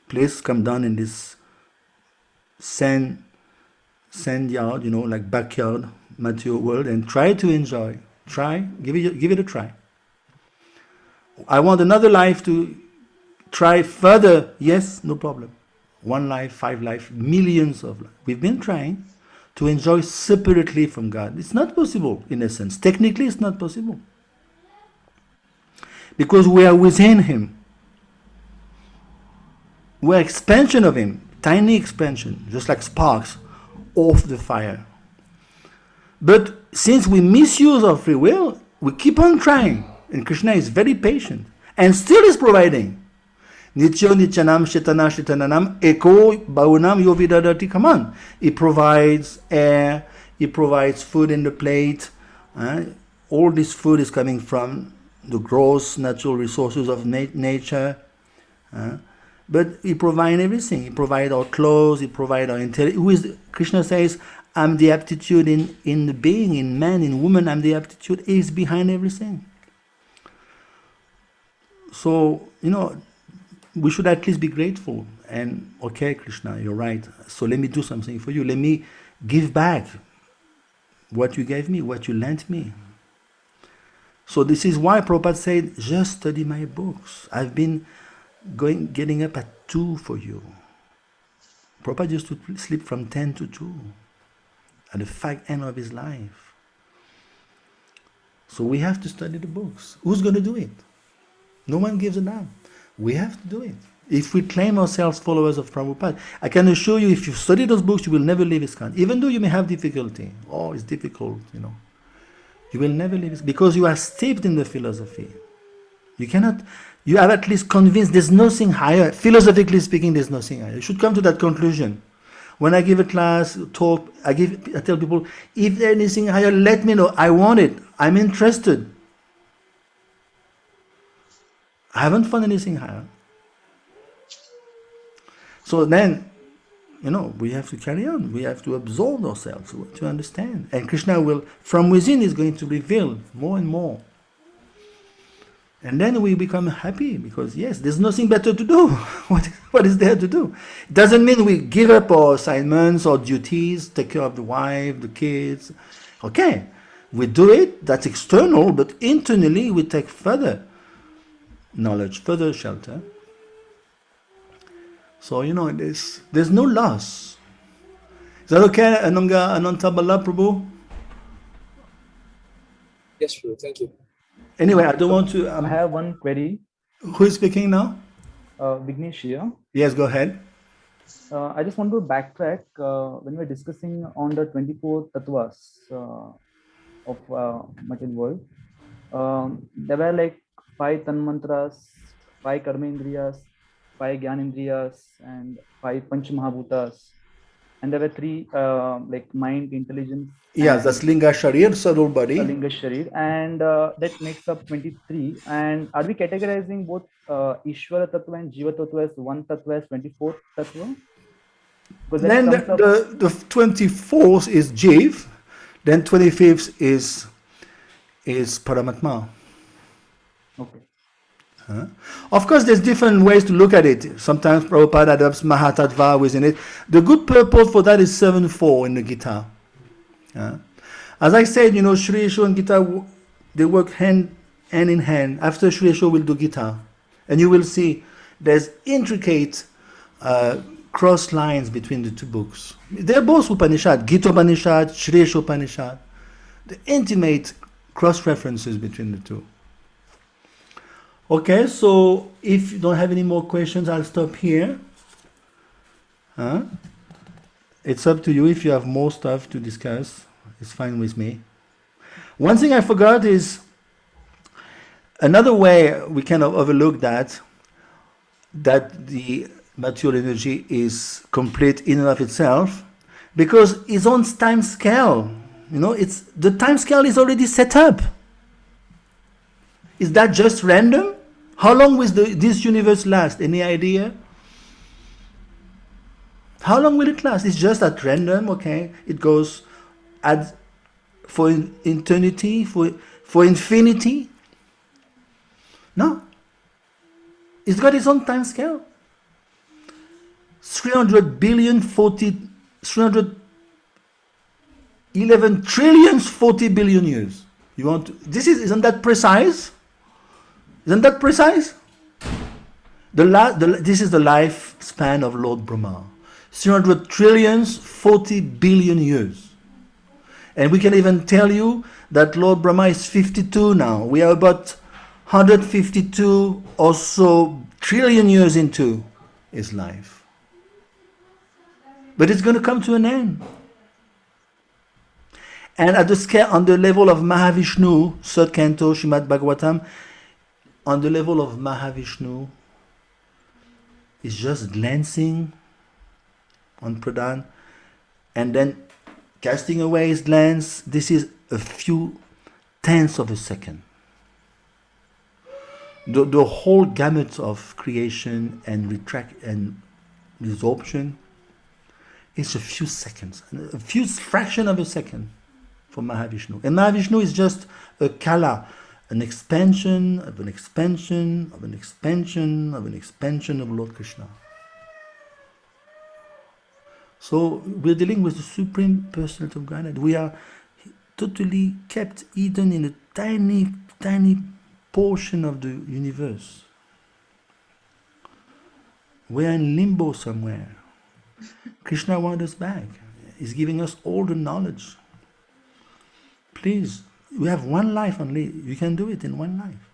Please come down in this sand yard, like backyard, material world, and try to enjoy. Try, give it a try. I want another life to try further. Yes, no problem. 1 life, 5 life, millions of lives. We've been trying to enjoy separately from God. It's not possible, in a sense. Technically, it's not possible. Because we are within Him. We're expansion of Him. Tiny expansion, just like sparks off the fire. But since we misuse our free will, we keep on trying. And Krishna is very patient. And still is providing. Nityo nityanam shetana shetananam eko baunam yovidadati. Come on. He provides air. He provides food in the plate. All this food is coming from the gross natural resources of nature. But He provides everything. He provides our clothes. He provides our intelligence. Krishna says, I'm the aptitude in the being, in man, in woman. I'm the aptitude. He is behind everything. So, we should at least be grateful. And, okay, Krishna, you're right. So let me do something for you. Let me give back what you gave me, what you lent me. So this is why Prabhupada said, just study my books. I've been getting up at 2 for you. Prabhupada used to sleep from 10 to 2 at the fag end of his life. So we have to study the books. Who's going to do it? No one gives a damn. We have to do it. If we claim ourselves followers of Prabhupada, I can assure you, if you study those books, you will never leave ISKCON. Even though you may have difficulty. Oh, it's difficult, you know. You will never leave ISKCON because you are steeped in the philosophy. You cannot, you are at least convinced there's nothing higher. Philosophically speaking, there's nothing higher. You should come to that conclusion. When I give a class, talk, I tell people, if there's anything higher, let me know. I want it. I'm interested. I haven't found anything higher. So then, you know, we have to carry on. We have to absorb ourselves to understand. And Krishna will, from within, is going to reveal more and more. And then we become happy because, yes, there's nothing better to do. What is there to do? It doesn't mean we give up our assignments or duties, take care of the wife, the kids. Okay, we do it, that's external, but internally we take further knowledge, further shelter. So, you know, there's no loss. Is that okay, Anantabala Prabhu? Yes, Prabhu, thank you. Anyway, I don't want to... I have one query. Who is speaking now? Vignesh here. Yes, go ahead. I just want to backtrack when we were discussing on the 24 tattvas of material world. There were like 5 tanmantras, 5 karmendriyas, 5 gyanendriyas, and 5 panchamahabhutas. And there were 3 like mind, intelligence. Yes, that's Linga Sharir, subtle body. Linga Sharir, and that makes up 23. And are we categorizing both Ishvara Tattva and Jiva Tattva as one Tattva as 24 Tattva? Then the 24th is Jiv, then 25th is Paramatma. Okay. Of course, there's different ways to look at it. Sometimes Prabhupada adopts Mahatattva within it. The good purport for that is 7-4 in the Gita. As I said, you know, Śri Isho and Gita, they work hand in hand. After Śri Isho, we'll do Gita. And you will see there's intricate cross lines between the 2 books. They're both Upanishad, Gita Upanishad, Śri Isho Upanishad. The intimate cross references between the 2. Okay, so if you don't have any more questions, I'll stop here. It's up to you. If you have more stuff to discuss, it's fine with me. One thing I forgot is another way we kind of overlook that the material energy is complete in and of itself, because it's on time scale. You know, the time scale is already set up. Is that just random? How long will this universe last? Any idea? How long will it last? It's just at random, okay? It goes for eternity, for infinity? No. It's got its own time scale. 311 trillions, 40 billion years. Isn't that precise? Isn't that precise? This is the lifespan of Lord Brahma. 300 trillions, 40 billion years. And we can even tell you that Lord Brahma is 52 now. We are about 152 or so trillion years into his life. But it's going to come to an end. And at the scale, on the level of Mahavishnu, 3rd canto, Srimad Bhagavatam, on the level of Mahavishnu, is just glancing on Pradhan and then casting away his glance. This is a few tenths of a second. The whole gamut of creation and resorption is a few seconds, a few fraction of a second for Mahavishnu. And Mahavishnu is just a kala, an expansion of an expansion of an expansion of an expansion of Lord Krishna. So we're dealing with the Supreme Personality of Godhead. We are totally kept hidden in a tiny, tiny portion of the universe. We are in limbo somewhere. Krishna wants us back. He's giving us all the knowledge. Please, we have one life only. You can do it in one life.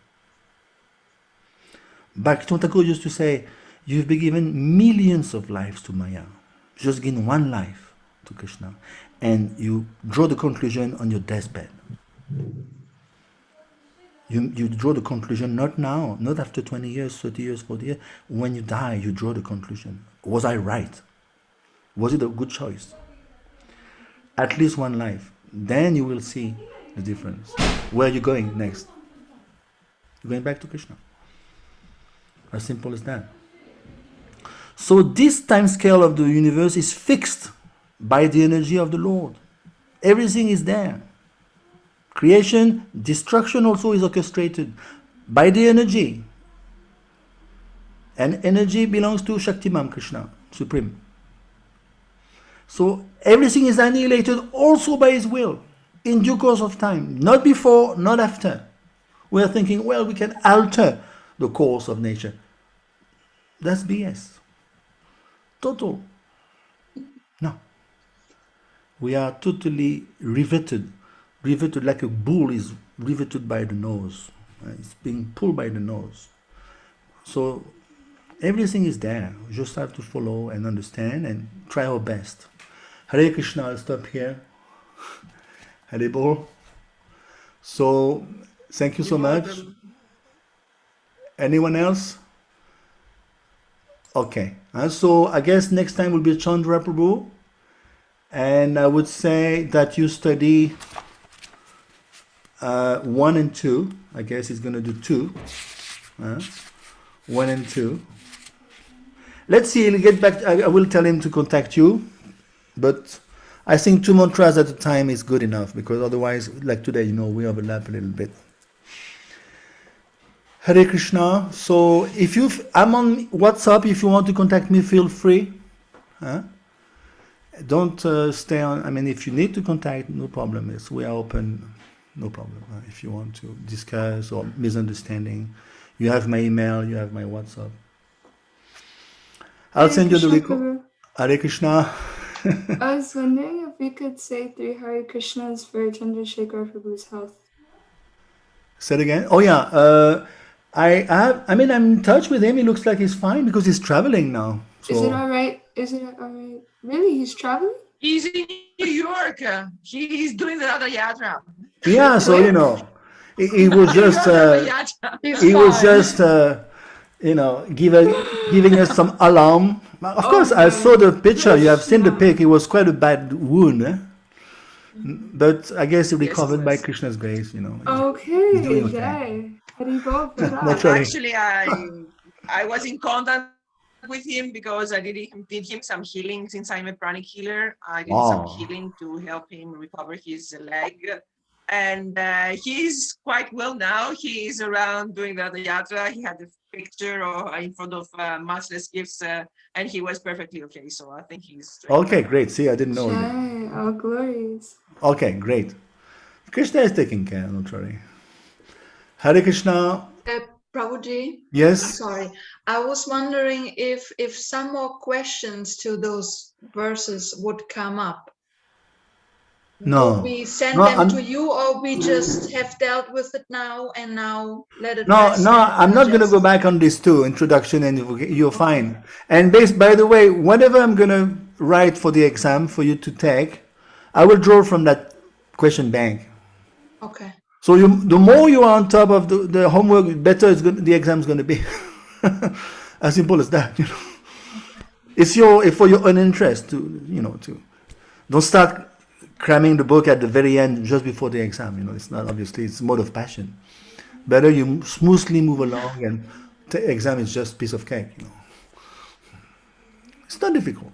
Bhaktivinoda Thakur used to say, you've been given millions of lives to Maya. Just give one life to Krishna. And you draw the conclusion on your deathbed. You draw the conclusion not now, not after 20 years, 30 years, 40 years. When you die, you draw the conclusion. Was I right? Was it a good choice? At least one life. Then you will see the difference. Where are you going next? You're going back to Krishna. As simple as that. So this time scale of the universe is fixed by the energy of the Lord. Everything is there. Creation, destruction also is orchestrated by the energy. And energy belongs to Shaktiman, Krishna, Supreme. So everything is annihilated also by His will, in due course of time. Not before, not after. We are thinking, well, we can alter the course of nature. That's BS. Total. No. We are totally riveted like a bull is riveted by the nose. It's being pulled by the nose. So everything is there. We just have to follow and understand and try our best. Hare Krishna, I'll stop here. Hare Bol. So thank you so much. Anyone else? Okay. So I guess next time will be Chandra Prabhu. And I would say that you study 1 and 2. I guess he's going to do 2. 1 and 2. Let's see, he'll get back. I will tell him to contact you. But I think 2 mantras at a time is good enough, because otherwise, like today, we overlap a little bit. Hare Krishna. So I'm on WhatsApp. If you want to contact me, feel free. Don't stay on. If you need to contact, no problem. We are open. No problem. If you want to discuss or misunderstanding, you have my email, you have my WhatsApp. I'll send you the record. Hare Krishna. I was wondering if we could say 3 Hare Krishnas for Chandrasekhar Prabhu's health. Say it again. Oh yeah. I'm in touch with him. He looks like he's fine because he's traveling now. So. Is it all right? Really? He's traveling? He's in New York. He's doing the Radha Yatra. Yeah, so he was just giving us some alarm. Of course, I saw the picture. You have seen the pic. It was quite a bad wound, but I guess he recovered by Krishna's grace. Okay. He's doing okay. Actually, I was in contact with him because I did him some healing. Since I'm a pranic healer, I did some healing to help him recover his leg. And he's quite well now. He's around doing the yatra. He had a picture in front of massless gifts, and he was perfectly okay. So I think he's okay. Great. See, I didn't know. All glories. Okay, great. Krishna is taking care. Don't worry. Hare Krishna. Prabhuji. Yes. Sorry, I was wondering if some more questions to those verses would come up. No. Would we send them to you, or we just have dealt with it now and now let it rest? No, I'm not going to go back on these 2, introduction and you're fine. And by the way, whatever I'm going to write for the exam for you to take, I will draw from that question bank. Okay. So the more you are on top of the homework, better the exam is going to be. As simple as that. It's for your own interest to don't start cramming the book at the very end just before the exam. It's not, obviously, it's a mode of passion. Better you smoothly move along, and the exam is just a piece of cake. It's not difficult.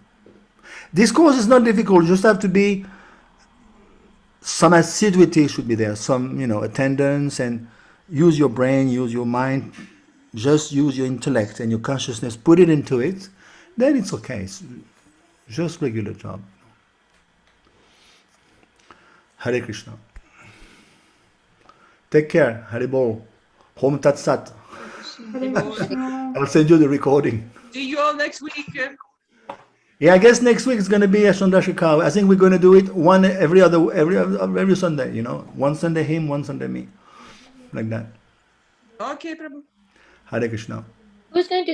This course is not difficult. You just have to be, some assiduity should be there, some attendance, and use your brain, use your mind, just use your intellect and your consciousness, put it into it, then it's okay. It's just regular job. Hare Krishna. Take care. Hare Bol. Home Tat Sat. I'll send you the recording. See you all next week. Yeah, I guess next week is going to be a Chandrasekhar. I think we're going to do it every Sunday. One Sunday him, one Sunday me, like that. Okay, Prabhu. Hare Krishna. Who's going to